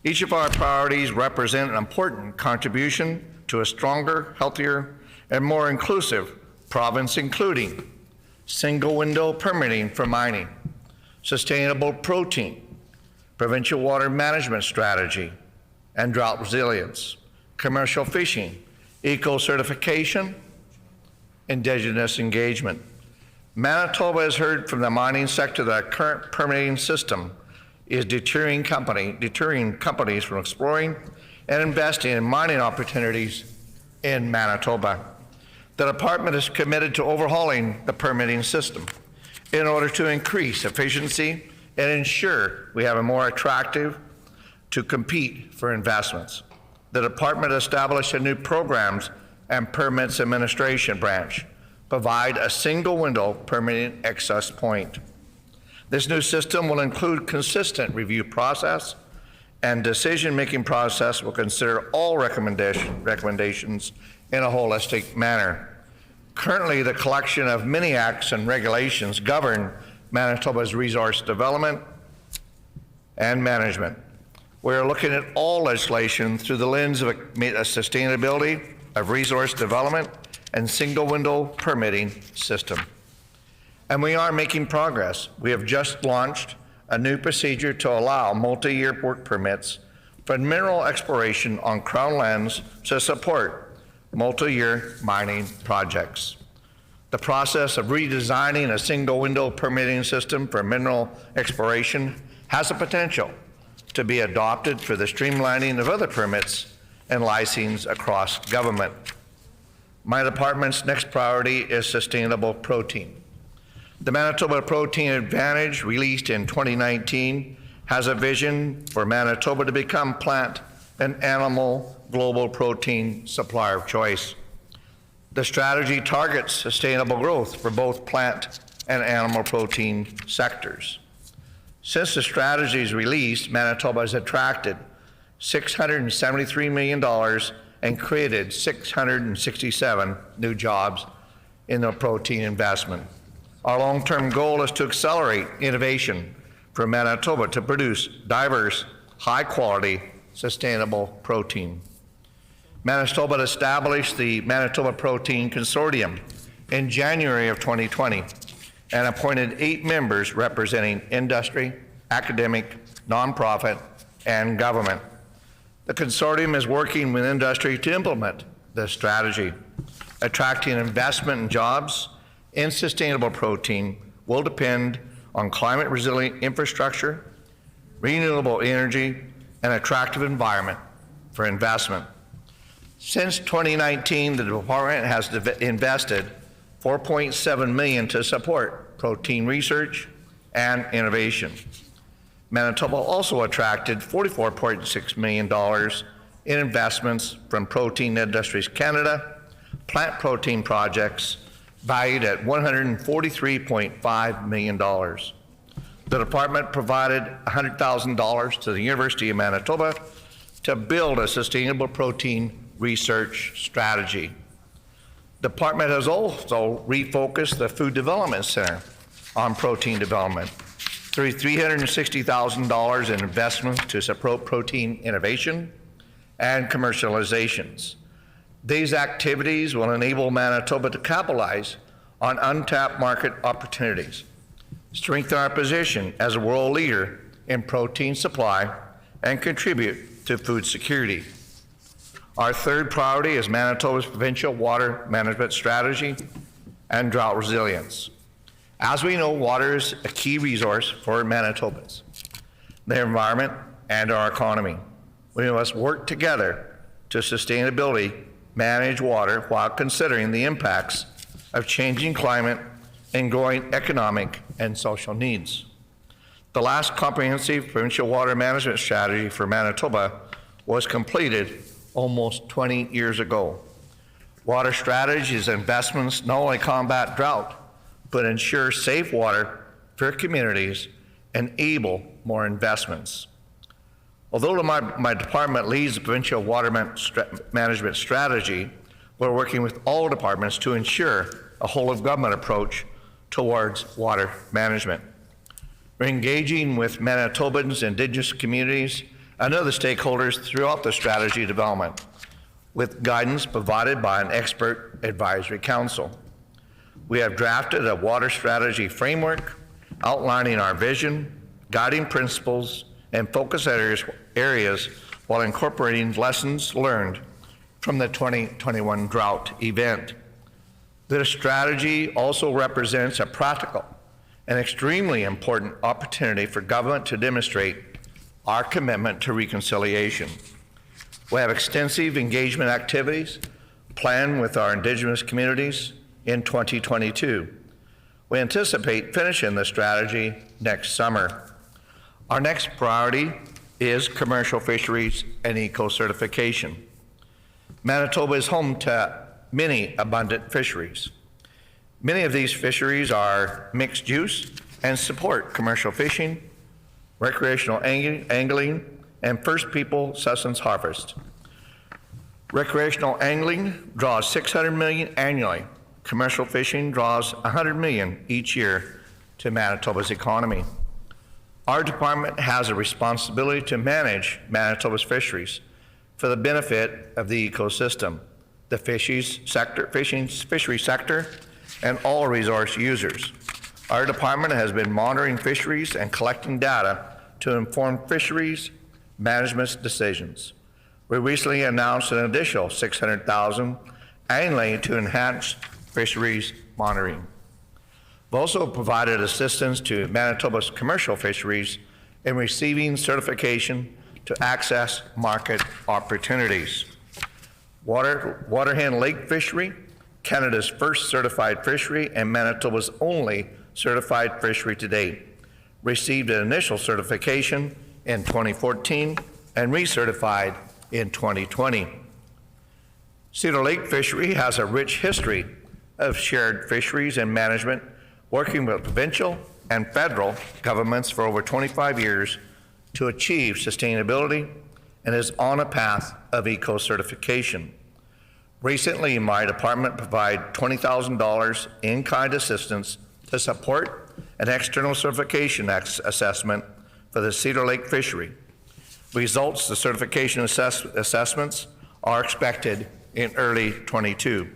Each of our priorities represent an important contribution to a stronger, healthier, and more inclusive province, including single window permitting for mining, sustainable protein, provincial water management strategy and drought resilience, commercial fishing, eco-certification, Indigenous engagement. Manitoba has heard from the mining sector that current permitting system is deterring companies from exploring and investing in mining opportunities in Manitoba. The department is committed to overhauling the permitting system in order to increase efficiency and ensure we have a more attractive to compete for investments. The department established a new programs and permits administration branch, provide a single window permitting access point. This new system will include consistent review process and decision-making process will consider all recommendations in a holistic manner. Currently, the collection of many acts and regulations govern Manitoba's resource development and management. We are looking at all legislation through the lens of a sustainability, of resource development, and single window permitting system. And we are making progress. We have just launched a new procedure to allow multi-year work permits for mineral exploration on Crown lands to support multi-year mining projects. The process of redesigning a single window permitting system for mineral exploration has the potential to be adopted for the streamlining of other permits and licensing across government. My department's next priority is sustainable protein. The Manitoba Protein Advantage, released in 2019, has a vision for Manitoba to become plant and animal global protein supplier of choice. The strategy targets sustainable growth for both plant and animal protein sectors. Since the strategy's release, Manitoba has attracted $673 million and created 667 new jobs in the protein investment. Our long-term goal is to accelerate innovation for Manitoba to produce diverse, high-quality, sustainable protein. Manitoba established the Manitoba Protein Consortium in January of 2020 and appointed 8 members representing industry, academic, nonprofit, and government. The consortium is working with industry to implement this strategy. Attracting investment and jobs in sustainable protein will depend on climate-resilient infrastructure, renewable energy, and attractive environment for investment. Since 2019, the department has invested $4.7 million to support protein research and innovation. Manitoba also attracted $44.6 million in investments from Protein Industries Canada, plant protein projects valued at $143.5 million. The department provided $100,000 to the University of Manitoba to build a sustainable protein research strategy. The department has also refocused the Food Development Center on protein development through $360,000 in investments to support protein innovation and commercializations. These activities will enable Manitoba to capitalize on untapped market opportunities, strengthen our position as a world leader in protein supply, and contribute to food security. Our third priority is Manitoba's provincial water management strategy and drought resilience. As we know, water is a key resource for Manitobans, the environment, and our economy. We must work together to sustainability manage water while considering the impacts of changing climate and growing economic and social needs. The last comprehensive provincial water management strategy for Manitoba was completed almost 20 years ago. Water strategies and investments not only combat drought, but ensure safe water for communities and enable more investments. Although my department leads the provincial water management strategy, we're working with all departments to ensure a whole-of-government approach towards water management. We're engaging with Manitobans, Indigenous communities, and other stakeholders throughout the strategy development, with guidance provided by an expert advisory council. We have drafted a water strategy framework outlining our vision, guiding principles, and focus areas while incorporating lessons learned from the 2021 drought event. This strategy also represents a practical and extremely important opportunity for government to demonstrate our commitment to reconciliation. We have extensive engagement activities planned with our Indigenous communities in 2022. We anticipate finishing the strategy next summer. Our next priority is commercial fisheries and eco-certification. Manitoba is home to many abundant fisheries. Many of these fisheries are mixed use and support commercial fishing, recreational angling, and First People sustenance harvest. Recreational angling draws $600 million annually. Commercial fishing draws $100 million each year to Manitoba's economy. Our department has a responsibility to manage Manitoba's fisheries for the benefit of the ecosystem, the fisheries sector, and all resource users. Our department has been monitoring fisheries and collecting data to inform fisheries management decisions. We recently announced an additional $600,000 annually to enhance fisheries monitoring. We've also provided assistance to Manitoba's commercial fisheries in receiving certification to access market opportunities. Waterhen Lake Fishery, Canada's first certified fishery and Manitoba's only certified fishery to date, received an initial certification in 2014 and recertified in 2020. Cedar Lake Fishery has a rich history of shared fisheries and management, working with provincial and federal governments for over 25 years to achieve sustainability, and is on a path of eco-certification. Recently, my department provided $20,000 in-kind assistance to support an external certification assessment for the Cedar Lake fishery. Results of the certification assessments are expected in early 22.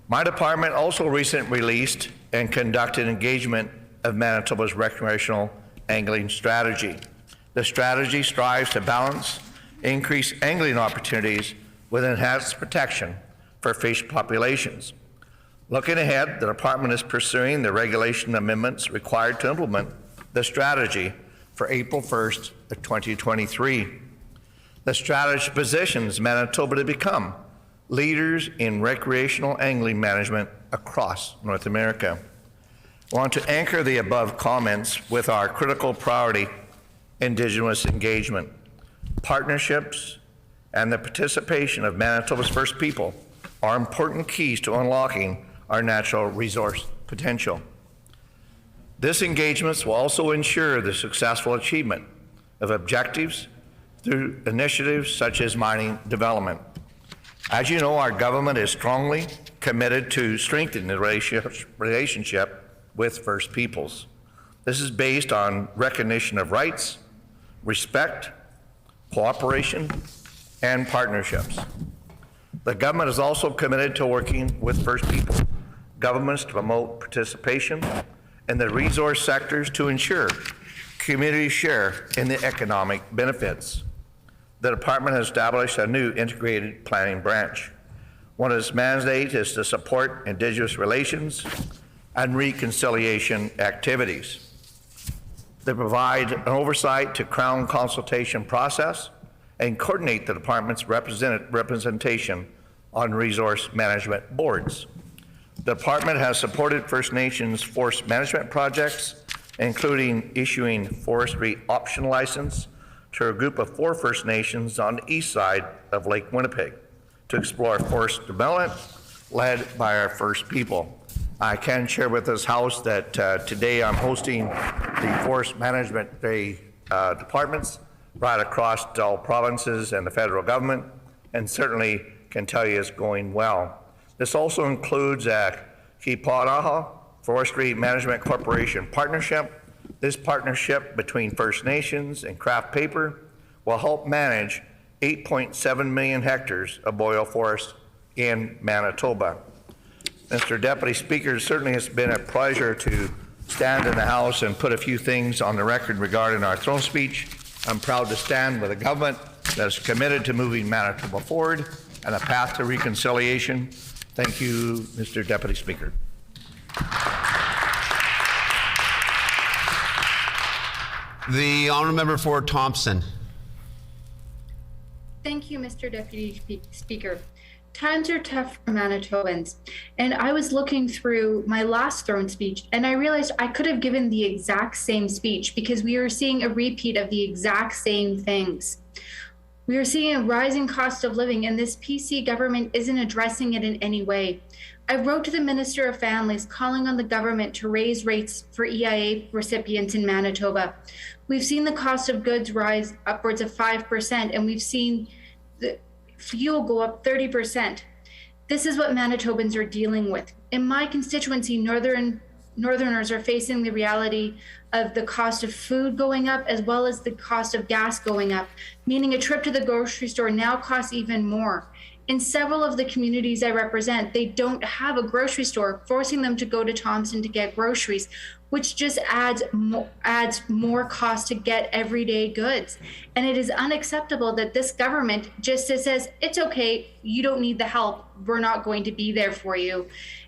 My department also recently released and conducted engagement of Manitoba's recreational angling strategy. The strategy strives to balance increased angling opportunities with enhanced protection for fish populations. Looking ahead, the department is pursuing the regulation amendments required to implement the strategy for April 1st of 2023. The strategy positions Manitoba to become leaders in recreational angling management across North America. I want to anchor the above comments with our critical priority, Indigenous engagement. Partnerships and the participation of Manitoba's First People are important keys to unlocking our natural resource potential. This engagement will also ensure the successful achievement of objectives through initiatives such as mining development. As you know, our government is strongly committed to strengthening the relationship with First Peoples. This is based on recognition of rights, respect, cooperation, and partnerships. The government is also committed to working with First People governments to promote participation in the resource sectors to ensure communities share in the economic benefits. The department has established a new integrated planning branch. One of its mandates is to support Indigenous relations and reconciliation activities. They provide an oversight to Crown consultation process and coordinate the department's representation on resource management boards. The department has supported First Nations forest management projects, including issuing forestry option license to a group of 4 First Nations on the east side of Lake Winnipeg to explore forest development led by our First People. I can share with this House that today I'm hosting the Forest Management Day departments right across all provinces and the federal government, and certainly can tell you it's going well. This also includes a Kipanaha Forestry Management Corporation partnership. This partnership between First Nations and craft paper will help manage 8.7 million hectares of boreal forest in Manitoba. Mr. Deputy Speaker, it certainly has been a pleasure to stand in the House and put a few things on the record regarding our throne speech. I'm proud to stand with a government that is committed to moving Manitoba forward and a path to reconciliation. Thank you, Mr. Deputy Speaker. The honourable member for Thompson. Thank you, Mr. Deputy Speaker. Times are tough for Manitobans, and I was looking through my last throne speech and I realized I could have given the exact same speech because we are seeing a repeat of the exact same things. We are seeing a rising cost of living, and this PC government isn't addressing it in any way. I wrote to the Minister of Families calling on the government to raise rates for EIA recipients in Manitoba. We've seen the cost of goods rise upwards of 5%, and we've seen the fuel go up 30%. This is what Manitobans are dealing with. In my constituency, Northerners are facing the reality of the cost of food going up as well as the cost of gas going up, meaning a trip to the grocery store now costs even more. In several of the communities I represent, they don't have a grocery store, forcing them to go to Thompson to get groceries, which just adds more cost to get everyday goods. And it is unacceptable that this government just says, it's okay, you don't need the help, we're not going to be there for you.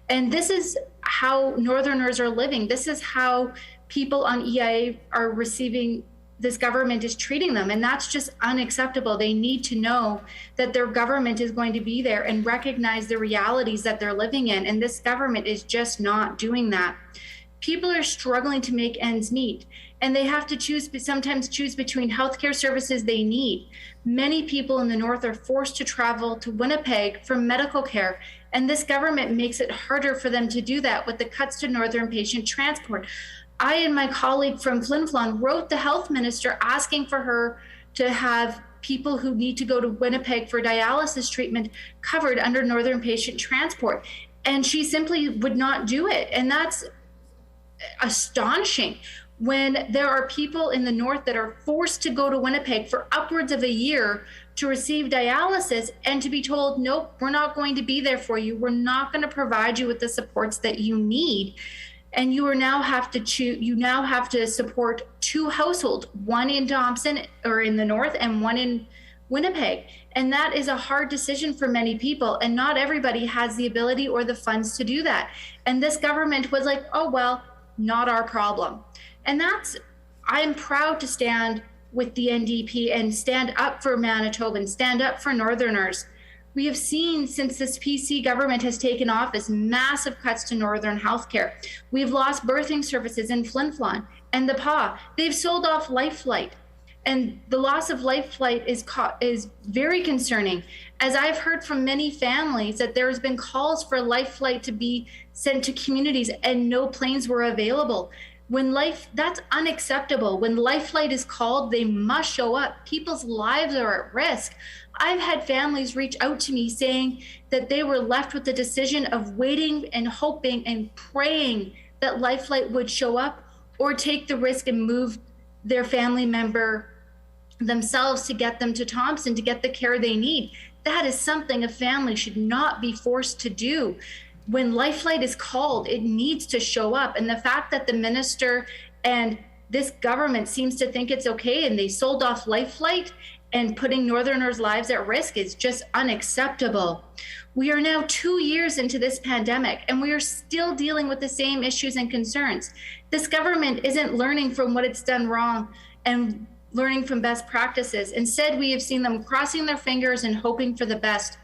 And this is how Northerners are living. This is how people on EIA are receiving, this government is treating them, and that's just unacceptable. They need to know that their government is going to be there and recognize the realities that they're living in, and this government is just not doing that. People are struggling to make ends meet, and they have to sometimes choose between healthcare services they need. Many people in the North are forced to travel to Winnipeg for medical care, and this government makes it harder for them to do that with the cuts to Northern patient transport. I and my colleague from Flin Flon wrote the health minister asking for her to have people who need to go to Winnipeg for dialysis treatment covered under Northern patient transport. And she simply would not do it. And that's astonishing when there are people in the north that are forced to go to Winnipeg for upwards of a year to receive dialysis and to be told, nope, we're not going to be there for you. We're not going to provide you with the supports that you need. And you now have to support two households, one in Thompson or in the north and one in Winnipeg. And that is a hard decision for many people. And not everybody has the ability or the funds to do that. And this government was like, oh, well, not our problem. And I'm proud to stand with the NDP and stand up for Manitobans, stand up for Northerners. We have seen since this PC government has taken office massive cuts to Northern healthcare. We've lost birthing services in Flin Flon and the PA. They've sold off LifeFlight. And the loss of LifeFlight is very concerning, as I've heard from many families that there's been calls for LifeFlight to be sent to communities and no planes were available. That's unacceptable. When LifeFlight is called, they must show up. People's lives are at risk. I've had families reach out to me saying that they were left with the decision of waiting and hoping and praying that LifeFlight would show up or take the risk and move their family member themselves to get them to Thompson to get the care they need. That is something a family should not be forced to do. When LifeFlight is called, it needs to show up. And the fact that the minister and this government seems to think it's okay and they sold off LifeFlight and putting Northerners' lives at risk is just unacceptable. We are now 2 years into this pandemic and we are still dealing with the same issues and concerns. This government isn't learning from what it's done wrong and learning from best practices. Instead, we have seen them crossing their fingers and hoping for the best.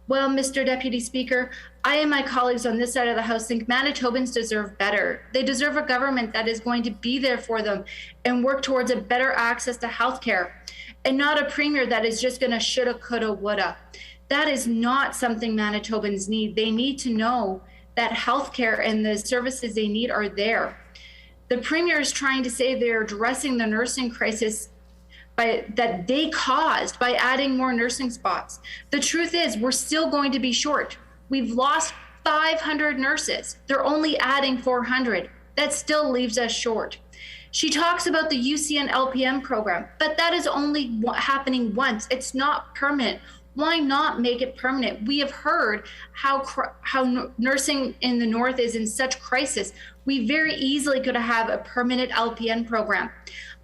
Well, Mr. Deputy Speaker, I and my colleagues on this side of the House think Manitobans deserve better. They deserve a government that is going to be there for them and work towards a better access to health care, and not a premier that is just going to shoulda, coulda, woulda. That is not something Manitobans need. They need to know that health care and the services they need are there. The premier is trying to say they're addressing the nursing crisis that they caused by adding more nursing spots. The truth is, we're still going to be short. We've lost 500 nurses. They're only adding 400. That still leaves us short. She talks about the UCN LPM program, but that is only happening once. It's not permanent. Why not make it permanent? We have heard how nursing in the north is in such crisis. We very easily could have a permanent LPN program.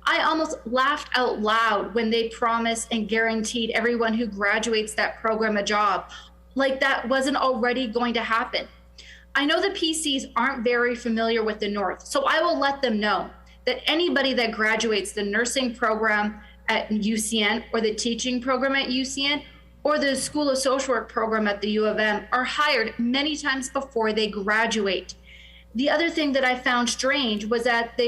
I almost laughed out loud when they promised and guaranteed everyone who graduates that program a job, like that wasn't already going to happen. I know the PCs aren't very familiar with the North, so I will let them know that anybody that graduates the nursing program at UCN or the teaching program at UCN or the School of Social Work program at the U of M are hired many times before they graduate. The other thing that I found strange was that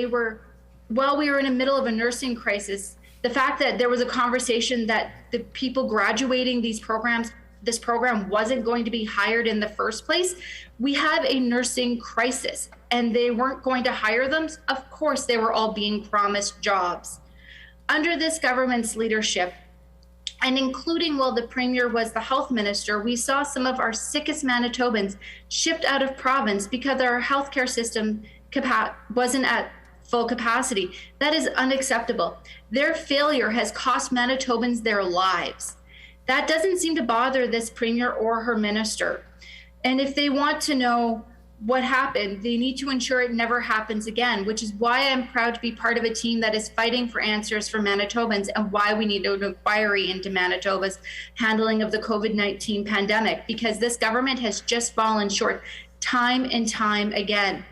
while we were in the middle of a nursing crisis, the fact that there was a conversation that the people graduating this program wasn't going to be hired in the first place. We have a nursing crisis and they weren't going to hire them. Of course, they were all being promised jobs. Under this government's leadership, and including while the premier was the health minister, we saw some of our sickest Manitobans shipped out of province because our healthcare system wasn't at full capacity. That is unacceptable. Their failure has cost Manitobans their lives. That doesn't seem to bother this premier or her minister. And if they want to know what happened, they need to ensure it never happens again, which is why I'm proud to be part of a team that is fighting for answers for Manitobans and why we need an inquiry into Manitoba's handling of the COVID-19 pandemic, because this government has just fallen short time and time again.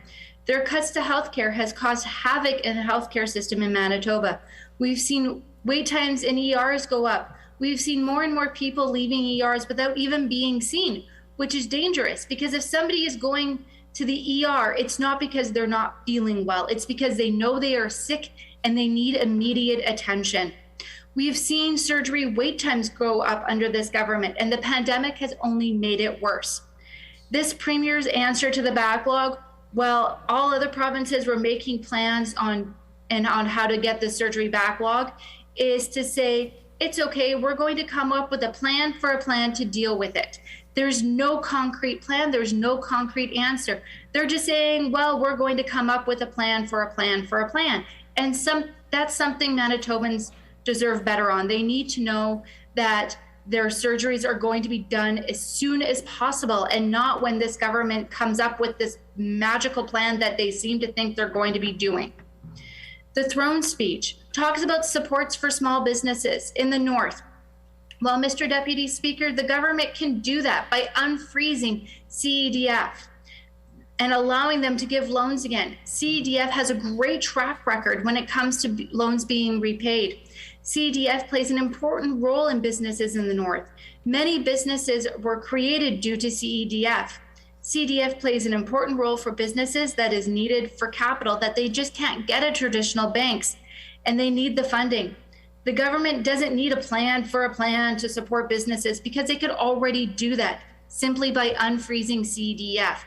Their cuts to healthcare has caused havoc in the healthcare system in Manitoba. We've seen wait times in ERs go up. We've seen more and more people leaving ERs without even being seen, which is dangerous, because if somebody is going to the ER, it's not because they're not feeling well. It's because they know they are sick and they need immediate attention. We have seen surgery wait times go up under this government, and the pandemic has only made it worse. This premier's answer to the backlog, well, all other provinces were making plans on how to get the surgery backlog, is to say, it's okay, we're going to come up with a plan for a plan to deal with it. There's no concrete plan. There's no concrete answer. They're just saying, well, we're going to come up with a plan for a plan for a plan. And that's something Manitobans deserve better on. They need to know that their surgeries are going to be done as soon as possible and not when this government comes up with this magical plan that they seem to think they're going to be doing. The throne speech talks about supports for small businesses in the north. Well, Mr. Deputy Speaker, the government can do that by unfreezing CEDF and allowing them to give loans again. CEDF has a great track record when it comes to loans being repaid. CEDF plays an important role in businesses in the north. Many businesses were created due to CEDF. CEDF plays an important role for businesses that is needed for capital that they just can't get at traditional banks, and they need the funding. The government doesn't need a plan for a plan to support businesses because they could already do that simply by unfreezing CEDF.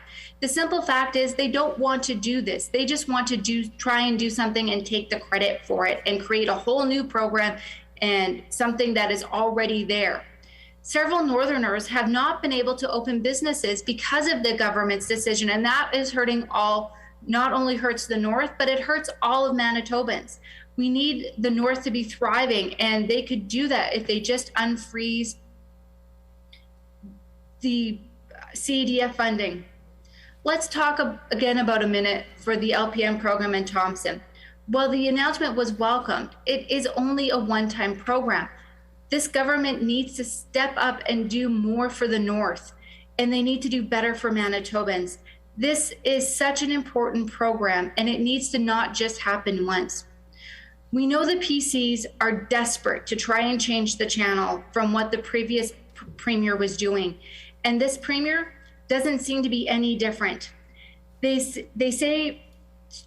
The simple fact is they don't want to do this. They just want to try and do something and take the credit for it and create a whole new program and something that is already there. Several Northerners have not been able to open businesses because of the government's decision, and that is not only hurts the North, but it hurts all of Manitobans. We need the North to be thriving, and they could do that if they just unfreeze the CEDF funding. Let's talk again about a minute for the LPM program in Thompson. While the announcement was welcomed, it is only a one-time program. This government needs to step up and do more for the North, and they need to do better for Manitobans. This is such an important program, and it needs to not just happen once. We know the PCs are desperate to try and change the channel from what the previous premier was doing, and this premier doesn't seem to be any different. They say,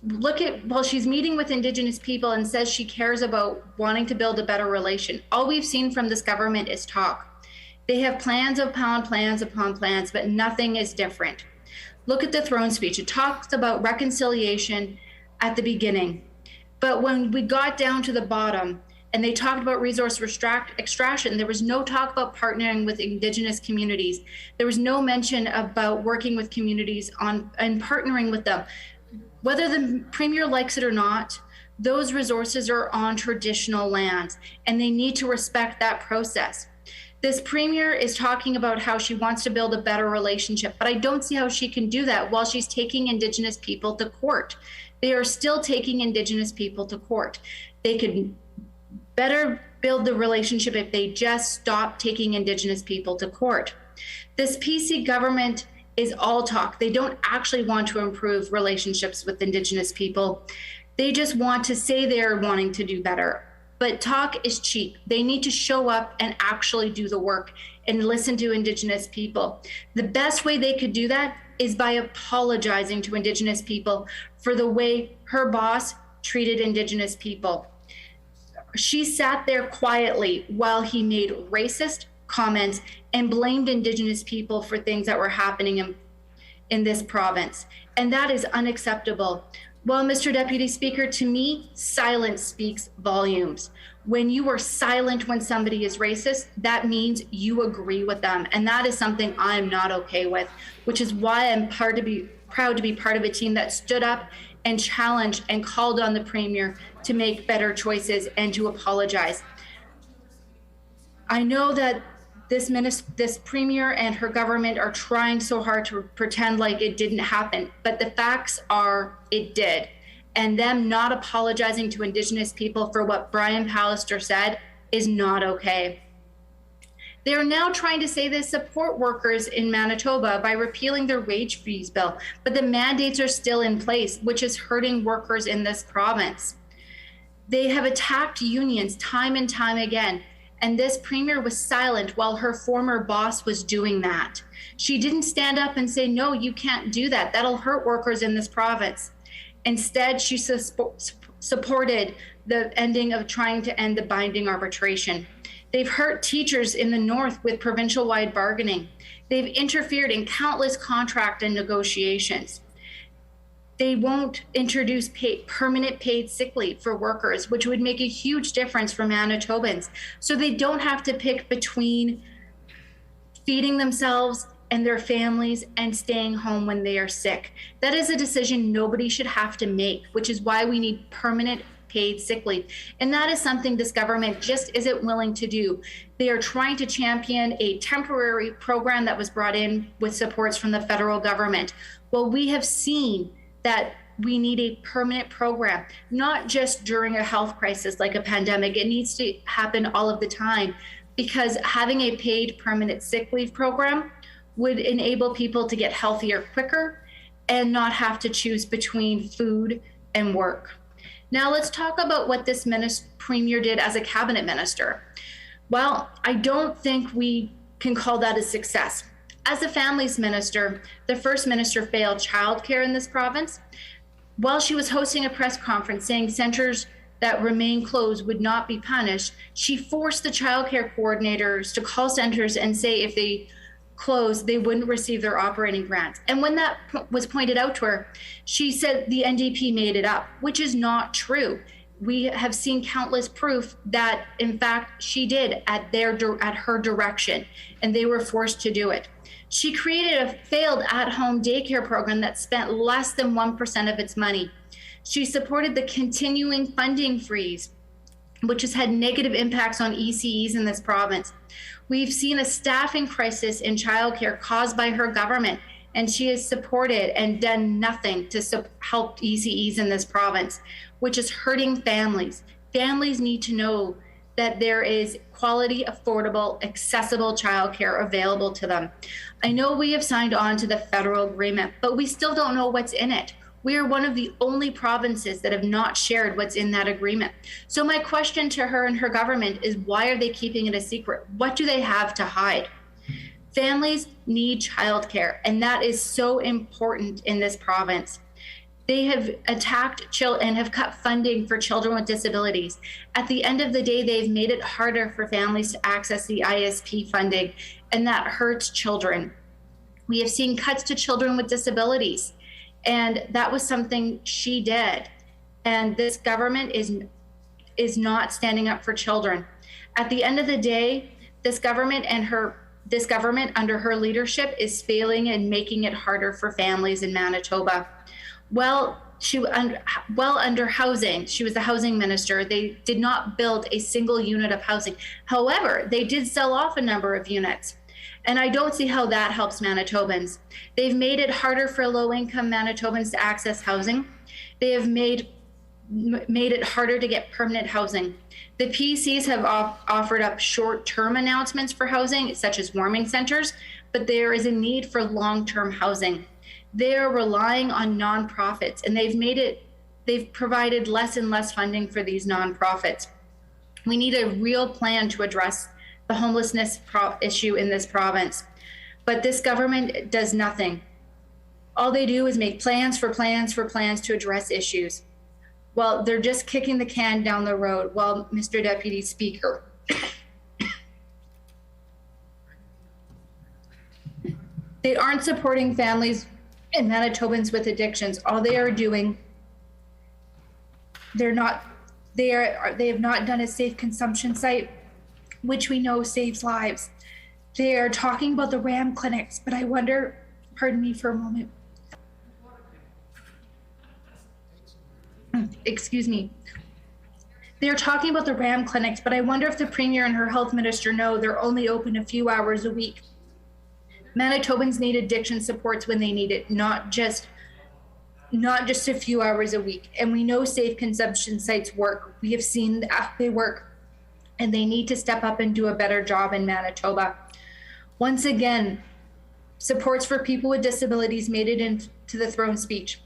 while she's meeting with Indigenous people and says she cares about wanting to build a better relation, all we've seen from this government is talk. They have plans upon plans upon plans, but nothing is different. Look at the throne speech. It talks about reconciliation at the beginning. But when we got down to the bottom and they talked about resource extraction, there was no talk about partnering with Indigenous communities. There was no mention about working with communities and partnering with them. Whether the premier likes it or not, those resources are on traditional lands, and they need to respect that process. This premier is talking about how she wants to build a better relationship, but I don't see how she can do that while she's taking Indigenous people to court. They are still taking Indigenous people to court. They could better build the relationship if they just stop taking Indigenous people to court. This PC government is all talk. They don't actually want to improve relationships with Indigenous people. They just want to say they're wanting to do better. But talk is cheap. They need to show up and actually do the work and listen to Indigenous people. The best way they could do that is by apologizing to Indigenous people for the way her boss treated Indigenous people. She sat there quietly while he made racist comments and blamed Indigenous people for things that were happening in this province. And that is unacceptable. Well, Mr. Deputy Speaker, to me, silence speaks volumes. When you are silent when somebody is racist, that means you agree with them. And that is something I'm not okay with, which is why I'm proud to be part of a team that stood up and challenged and called on the Premier to make better choices and to apologize. I know that this Premier and her government are trying so hard to pretend like it didn't happen, but the facts are it did. And them not apologizing to Indigenous people for what Brian Pallister said is not okay. They are now trying to say they support workers in Manitoba by repealing their wage freeze bill, but the mandates are still in place, which is hurting workers in this province. They have attacked unions time and time again, and this Premier was silent while her former boss was doing that. She didn't stand up and say, no, you can't do that. That'll hurt workers in this province. Instead, she supported the ending of trying to end the binding arbitration. They've hurt teachers in the North with provincial-wide bargaining. They've interfered in countless contract and negotiations. They won't introduce permanent paid sick leave for workers, which would make a huge difference for Manitobans. So they don't have to pick between feeding themselves and their families and staying home when they are sick. That is a decision nobody should have to make, which is why we need permanent paid sick leave. And that is something this government just isn't willing to do. They are trying to champion a temporary program that was brought in with supports from the federal government. Well, we have seen that we need a permanent program, not just during a health crisis like a pandemic. It needs to happen all of the time, because having a paid permanent sick leave program would enable people to get healthier quicker and not have to choose between food and work. Now let's talk about what this premier did as a cabinet minister. Well, I don't think we can call that a success. As a families minister, the first minister failed childcare in this province. While she was hosting a press conference saying centers that remain closed would not be punished, she forced the childcare coordinators to call centers and say if they closed, they wouldn't receive their operating grants. And when that was pointed out to her, she said the NDP made it up, which is not true. We have seen countless proof that, in fact, she did at her direction, and they were forced to do it. She created a failed at-home daycare program that spent less than 1% of its money. She supported the continuing funding freeze, which has had negative impacts on ECEs in this province. We've seen a staffing crisis in childcare caused by her government, and she has supported and done nothing to help ECEs in this province, which is hurting families. Families need to know that there is quality, affordable, accessible childcare available to them. I know we have signed on to the federal agreement, but we still don't know what's in it. We are one of the only provinces that have not shared what's in that agreement. So my question to her and her government is, why are they keeping it a secret? What do they have to hide? Families need childcare, and that is so important in this province. They have attacked and have cut funding for children with disabilities. At the end of the day, they've made it harder for families to access the ISP funding, and that hurts children. We have seen cuts to children with disabilities, and that was something she did. And this government is not standing up for children. At the end of the day, this government under her leadership is failing and making it harder for families in Manitoba. Under housing, she was the housing minister. They did not build a single unit of housing. However, they did sell off a number of units. And I don't see how that helps Manitobans. They've made it harder for low-income Manitobans to access housing. They have made it harder to get permanent housing. The PCs have offered up short-term announcements for housing, such as warming centers, but there is a need for long-term housing. They are relying on nonprofits, and they've provided less and less funding for these nonprofits. We need a real plan to address the homelessness issue in this province, but this government does nothing. All they do is make plans for plans for plans to address issues. Well, they're just kicking the can down the road. Well, Mr. Deputy Speaker, they aren't supporting families and Manitobans with addictions. All they are doing, they have not done a safe consumption site, which we know saves lives. They are talking about the RAM clinics, but I wonder, pardon me for a moment. Excuse me. They're talking about the RAM clinics, but I wonder if the Premier and her health minister know they're only open a few hours a week. Manitobans need addiction supports when they need it, not just a few hours a week. And we know safe consumption sites work. We have seen that they work, and they need to step up and do a better job in Manitoba. Once again, supports for people with disabilities made it into the throne speech.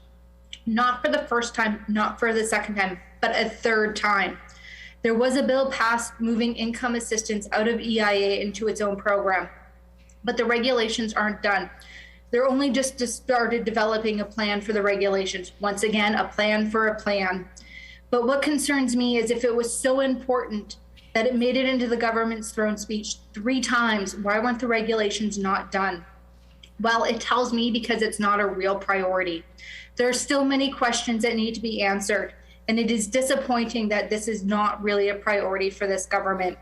Not for the first time, not for the second time, but a third time. There was a bill passed moving income assistance out of EIA into its own program, but the regulations aren't done. They're only just started developing a plan for the regulations. Once again, a plan for a plan. But what concerns me is if it was so important that it made it into the government's throne speech 3 times, why weren't the regulations not done? Well, it tells me because it's not a real priority. There are still many questions that need to be answered, and it is disappointing that this is not really a priority for this government.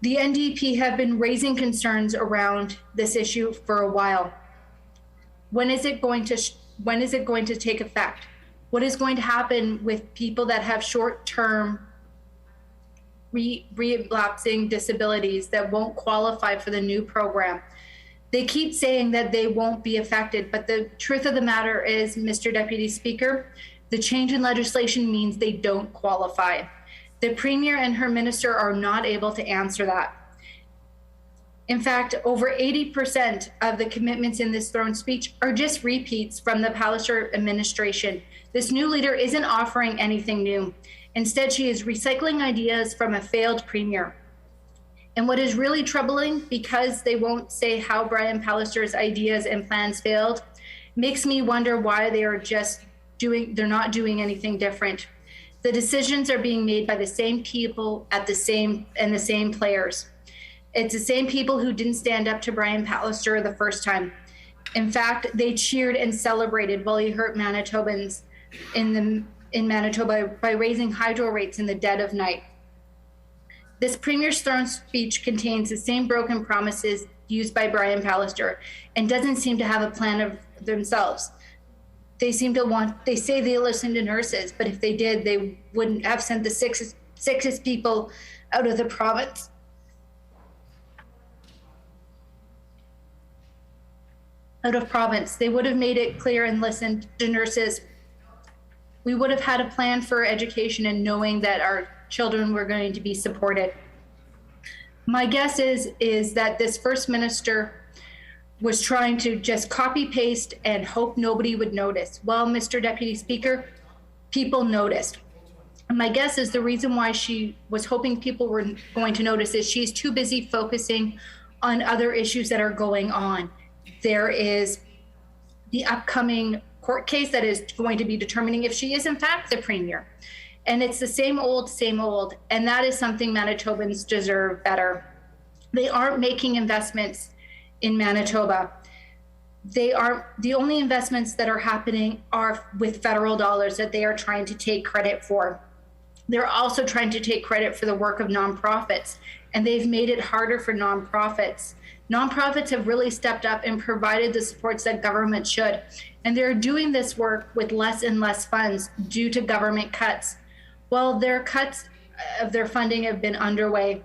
The NDP have been raising concerns around this issue for a while. When is it going to take effect? What is going to happen with people that have short-term relapsing disabilities that won't qualify for the new program? They keep saying that they won't be affected, but the truth of the matter is, Mr. Deputy Speaker, the change in legislation means they don't qualify. The Premier and her minister are not able to answer that. In fact, over 80% of the commitments in this throne speech are just repeats from the Palliser administration. This new leader isn't offering anything new. Instead, she is recycling ideas from a failed Premier. And what is really troubling, because they won't say how Brian Palliser's ideas and plans failed, makes me wonder why they're not doing anything different. The decisions are being made by the same people the same players. It's the same people who didn't stand up to Brian Palliser the first time. In fact, they cheered and celebrated while he hurt Manitobans in Manitoba by raising hydro rates in the dead of night. This Premier's throne speech contains the same broken promises used by Brian Palliser and doesn't seem to have a plan of themselves. They say they listen to nurses, but if they did, they wouldn't have sent the sickest people out of the province. They would have made it clear and listened to nurses. We would have had a plan for education and knowing that our children were going to be supported. My guess is that this First Minister was trying to just copy paste and hope nobody would notice. Well, Mr. Deputy Speaker, people noticed. And my guess is the reason why she was hoping people were going to notice is she's too busy focusing on other issues that are going on. There is the upcoming court case that is going to be determining if she is in fact the Premier. And it's the same old, and that is something Manitobans deserve better. They aren't making investments in Manitoba. The only investments that are happening are with federal dollars that they are trying to take credit for. They're also trying to take credit for the work of nonprofits, and they've made it harder for nonprofits. Nonprofits have really stepped up and provided the supports that government should, and they're doing this work with less and less funds due to government cuts. Well, their cuts of their funding have been underway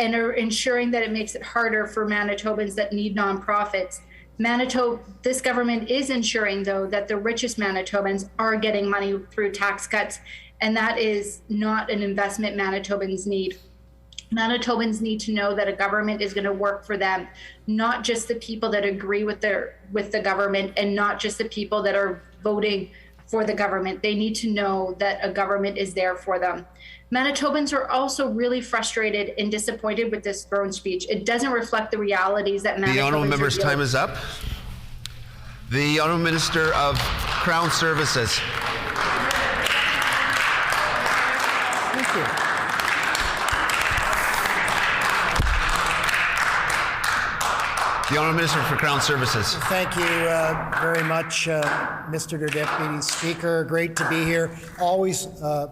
and are ensuring that it makes it harder for Manitobans that need nonprofits. This government is ensuring, though, that the richest Manitobans are getting money through tax cuts, and that is not an investment Manitobans need. Manitobans need to know that a government is going to work for them, not just the people that agree with the government and not just the people that are voting for the government. They need to know that a government is there for them. Manitobans are also really frustrated and disappointed with this throne speech. It doesn't reflect the realities that Manitobans The honourable member's time is up. The honourable Minister of Crown Services. Thank you. The Honourable Minister for Crown Services. Thank you very much, Mr. Deputy Speaker. Great to be here. Always a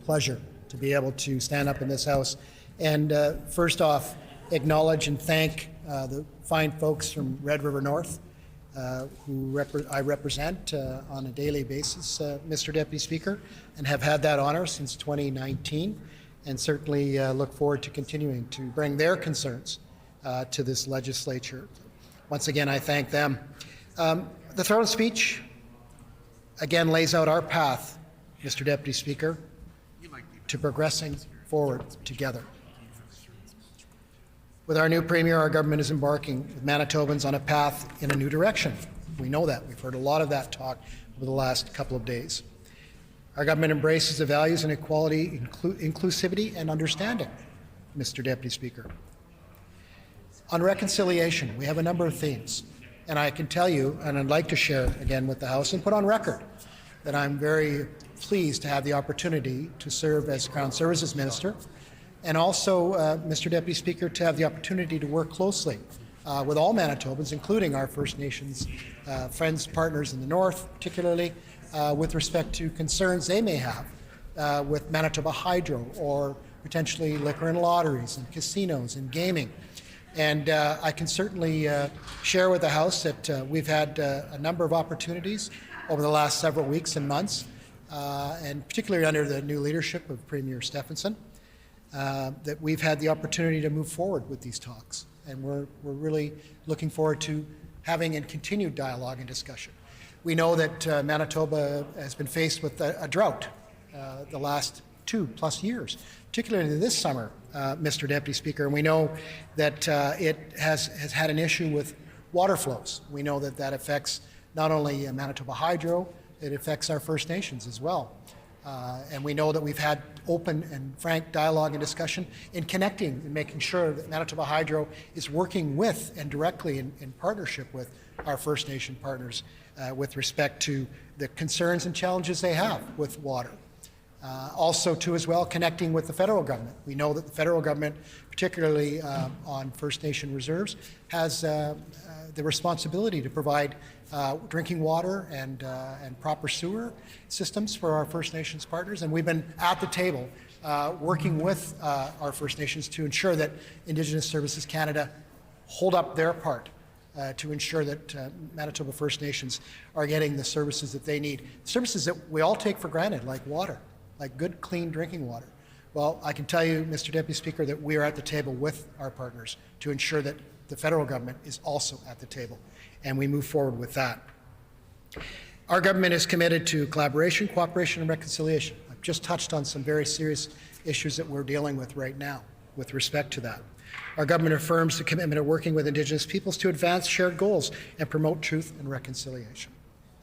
pleasure to be able to stand up in this House and first off, acknowledge and thank the fine folks from Red River North who I represent on a daily basis, Mr. Deputy Speaker, and have had that honor since 2019, and certainly look forward to continuing to bring their concerns to this legislature. Once again, I thank them. The throne speech, again, lays out our path, Mr. Deputy Speaker, to progressing forward together. With our new Premier, our government is embarking with Manitobans on a path in a new direction. We know that. We've heard a lot of that talk over the last couple of days. Our government embraces the values and equality, inclusivity, and understanding, Mr. Deputy Speaker. On reconciliation, we have a number of themes, and I can tell you, and I'd like to share again with the House and put on record, that I'm very pleased to have the opportunity to serve as Crown Services Minister, and also, Mr. Deputy Speaker, to have the opportunity to work closely with all Manitobans, including our First Nations friends, partners in the North, particularly with respect to concerns they may have with Manitoba Hydro or potentially liquor and lotteries and casinos and gaming. And I can certainly share with the House that we've had a number of opportunities over the last several weeks and months, and particularly under the new leadership of Premier Stephenson, that we've had the opportunity to move forward with these talks. And we're really looking forward to having a continued dialogue and discussion. We know that Manitoba has been faced with a drought the last 2+ years, particularly this summer, Mr. Deputy Speaker. And we know that it has had an issue with water flows. We know that that affects not only Manitoba Hydro, it affects our First Nations as well. And we know that we've had open and frank dialogue and discussion in connecting and making sure that Manitoba Hydro is working with and directly in partnership with our First Nation partners with respect to the concerns and challenges they have with water. Also, too, as well, connecting with the federal government. We know that the federal government, particularly on First Nation reserves, has the responsibility to provide drinking water and proper sewer systems for our First Nations partners. And we've been at the table working with our First Nations to ensure that Indigenous Services Canada hold up their part to ensure that Manitoba First Nations are getting the services that they need, services that we all take for granted, like water, like good, clean drinking water. Well, I can tell you, Mr. Deputy Speaker, that we are at the table with our partners to ensure that the federal government is also at the table, and we move forward with that. Our government is committed to collaboration, cooperation, and reconciliation. I've just touched on some very serious issues that we're dealing with right now with respect to that. Our government affirms the commitment of working with Indigenous peoples to advance shared goals and promote truth and reconciliation.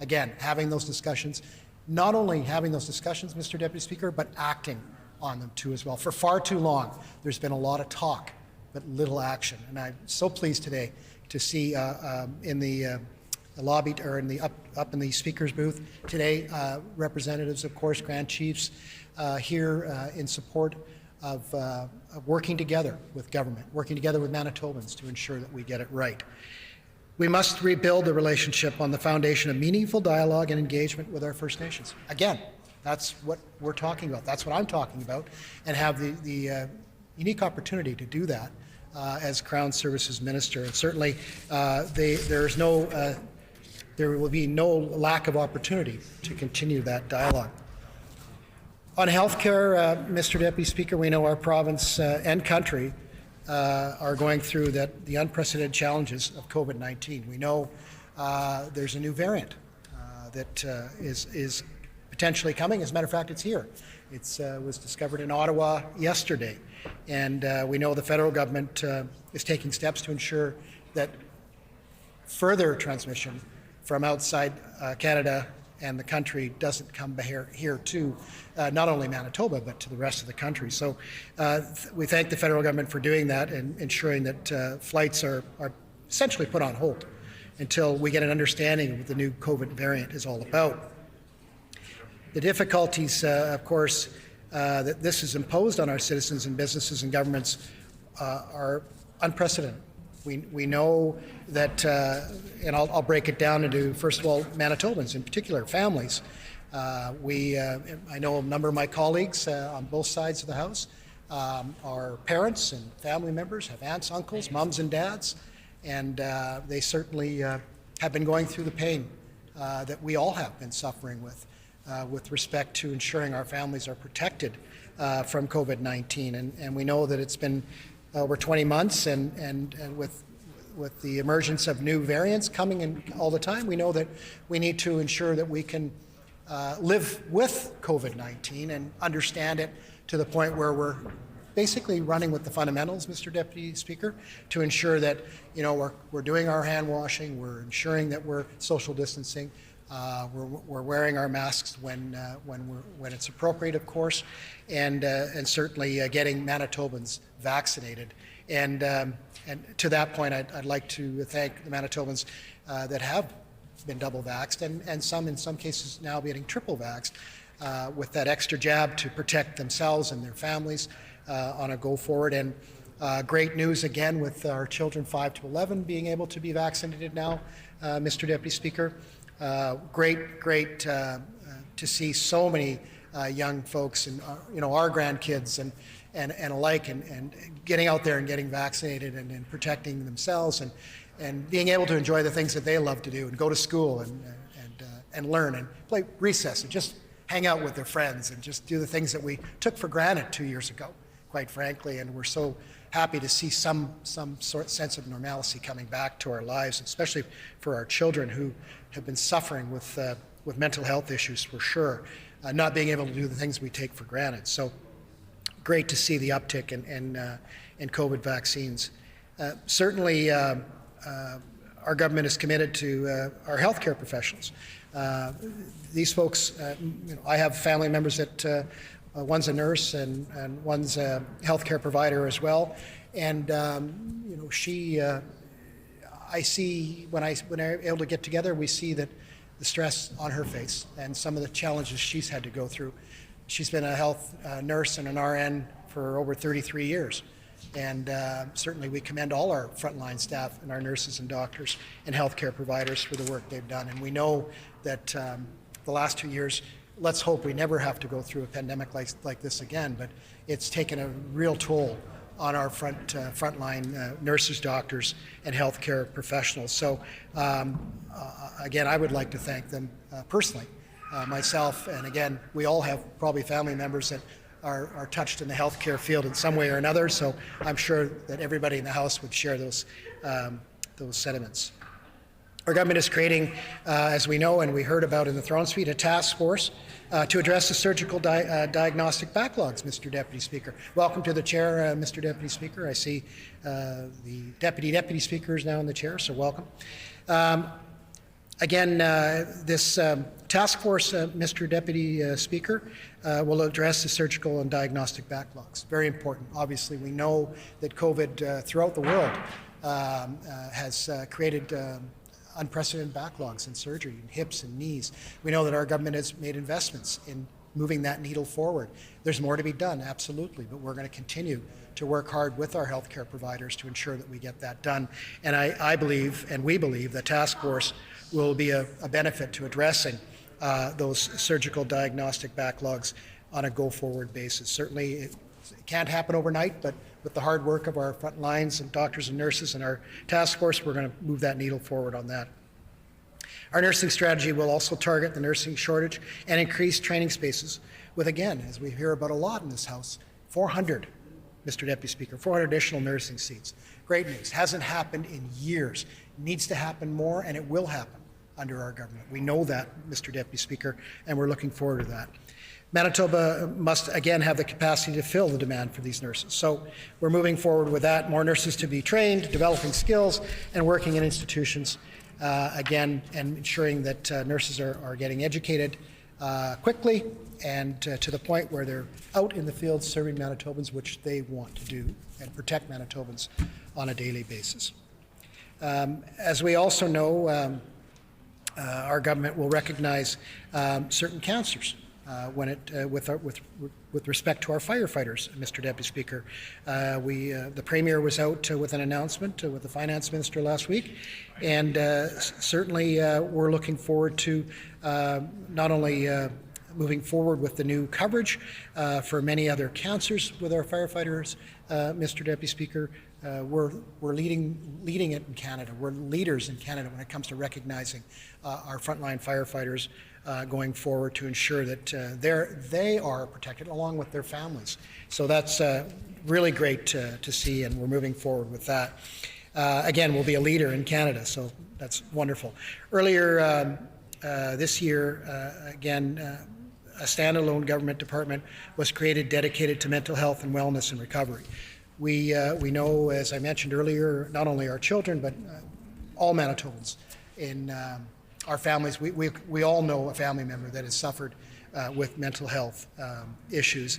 Again, having those discussions, not only having those discussions, Mr. Deputy Speaker, but acting on them too as well. For far too long, there's been a lot of talk, but little action. And I'm so pleased today to see in the lobby, or in the up in the speaker's booth today, representatives, of course, Grand Chiefs here in support of working together with government, working together with Manitobans to ensure that we get it right. We must rebuild the relationship on the foundation of meaningful dialogue and engagement with our First Nations. Again, that's what we're talking about. That's what I'm talking about, and have the unique opportunity to do that as Crown Services Minister. And certainly, there will be no lack of opportunity to continue that dialogue. On healthcare, Mr. Deputy Speaker, we know our province and country are going through the unprecedented challenges of COVID-19. We know there's a new variant that is potentially coming. As a matter of fact, it's here. It was discovered in Ottawa yesterday. And we know the federal government is taking steps to ensure that further transmission from outside Canada and the country doesn't come here to not only Manitoba, but to the rest of the country. So we thank the federal government for doing that and ensuring that flights are essentially put on hold until we get an understanding of what the new COVID variant is all about. The difficulties, of course, that this has imposed on our citizens and businesses and governments are unprecedented. We know that, and I'll break it down into, first of all, Manitobans in particular, families. I know a number of my colleagues on both sides of the House are parents and family members, have aunts, uncles, mums and dads, and they certainly have been going through the pain that we all have been suffering with respect to ensuring our families are protected from COVID-19. And we know that it's been over 20 months, and with the emergence of new variants coming in all the time, we know that we need to ensure that we can live with COVID-19 and understand it to the point where we're basically running with the fundamentals, Mr. Deputy Speaker, to ensure that we're doing our hand washing, we're ensuring that we're social distancing, we're wearing our masks when it's appropriate, of course, and certainly getting Manitobans vaccinated. And to that point, I'd like to thank the Manitobans that have been double vaxxed, and in some cases now getting triple vaxxed with that extra jab to protect themselves and their families on a go forward. And great news again with our children 5 to 11 being able to be vaccinated now, Mr. Deputy Speaker. Great to see so many young folks and our grandkids and alike, and getting out there and getting vaccinated and protecting themselves and being able to enjoy the things that they love to do and go to school and learn and play recess and just hang out with their friends and just do the things that we took for granted 2 years ago, quite frankly. And we're so happy to see some sort of sense of normalcy coming back to our lives, especially for our children who have been suffering with mental health issues for sure, not being able to do the things we take for granted. So great to see the uptick in COVID vaccines. Certainly, our government is committed to our healthcare professionals. These folks, I have family members that one's a nurse and one's a healthcare provider as well, and I see when I'm able to get together, we see that the stress on her face and some of the challenges she's had to go through. She's been a health nurse and an RN for over 33 years. And certainly we commend all our frontline staff and our nurses and doctors and healthcare providers for the work they've done. And we know that the last 2 years, let's hope we never have to go through a pandemic like this again, but it's taken a real toll on our frontline nurses, doctors, and healthcare professionals. So again, I would like to thank them personally, myself, and again, we all have probably family members that are touched in the healthcare field in some way or another, so I'm sure that everybody in the House would share those sentiments. Our government is creating, as we know and we heard about in the Throne Speech, a task force to address the surgical diagnostic backlogs, Mr. Deputy Speaker. Welcome to the chair, Mr. Deputy Speaker. I see the Deputy Speaker is now in the chair, so welcome. Again, this task force, Mr. Deputy Speaker, will address the surgical and diagnostic backlogs. Very important. Obviously, we know that COVID throughout the world has created unprecedented backlogs in surgery, in hips and knees. We know that our government has made investments in moving that needle forward. There's more to be done, absolutely, but we're going to continue to work hard with our healthcare providers to ensure that we get that done. And I believe, and we believe, the task force will be a benefit to addressing those surgical diagnostic backlogs on a go-forward basis. Certainly, it can't happen overnight, but with the hard work of our front lines and doctors and nurses and our task force, we're going to move that needle forward on that. Our nursing strategy will also target the nursing shortage and increase training spaces with, again, as we hear about a lot in this House, 400, Mr. Deputy Speaker, 400 additional nursing seats. Great news. Hasn't happened in years. Needs to happen more, and it will happen under our government. We know that, Mr. Deputy Speaker, and we're looking forward to that. Manitoba must again have the capacity to fill the demand for these nurses. So we're moving forward with that. More nurses to be trained, developing skills, and working in institutions again, and ensuring that nurses are getting educated quickly and to the point where they're out in the field serving Manitobans, which they want to do, and protect Manitobans on a daily basis. As we also know, our government will recognize certain cancers with respect to our firefighters, Mr. Deputy Speaker. The Premier was out with an announcement with the Finance Minister last week, and certainly we're looking forward to not only moving forward with the new coverage for many other cancers with our firefighters, Mr. Deputy Speaker. We're leading it in Canada. We're leaders in Canada when it comes to recognizing our frontline firefighters going forward to ensure that they are protected along with their families. So that's really great to see, and we're moving forward with that. Again, we'll be a leader in Canada, so that's wonderful. Earlier this year, again, a standalone government department was created dedicated to mental health and wellness and recovery. We know, as I mentioned earlier, not only our children, but all Manitobans in our families. We all know a family member that has suffered with mental health issues.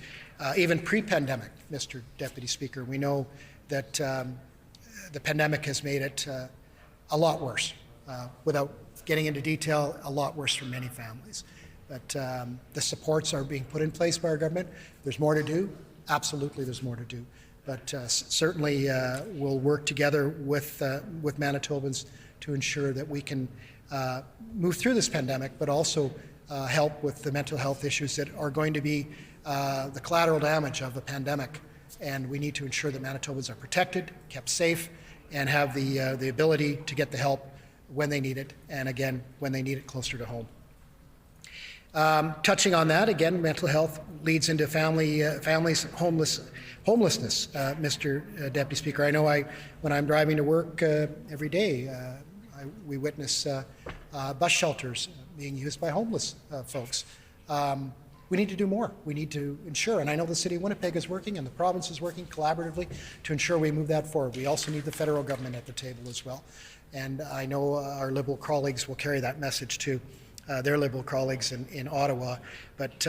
Even pre-pandemic, Mr. Deputy Speaker, we know that the pandemic has made it a lot worse. Without getting into detail, a lot worse for many families. But the supports are being put in place by our government. There's more to do. Absolutely, there's more to do. But certainly we'll work together with Manitobans to ensure that we can move through this pandemic, but also help with the mental health issues that are going to be the collateral damage of the pandemic and we need to ensure that Manitobans are protected, kept safe, and have the ability to get the help when they need it, and again, when they need it closer to home. Touching on that, again, mental health leads into families homelessness, Mr. Deputy Speaker. I know when I'm driving to work every day, we witness bus shelters being used by homeless folks. We need to do more. We need to ensure, and I know the City of Winnipeg is working and the province is working collaboratively to ensure we move that forward. We also need the federal government at the table as well. And I know our Liberal colleagues will carry that message to their Liberal colleagues in Ottawa. But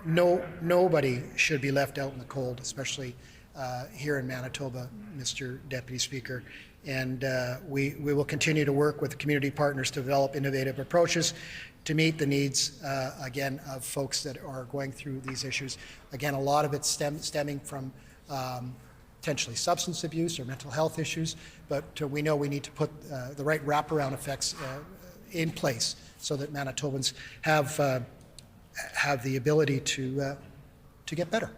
nobody should be left out in the cold, especially here in Manitoba, Mr. Deputy Speaker. And we will continue to work with community partners to develop innovative approaches to meet the needs, again, of folks that are going through these issues. Again, a lot of it stemming from potentially substance abuse or mental health issues, but we know we need to put the right wraparound effects in place so that Manitobans have the ability to get better,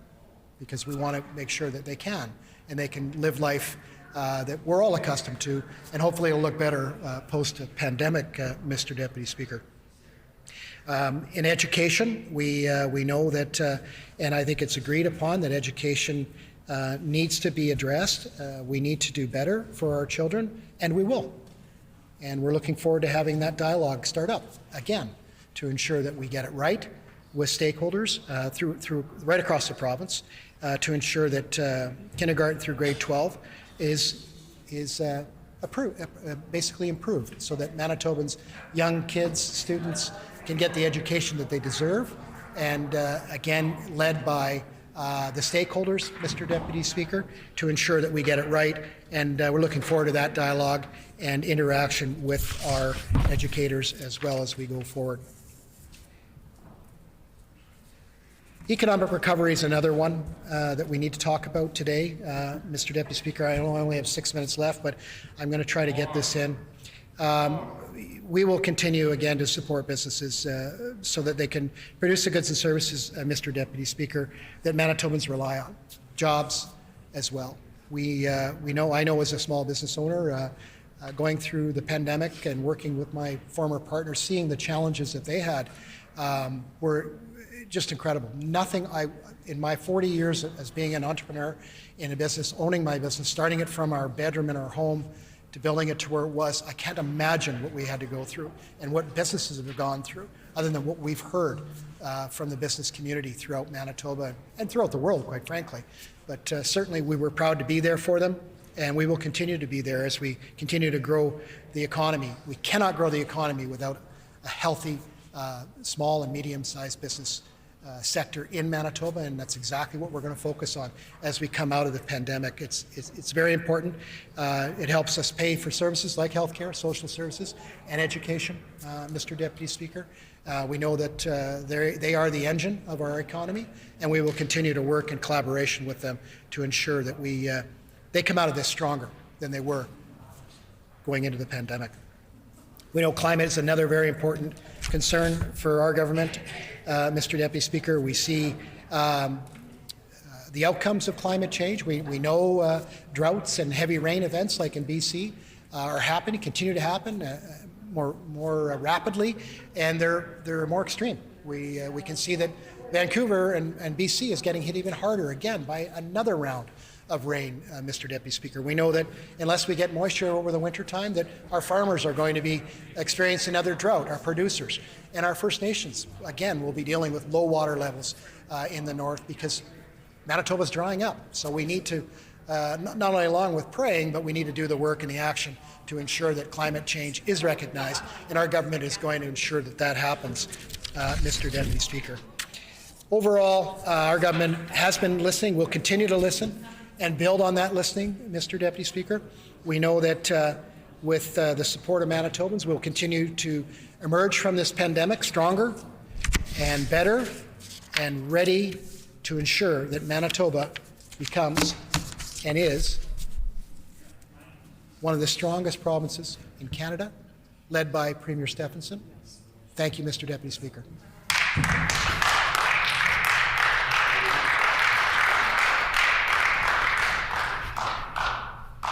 because we want to make sure that they can, and they can live life that we're all accustomed to, and hopefully it'll look better post-pandemic, Mr. Deputy Speaker. In education, we know that, and I think it's agreed upon, that education needs to be addressed. We need to do better for our children, and we will. And we're looking forward to having that dialogue start up again to ensure that we get it right with stakeholders through right across the province to ensure that kindergarten through grade 12 is basically improved, so that Manitobans, young kids, students can get the education that they deserve, and again, led by the stakeholders, Mr. Deputy Speaker, to ensure that we get it right. And we're looking forward to that dialogue and interaction with our educators as well as we go forward. Economic recovery is another one that we need to talk about today. Mr. Deputy Speaker, I only have 6 minutes left, but I'm going to try to get this in. We will continue again to support businesses so that they can produce the goods and services, Mr. Deputy Speaker, that Manitobans rely on. Jobs as well. I know as a small business owner, going through the pandemic and working with my former partners, seeing the challenges that they had were just incredible. Nothing in my 40 years as being an entrepreneur in a business, owning my business, starting it from our bedroom in our home to building it to where it was, I can't imagine what we had to go through and what businesses have gone through, other than what we've heard from the business community throughout Manitoba and throughout the world, quite frankly. But certainly we were proud to be there for them, and we will continue to be there as we continue to grow the economy. We cannot grow the economy without a healthy small and medium-sized business sector in Manitoba, and that's exactly what we're going to focus on as we come out of the pandemic. It's very important. It helps us pay for services like healthcare, social services, and education, Mr. Deputy Speaker. We know that they are the engine of our economy, and we will continue to work in collaboration with them to ensure that they come out of this stronger than they were going into the pandemic. We know climate is another very important concern for our government. Mr. Deputy Speaker, we see the outcomes of climate change. We know droughts and heavy rain events like in BC are happening, continue to happen more rapidly, and they're more extreme. We can see that Vancouver and BC is getting hit even harder again by another round of rain, Mr. Deputy Speaker. We know that unless we get moisture over the winter time, that our farmers are going to be experiencing another drought, our producers. And our First Nations, again, will be dealing with low water levels in the north because Manitoba's drying up. So we need to, not only along with praying, but we need to do the work and the action to ensure that climate change is recognized, and our government is going to ensure that that happens, Mr. Deputy Speaker. Overall, our government has been listening, will continue to listen, and build on that listening, Mr. Deputy Speaker. We know that with the support of Manitobans, we'll continue to emerge from this pandemic stronger and better and ready to ensure that Manitoba becomes and is one of the strongest provinces in Canada, led by Premier Stephenson. Thank you, Mr. Deputy Speaker.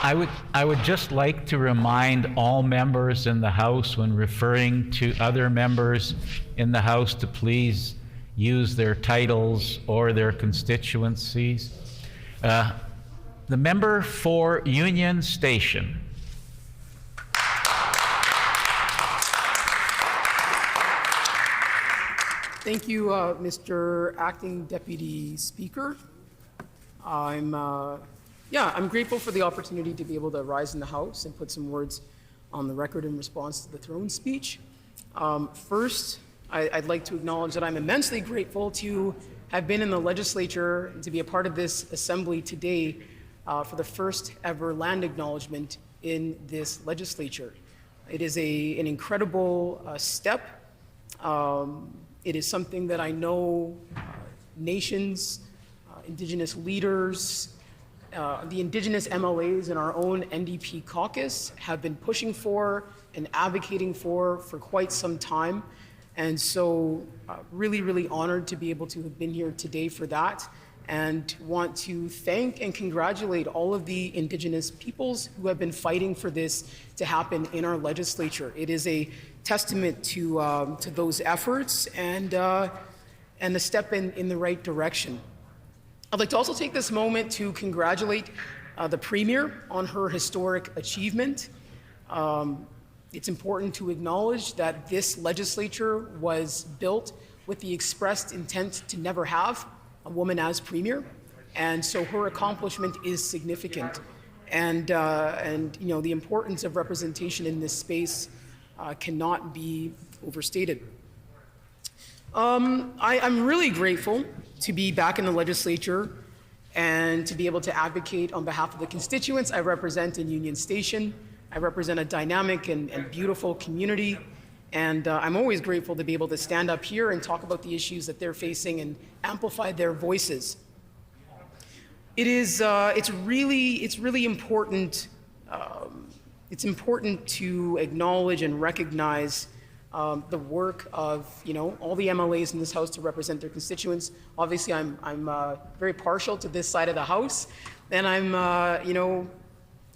I would just like to remind all members in the House when referring to other members in the House to please use their titles or their constituencies. The member for Union Station. Thank you, Mr. Acting Deputy Speaker. I'm grateful for the opportunity to be able to rise in the House and put some words on the record in response to the throne speech. First, I'd like to acknowledge that I'm immensely grateful to have been in the Legislature and to be a part of this Assembly today for the first ever land acknowledgement in this Legislature. It is an incredible step. It is something that I know nations, Indigenous leaders, the Indigenous MLAs in our own NDP caucus have been pushing for and advocating for quite some time. And so really, really honored to be able to have been here today for that, and want to thank and congratulate all of the Indigenous peoples who have been fighting for this to happen in our legislature. It is a testament to those efforts and a step in the right direction. I'd like to also take this moment to congratulate the Premier on her historic achievement. It's important to acknowledge that this legislature was built with the expressed intent to never have a woman as Premier, and so her accomplishment is significant. And you know, the importance of representation in this space cannot be overstated. I'm really grateful to be back in the legislature and to be able to advocate on behalf of the constituents I represent in Union Station. I represent a dynamic and beautiful community, and I'm always grateful to be able to stand up here and talk about the issues that they're facing and amplify their voices. It's really important. It's important to acknowledge and recognize the work of all the MLAs in this House to represent their constituents. Obviously, I'm very partial to this side of the House, and I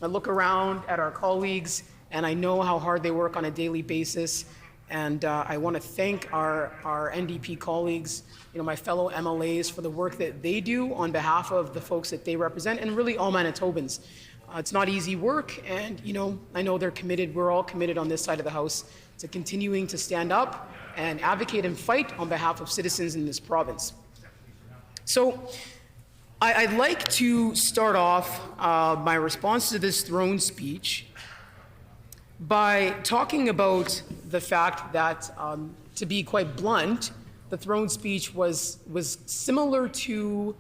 look around at our colleagues and I know how hard they work on a daily basis. And I want to thank our NDP colleagues, my fellow MLAs, for the work that they do on behalf of the folks that they represent, and really all Manitobans. It's not easy work, and I know they're committed. We're all committed on this side of the House to continuing to stand up and advocate and fight on behalf of citizens in this province. So I'd like to start off my response to this throne speech by talking about the fact that, to be quite blunt, the throne speech was similar to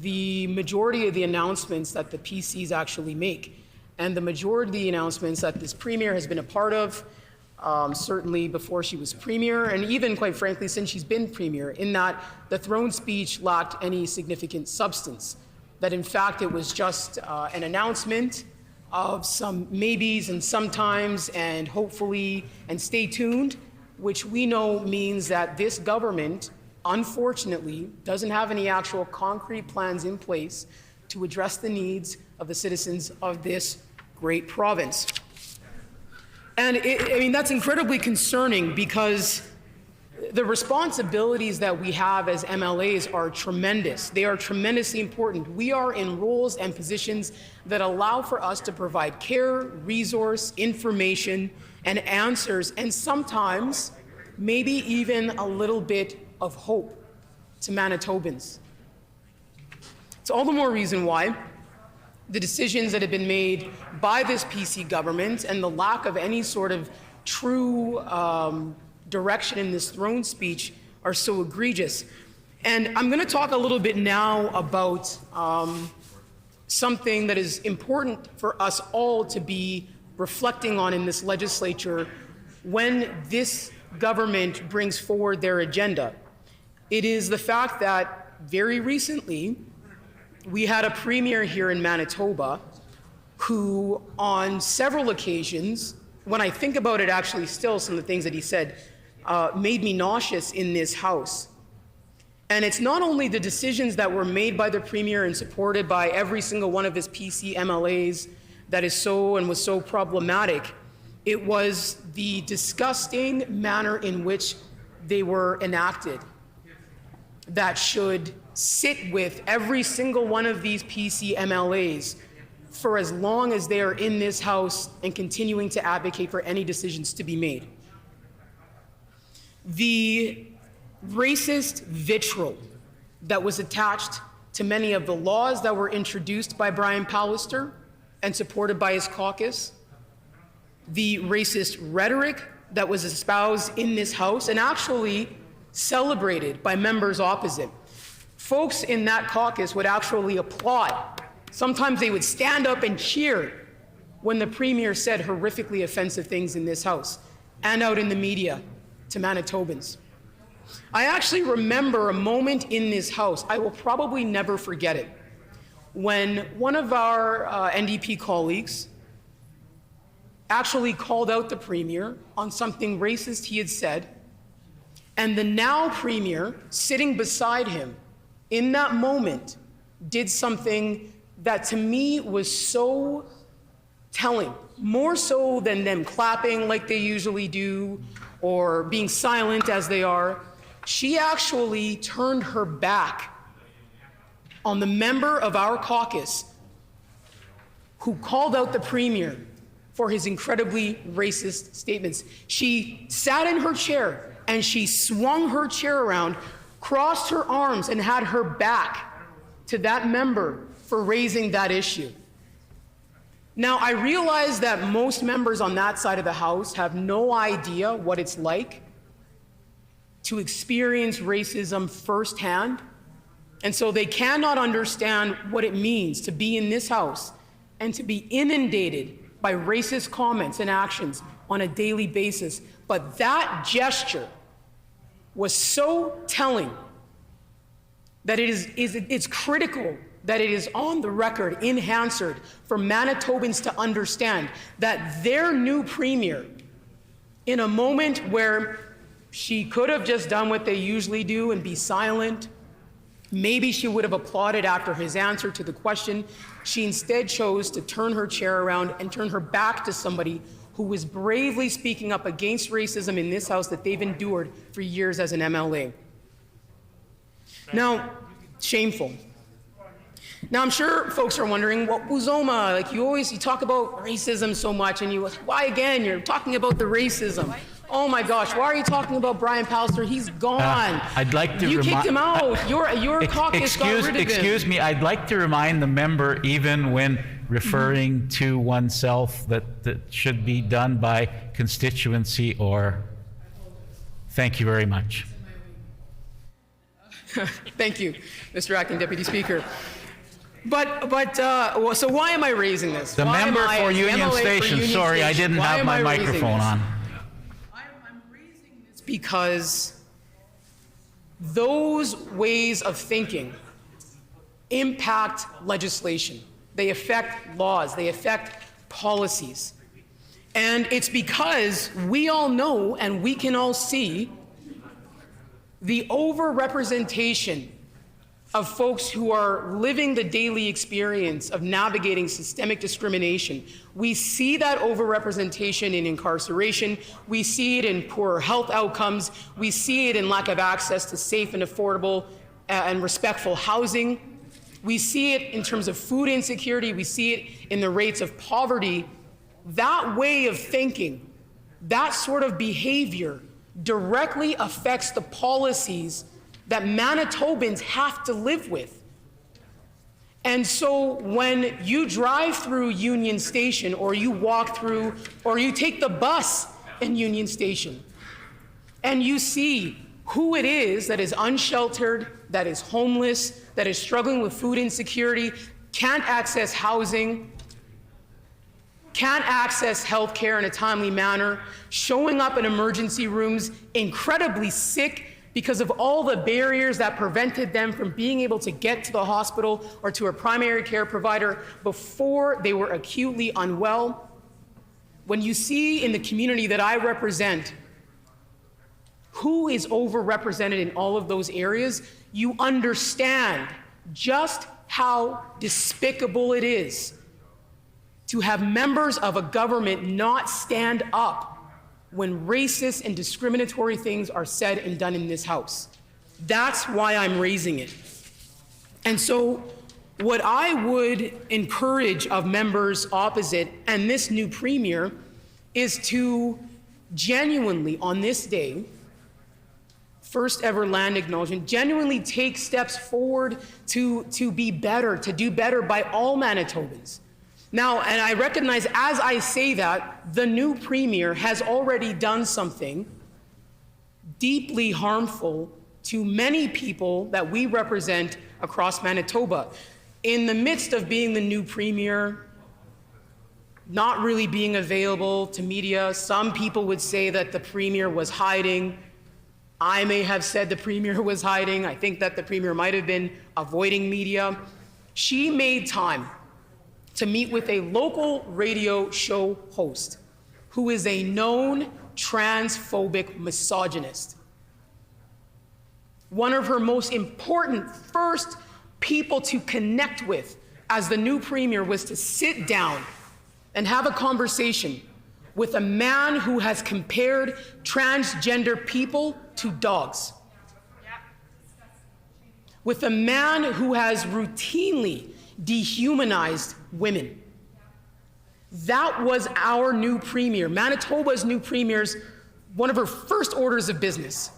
the majority of the announcements that the PCs actually make, and the majority of the announcements that this Premier has been a part of, certainly before she was Premier, and even, quite frankly, since she's been Premier, in that the throne speech lacked any significant substance, that in fact it was just an announcement of some maybes and sometimes and hopefully and stay tuned, which we know means that this government, unfortunately, doesn't have any actual concrete plans in place to address the needs of the citizens of this great province. And that's incredibly concerning, because the responsibilities that we have as MLAs are tremendous. They are tremendously important. We are in roles and positions that allow for us to provide care, resource, information, and answers, and sometimes maybe even a little bit of hope to Manitobans. It's all the more reason why the decisions that have been made by this PC government and the lack of any sort of true direction in this throne speech are so egregious. And I'm going to talk a little bit now about something that is important for us all to be reflecting on in this legislature when this government brings forward their agenda. It is the fact that very recently we had a Premier here in Manitoba who, on several occasions, when I think about it, actually still some of the things that he said made me nauseous in this House. And it's not only the decisions that were made by the Premier and supported by every single one of his PC MLAs that is so and was so problematic. It was the disgusting manner in which they were enacted that should sit with every single one of these PC MLAs for as long as they are in this House and continuing to advocate for any decisions to be made. The racist vitriol that was attached to many of the laws that were introduced by Brian Pallister and supported by his caucus, the racist rhetoric that was espoused in this House and actually celebrated by members opposite. Folks in that caucus would actually applaud. Sometimes they would stand up and cheer when the Premier said horrifically offensive things in this House and out in the media to Manitobans. I actually remember a moment in this House, I will probably never forget it, when one of our NDP colleagues actually called out the Premier on something racist he had said, and the now Premier, sitting beside him in that moment, did something that to me was so telling, more so than them clapping like they usually do or being silent as they are. She actually turned her back on the member of our caucus who called out the Premier for his incredibly racist statements. She sat in her chair and she swung her chair around, crossed her arms, and had her back to that member for raising that issue. Now, I realize that most members on that side of the House have no idea what it's like to experience racism firsthand, and so they cannot understand what it means to be in this House and to be inundated by racist comments and actions on a daily basis. But that gesture was so telling that it's critical that it is on the record in Hansard for Manitobans to understand that their new Premier, in a moment where she could have just done what they usually do and be silent, maybe she would have applauded after his answer to the question, she instead chose to turn her chair around and turn her back to somebody who was bravely speaking up against racism in this House that they've endured for years as an MLA. Now, shameful. Now, I'm sure folks are wondering, well, Uzoma, like you talk about racism so much, and why again? You're talking about the racism. Oh my gosh, why are you talking about Brian Pallister? He's gone. I'd like to You kicked him out. Your caucus got rid of him. Excuse me, I'd like to remind the member, even when referring to oneself, that should be done by constituency or. Thank you very much. Thank you, Mr. Acting Deputy Speaker. So why am I raising this? The member for Union Station. Sorry, I didn't have my microphone on. I'm raising this because those ways of thinking impact legislation. They affect laws. They affect policies. And it's because we all know and we can all see the overrepresentation of folks who are living the daily experience of navigating systemic discrimination. We see that overrepresentation in incarceration. We see it in poorer health outcomes. We see it in lack of access to safe and affordable and respectful housing. We see it in terms of food insecurity. We see it in the rates of poverty. That way of thinking, that sort of behavior directly affects the policies that Manitobans have to live with. And so when you drive through Union Station, or you walk through, or you take the bus in Union Station, and you see who it is that is unsheltered, that is homeless, that is struggling with food insecurity, can't access housing, can't access health care in a timely manner, showing up in emergency rooms incredibly sick because of all the barriers that prevented them from being able to get to the hospital or to a primary care provider before they were acutely unwell. When you see in the community that I represent who is overrepresented in all of those areas, you understand just how despicable it is to have members of a government not stand up when racist and discriminatory things are said and done in this House. That's why I'm raising it. And so what I would encourage of members opposite and this new premier is to genuinely, on this day, first ever land acknowledgement, genuinely take steps forward to be better, to do better by all Manitobans. Now, and I recognize as I say that, the new premier has already done something deeply harmful to many people that we represent across Manitoba. In the midst of being the new premier, not really being available to media, some people would say that the premier was hiding. I may have said the premier was hiding. I think that the premier might have been avoiding media. She made time to meet with a local radio show host who is a known transphobic misogynist. One of her most important first people to connect with as the new premier was to sit down and have a conversation with a man who has compared transgender people to dogs. With a man who has routinely dehumanized women. That was our new premier, Manitoba's new premier's, one of her first orders of business.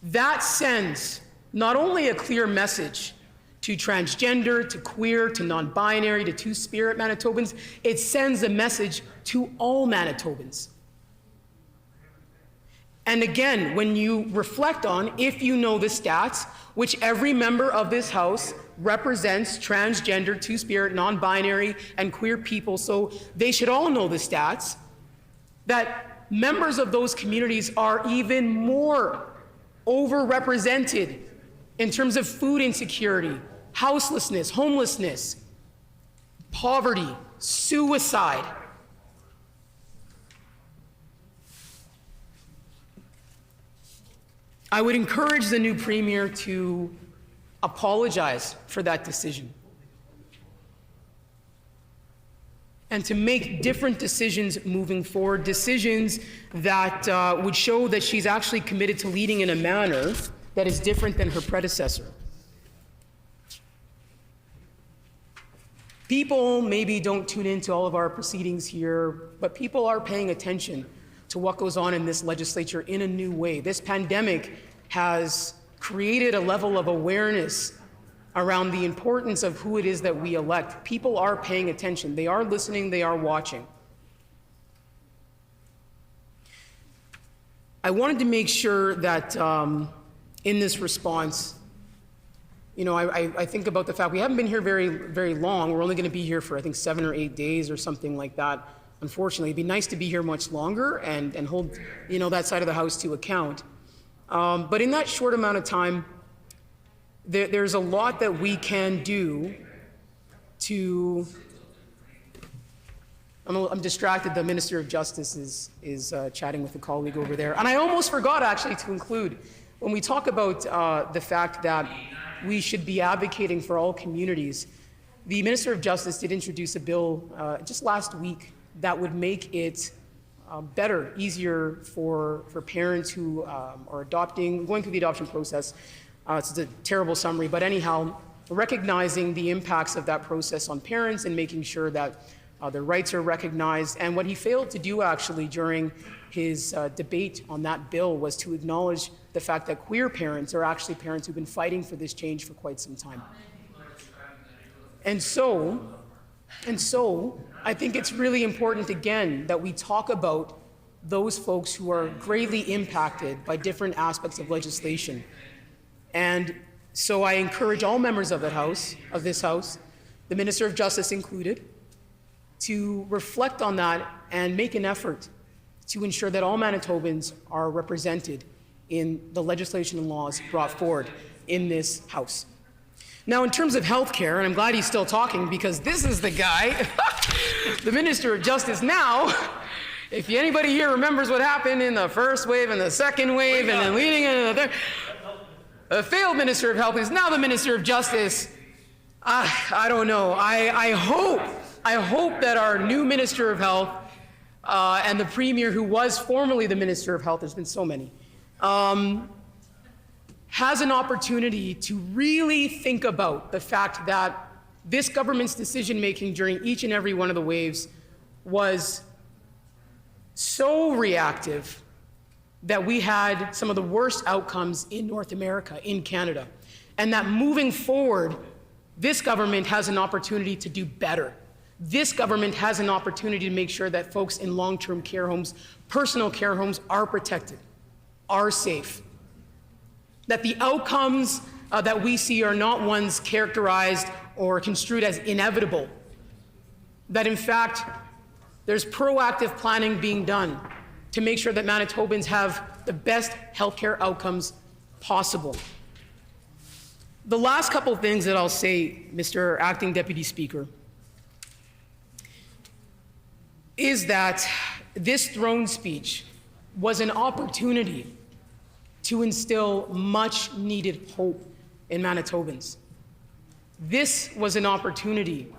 That sends not only a clear message to transgender, to queer, to non-binary, to two-spirit Manitobans, it sends a message to all Manitobans. And again, when you reflect on, if you know the stats, which every member of this House represents transgender, two-spirit, non-binary, and queer people, so they should all know the stats, that members of those communities are even more overrepresented in terms of food insecurity, houselessness, homelessness, poverty, suicide. I would encourage the new premier to apologize for that decision and to make different decisions moving forward, decisions that would show that she's actually committed to leading in a manner that is different than her predecessor. People maybe don't tune into all of our proceedings here, but people are paying attention to what goes on in this legislature in a new way. This pandemic has created a level of awareness around the importance of who it is that we elect. People are paying attention. They are listening. They are watching. I wanted to make sure that in this response, I think about the fact we haven't been here very, very long. We're only going to be here for, I think, 7 or 8 days or something like that. Unfortunately, it'd be nice to be here much longer and hold, that side of the House to account. But in that short amount of time, there's a lot that we can do to. I'm distracted. The Minister of Justice is chatting with a colleague over there, and I almost forgot actually to include when we talk about the fact that we should be advocating for all communities. The Minister of Justice did introduce a bill just last week that would make it better, easier for parents who are going through the adoption process. It's a terrible summary, but anyhow, recognizing the impacts of that process on parents and making sure that their rights are recognized. And what he failed to do actually during his debate on that bill was to acknowledge the fact that queer parents are actually parents who've been fighting for this change for quite some time. And so, I think it's really important, again, that we talk about those folks who are greatly impacted by different aspects of legislation. And so I encourage all members of this House, the Minister of Justice included, to reflect on that and make an effort to ensure that all Manitobans are represented in the legislation and laws brought forward in this House. Now, in terms of healthcare, and I'm glad he's still talking because this is the guy, the Minister of Justice now. If anybody here remembers what happened in the first wave and the second wave and then leading into the third, a failed Minister of Health is now the Minister of Justice. I don't know. I hope that our new Minister of Health and the Premier, who was formerly the Minister of Health, there's been so many, has an opportunity to really think about the fact that this government's decision-making during each and every one of the waves was so reactive that we had some of the worst outcomes in North America, in Canada, and that moving forward, this government has an opportunity to do better. This government has an opportunity to make sure that folks in long-term care homes, personal care homes, are protected, are safe, that the outcomes that we see are not ones characterized or construed as inevitable, that in fact, there's proactive planning being done to make sure that Manitobans have the best healthcare outcomes possible. The last couple of things that I'll say, Mr. Acting Deputy Speaker, is that this throne speech was an opportunity to instill much needed hope in Manitobans. This was an opportunity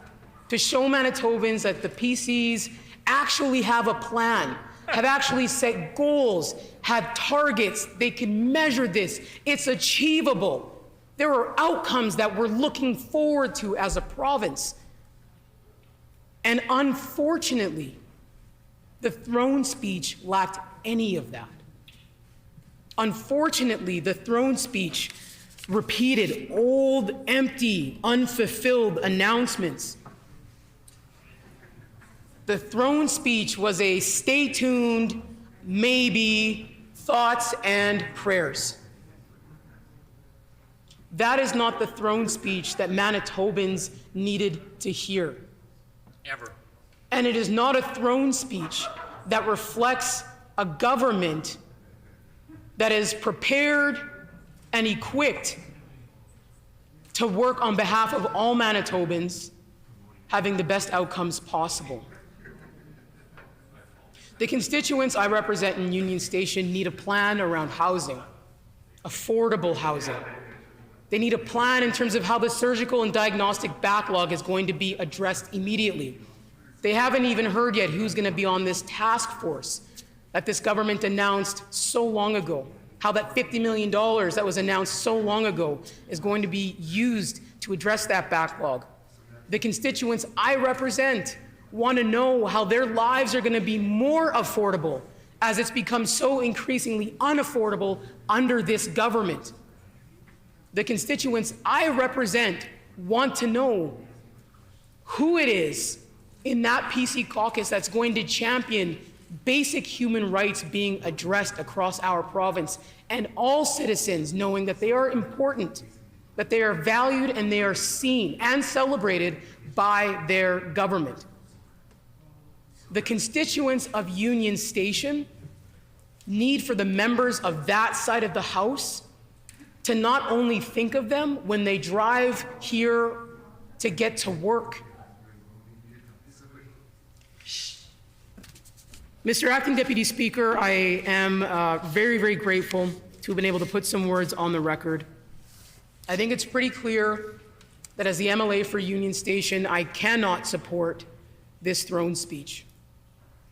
to show Manitobans that the PCs actually have a plan, have actually set goals, had targets, they can measure this, it's achievable. There are outcomes that we're looking forward to as a province. And unfortunately, the throne speech lacked any of that. Unfortunately, the throne speech repeated old, empty, unfulfilled announcements. The throne speech was a stay tuned, maybe, thoughts and prayers. That is not the throne speech that Manitobans needed to hear. Ever. And it is not a throne speech that reflects a government that is prepared and equipped to work on behalf of all Manitobans, having the best outcomes possible. The constituents I represent in Union Station need a plan around housing, affordable housing. They need a plan in terms of how the surgical and diagnostic backlog is going to be addressed immediately. They haven't even heard yet who's going to be on this task force that this government announced so long ago, how that $50 million that was announced so long ago is going to be used to address that backlog. The constituents I represent want to know how their lives are going to be more affordable as it's become so increasingly unaffordable under this government. The constituents I represent want to know who it is in that PC caucus that's going to champion basic human rights being addressed across our province, and all citizens knowing that they are important, that they are valued and they are seen and celebrated by their government. The constituents of Union Station need for the members of that side of the House to not only think of them when they drive here to get to work. Mr. Acting Deputy Speaker, I am very, very grateful to have been able to put some words on the record. I think it's pretty clear that as the MLA for Union Station, I cannot support this throne speech,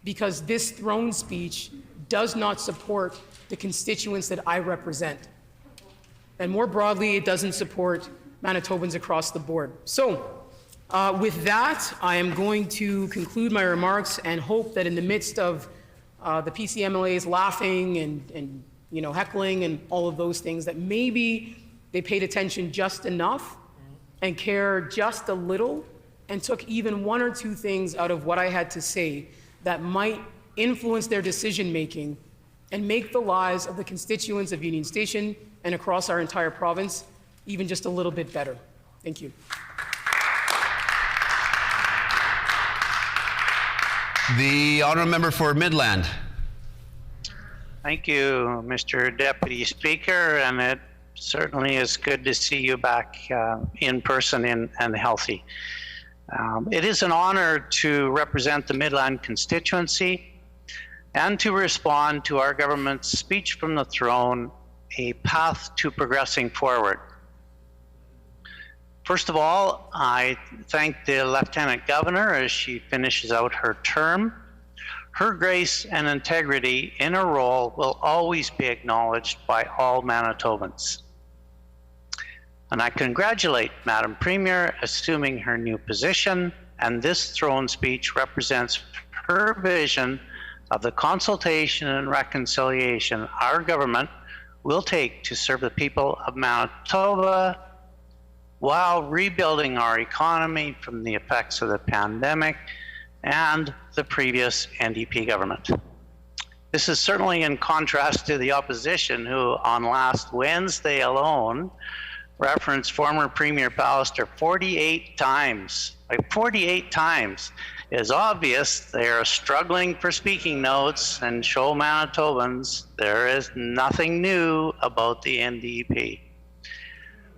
because this throne speech does not support the constituents that I represent. And more broadly, it doesn't support Manitobans across the board. So, with that, I am going to conclude my remarks and hope that in the midst of the PCMLAs laughing and heckling and all of those things, that maybe they paid attention just enough and cared just a little and took even one or two things out of what I had to say that might influence their decision-making and make the lives of the constituents of Union Station and across our entire province even just a little bit better. Thank you. The honourable member for Midland. Thank you, Mr. Deputy Speaker, and it certainly is good to see you back in person and healthy. It is an honor to represent the Midland constituency and to respond to our government's speech from the throne, A Path to Progressing Forward. First of all, I thank the Lieutenant Governor as she finishes out her term. Her grace and integrity in her role will always be acknowledged by all Manitobans. And I congratulate Madam Premier assuming her new position, and this throne speech represents her vision of the consultation and reconciliation our government will take to serve the people of Manitoba while rebuilding our economy from the effects of the pandemic and the previous NDP government. This is certainly in contrast to the opposition who on last Wednesday alone referenced former Premier Pallister 48 times. Like 48 times. It is obvious they are struggling for speaking notes and show Manitobans there is nothing new about the NDP.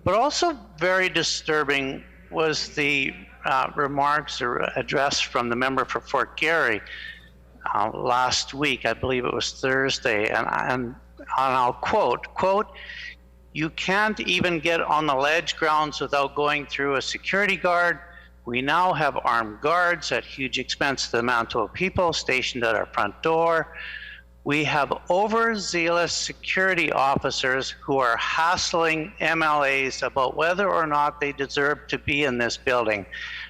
But also very disturbing was the remarks or address from the member for Fort Garry last week. I believe it was Thursday, and I'll quote, "You can't even get on the ledge grounds without going through a security guard. We now have armed guards at huge expense to the Manitoba people stationed at our front door. We have overzealous security officers who are hassling MLAs about whether or not they deserve to be in this building.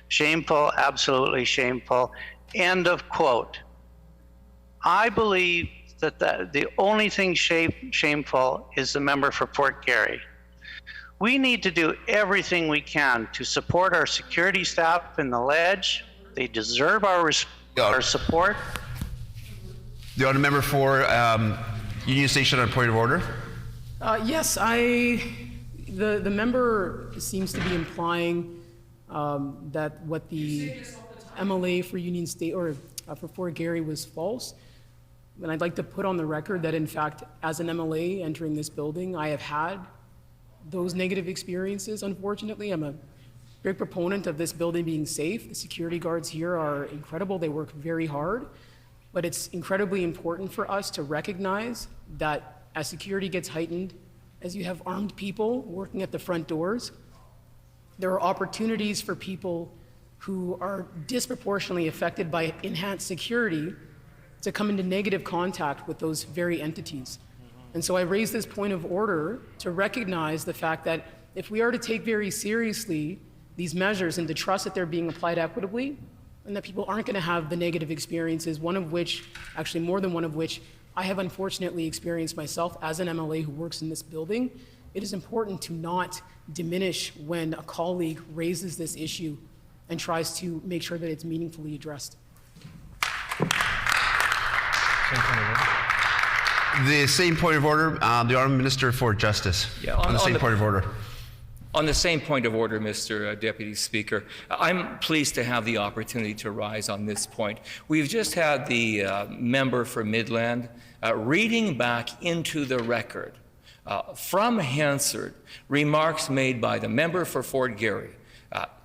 Shameful, absolutely shameful." End of quote. I believe that the only thing shameful is the member for Fort Garry. We need to do everything we can to support our security staff in the ledge. They deserve our support. The honourable member for Union Station on point of order. Yes, the member seems to be implying that what the MLA for Union State or for Fort Garry was false. And I'd like to put on the record that, in fact, as an MLA entering this building, I have had those negative experiences, unfortunately. I'm a big proponent of this building being safe. The security guards here are incredible. They work very hard. But it's incredibly important for us to recognize that as security gets heightened, as you have armed people working at the front doors, there are opportunities for people who are disproportionately affected by enhanced security to come into negative contact with those very entities. And so I raise this point of order to recognize the fact that if we are to take very seriously these measures and to trust that they're being applied equitably, and that people aren't going to have the negative experiences, one of which, actually more than one of which, I have unfortunately experienced myself as an MLA who works in this building, it is important to not diminish when a colleague raises this issue and tries to make sure that it's meaningfully addressed. The same point of order, the Honourable Minister for Justice. Yeah, on the same point of order. On the same point of order, Mr. Deputy Speaker, I'm pleased to have the opportunity to rise on this point. We've just had the member for Midland reading back into the record from Hansard remarks made by the member for Fort Garry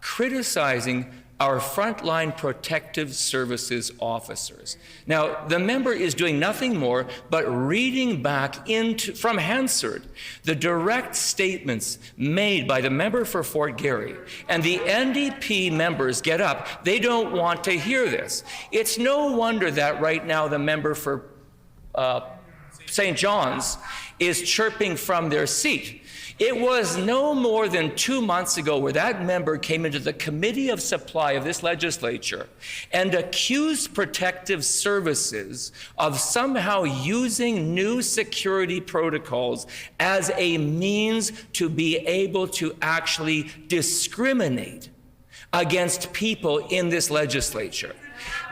criticizing our frontline protective services officers. Now, the member is doing nothing more but reading back from Hansard the direct statements made by the member for Fort Garry, and the NDP members get up. They don't want to hear this. It's no wonder that right now the member for St. John's is chirping from their seat. It was no more than 2 months ago where that member came into the Committee of Supply of this legislature and accused protective services of somehow using new security protocols as a means to be able to actually discriminate against people in this legislature.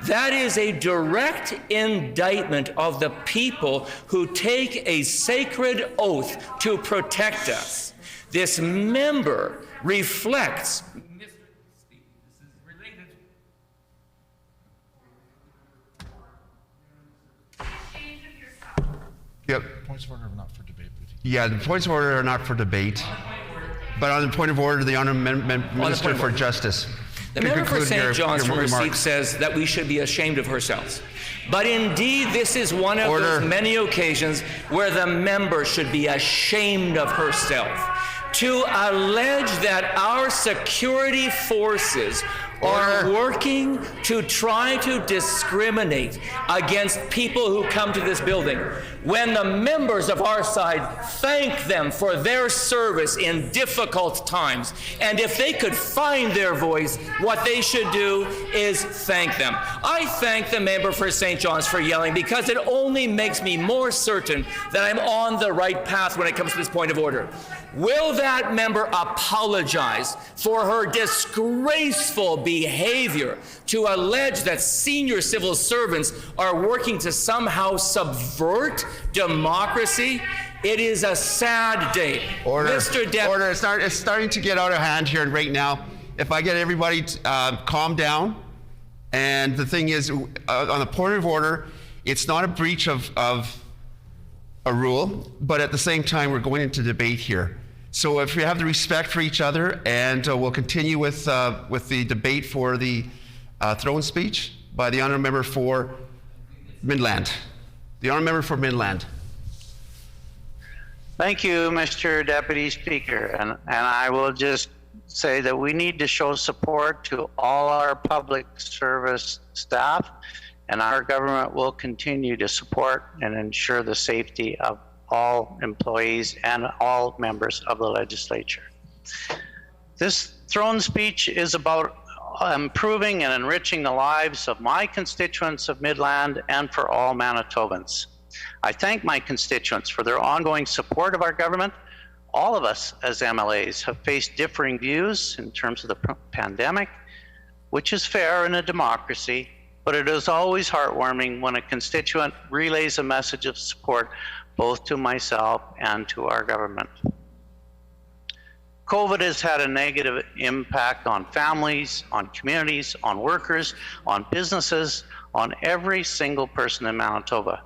That is a direct indictment of the people who take a sacred oath to protect us. This member reflects. Yep. Points of order are not for debate. Yeah, the points of order are not for debate. But on the point of order, the Honourable Minister for Justice. The member for St. John's from her seat says that we should be ashamed of ourselves. But indeed, this is one of those many occasions where the member should be ashamed of herself. to allege that our security forces are working to try to discriminate against people who come to this building, when the members of our side thank them for their service in difficult times. And if they could find their voice, what they should do is thank them. I thank the member for St. John's for yelling, because it only makes me more certain that I'm on the right path when it comes to this point of order. Will that member apologize for her disgraceful behavior to allege that senior civil servants are working to somehow subvert democracy? It is a sad day. Order. Mr. Order. It's starting to get out of hand here and right now. If I get everybody calm down, and the thing is, on the point of order, it's not a breach of a rule, but at the same time, we're going into debate here. So if we have the respect for each other, and we'll continue with the debate for the throne speech by the honourable member for Midland. The honourable member for Midland. Thank you, Mr. Deputy Speaker. And I will just say that we need to show support to all our public service staff, and our government will continue to support and ensure the safety of all employees and all members of the legislature. This throne speech is about improving and enriching the lives of my constituents of Midland and for all Manitobans. I thank my constituents for their ongoing support of our government. All of us as MLAs have faced differing views in terms of the pandemic, which is fair in a democracy, but it is always heartwarming when a constituent relays a message of support both to myself and to our government. COVID has had a negative impact on families, on communities, on workers, on businesses, on every single person in Manitoba.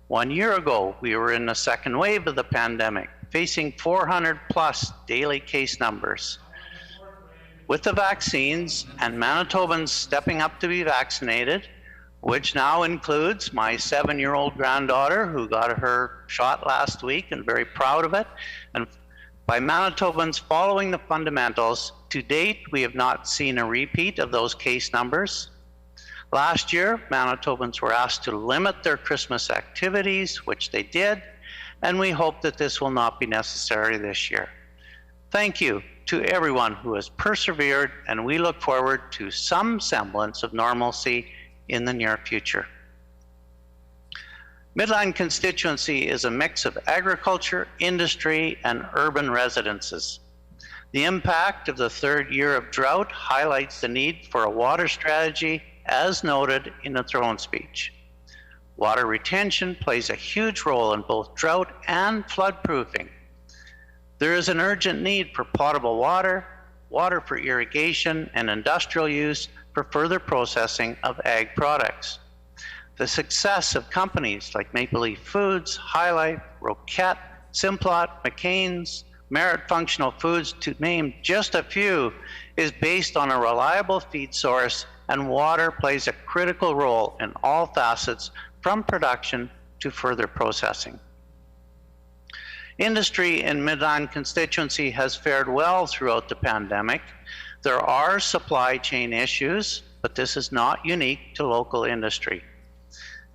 1 year ago, we were in the second wave of the pandemic, facing 400 plus daily case numbers. With the vaccines and Manitobans stepping up to be vaccinated, which now includes my 7-year-old granddaughter who got her shot last week and very proud of it. And by Manitobans following the fundamentals, to date, we have not seen a repeat of those case numbers. Last year, Manitobans were asked to limit their Christmas activities, which they did, and we hope that this will not be necessary this year. Thank you to everyone who has persevered, and we look forward to some semblance of normalcy in the near future. Midland constituency is a mix of agriculture, industry, and urban residences. The impact of the third year of drought highlights the need for a water strategy, as noted in the throne speech. Water retention plays a huge role in both drought and flood proofing. There is an urgent need for potable water, water for irrigation, and industrial use for further processing of ag products. The success of companies like Maple Leaf Foods, High Life, Roquette, Simplot, McCain's, Merit Functional Foods, to name just a few, is based on a reliable feed source, and water plays a critical role in all facets from production to further processing. Industry in Midland constituency has fared well throughout the pandemic. There are supply chain issues, but this is not unique to local industry.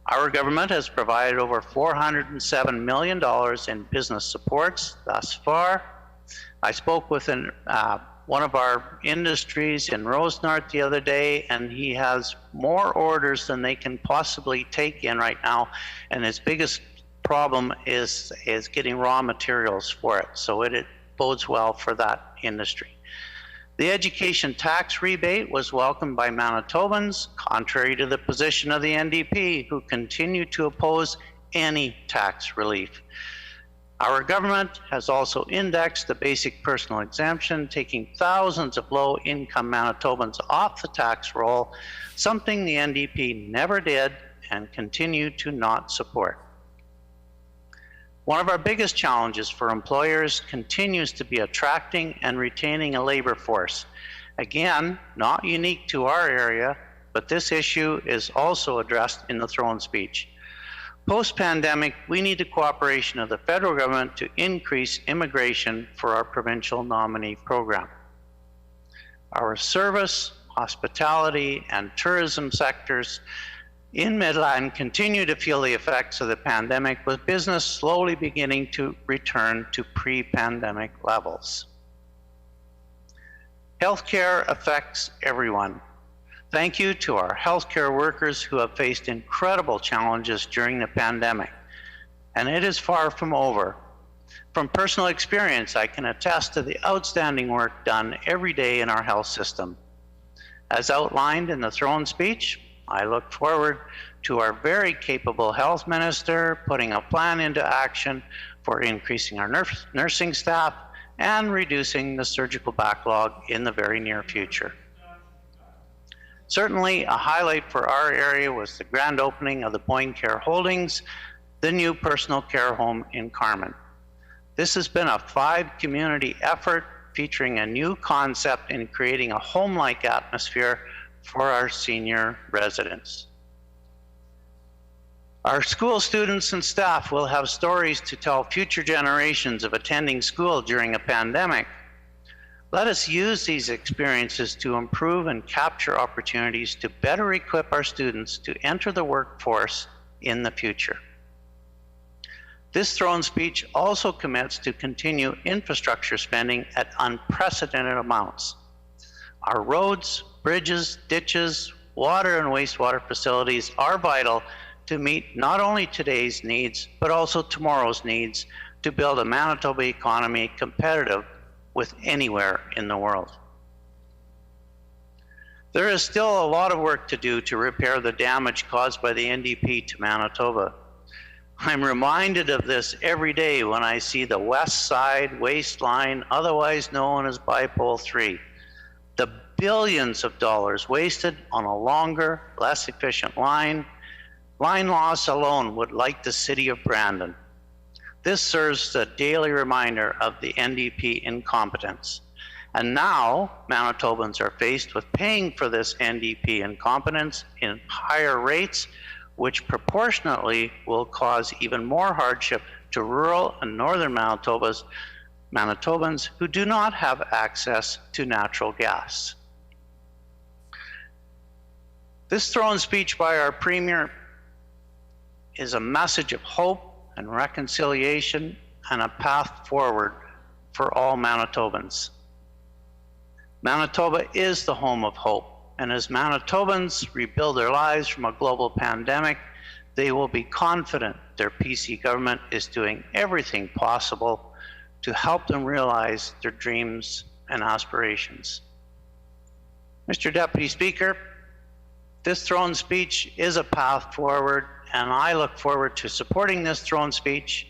Our government has provided over $407 million in business supports thus far. I spoke with one of our industries in Rosenart the other day, and he has more orders than they can possibly take in right now, and his biggest problem is getting raw materials for it, so it bodes well for that industry. The education tax rebate was welcomed by Manitobans, contrary to the position of the NDP, who continue to oppose any tax relief. Our government has also indexed the basic personal exemption, taking thousands of low-income Manitobans off the tax roll, something the NDP never did and continue to not support. One of our biggest challenges for employers continues to be attracting and retaining a labor force. Again, not unique to our area, but this issue is also addressed in the throne speech. Post-pandemic, we need the cooperation of the federal government to increase immigration for our provincial nominee program. Our service, hospitality, and tourism sectors in Midland continue to feel the effects of the pandemic, with business slowly beginning to return to pre-pandemic levels. Healthcare affects everyone. Thank you to our healthcare workers who have faced incredible challenges during the pandemic, and it is far from over. From personal experience, I can attest to the outstanding work done every day in our health system. As outlined in the throne speech, I look forward to our very capable health minister putting a plan into action for increasing our nursing staff and reducing the surgical backlog in the very near future. Certainly, a highlight for our area was the grand opening of the Boyne Care Holdings, the new personal care home in Carman. This has been a 5-community effort featuring a new concept in creating a home-like atmosphere for our senior residents. Our school students and staff will have stories to tell future generations of attending school during a pandemic. Let us use these experiences to improve and capture opportunities to better equip our students to enter the workforce in the future. This throne speech also commits to continue infrastructure spending at unprecedented amounts. Our roads, bridges, ditches, water and wastewater facilities are vital to meet not only today's needs, but also tomorrow's needs to build a Manitoba economy competitive with anywhere in the world. There is still a lot of work to do to repair the damage caused by the NDP to Manitoba. I'm reminded of this every day when I see the West Side Waste Line, otherwise known as Bipole 3. The billions of dollars wasted on a longer, less efficient line. Line loss alone would light the city of Brandon. This serves as a daily reminder of the NDP incompetence. And now Manitobans are faced with paying for this NDP incompetence in higher rates, which proportionately will cause even more hardship to rural and northern Manitobans who do not have access to natural gas. This throne speech by our Premier is a message of hope and reconciliation and a path forward for all Manitobans. Manitoba is the home of hope, and as Manitobans rebuild their lives from a global pandemic, they will be confident their PC government is doing everything possible to help them realize their dreams and aspirations. Mr. Deputy Speaker, this throne speech is a path forward, and I look forward to supporting this throne speech.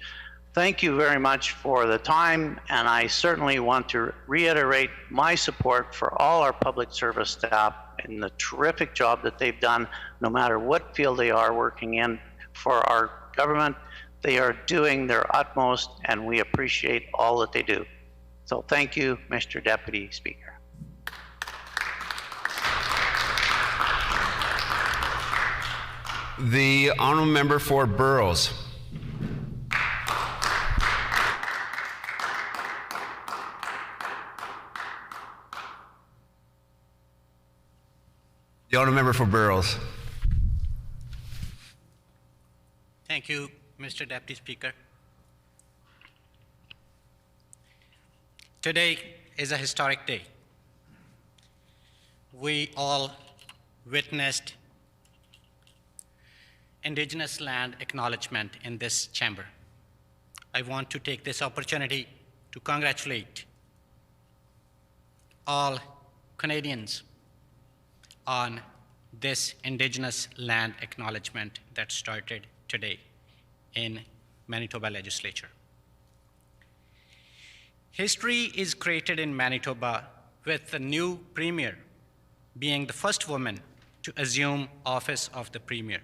Thank you very much for the time, and I certainly want to reiterate my support for all our public service staff and the terrific job that they've done, no matter what field they are working in for our government. They are doing their utmost, and we appreciate all that they do. So thank you, Mr. Deputy Speaker. The honourable member for Burrows. The honourable member for Burrows. Thank you, Mr. Deputy Speaker. Today is a historic day. We all witnessed Indigenous land acknowledgement in this chamber. I want to take this opportunity to congratulate all Canadians on this Indigenous land acknowledgement that started today in Manitoba Legislature. History is created in Manitoba with the new Premier being the first woman to assume office of the Premier.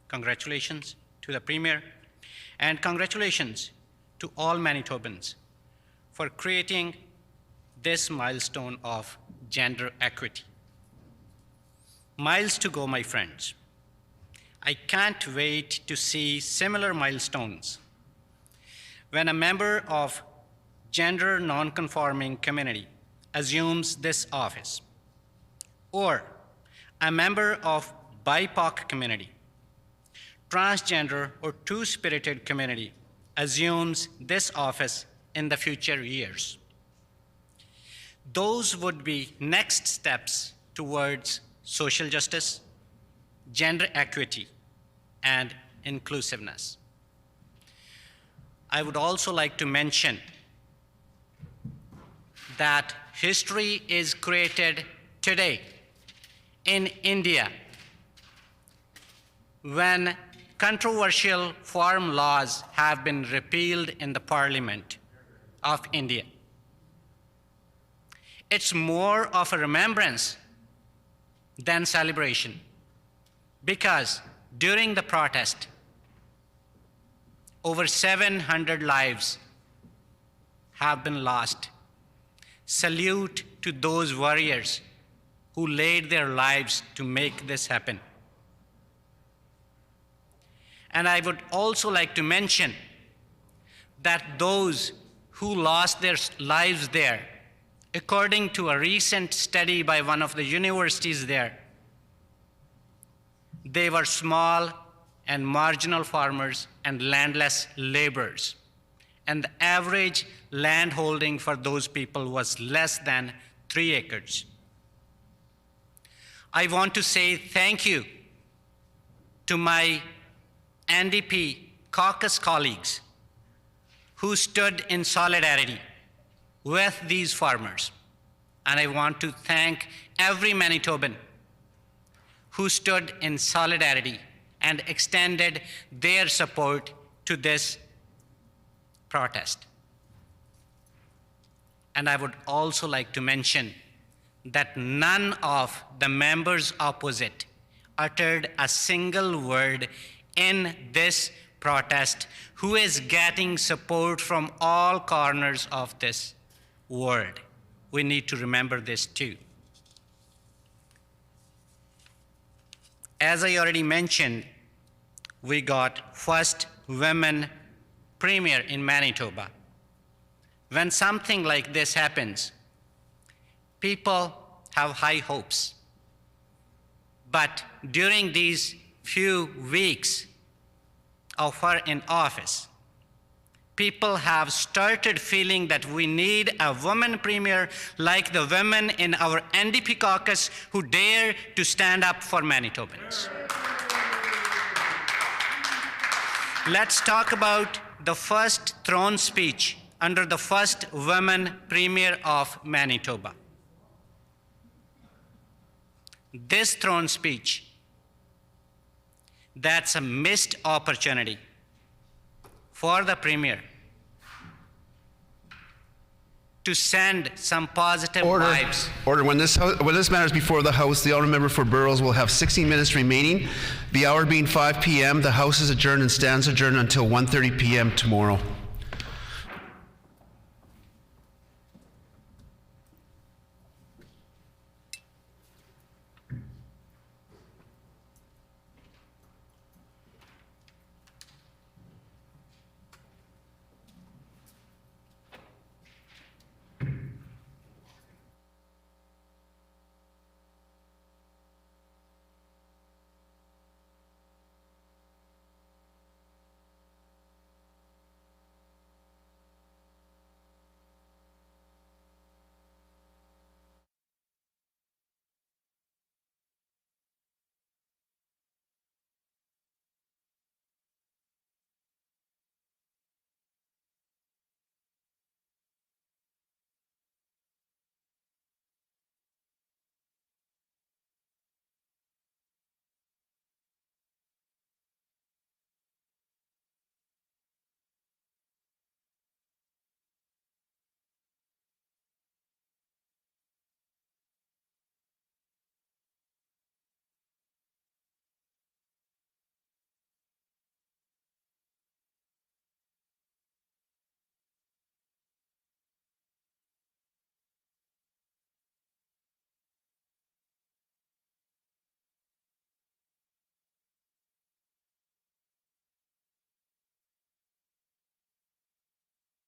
Congratulations to the Premier, and congratulations to all Manitobans for creating this milestone of gender equity. Miles to go, my friends. I can't wait to see similar milestones when a member of gender nonconforming community assumes this office, or a member of BIPOC community, transgender or two-spirited community assumes this office in the future years. Those would be next steps towards social justice, gender equity, and inclusiveness. I would also like to mention that history is created today in India when controversial farm laws have been repealed in the Parliament of India. It's more of a remembrance than celebration, because during the protest, over 700 lives have been lost. Salute to those warriors who laid their lives to make this happen. And I would also like to mention that those who lost their lives there, according to a recent study by one of the universities there, they were small and marginal farmers and landless laborers. And the average land holding for those people was less than 3 acres. I want to say thank you to my NDP caucus colleagues who stood in solidarity with these farmers. And I want to thank every Manitoban who stood in solidarity and extended their support to this protest. And I would also like to mention that none of the members opposite uttered a single word in this protest, who is getting support from all corners of this world. We need to remember this too. As I already mentioned, we got first women premier in Manitoba. When something like this happens, people have high hopes. But during these few weeks of her in office, people have started feeling that we need a woman premier like the women in our NDP caucus who dare to stand up for Manitobans. Let's talk about the first throne speech under the first woman premier of Manitoba. This throne speech, that's a missed opportunity for the premier to send some positive vibes. Order. When this matter is before the House, the honourable member for Burrows will have 16 minutes remaining. The hour being 5 p.m., the House is adjourned and stands adjourned until 1:30 p.m. tomorrow.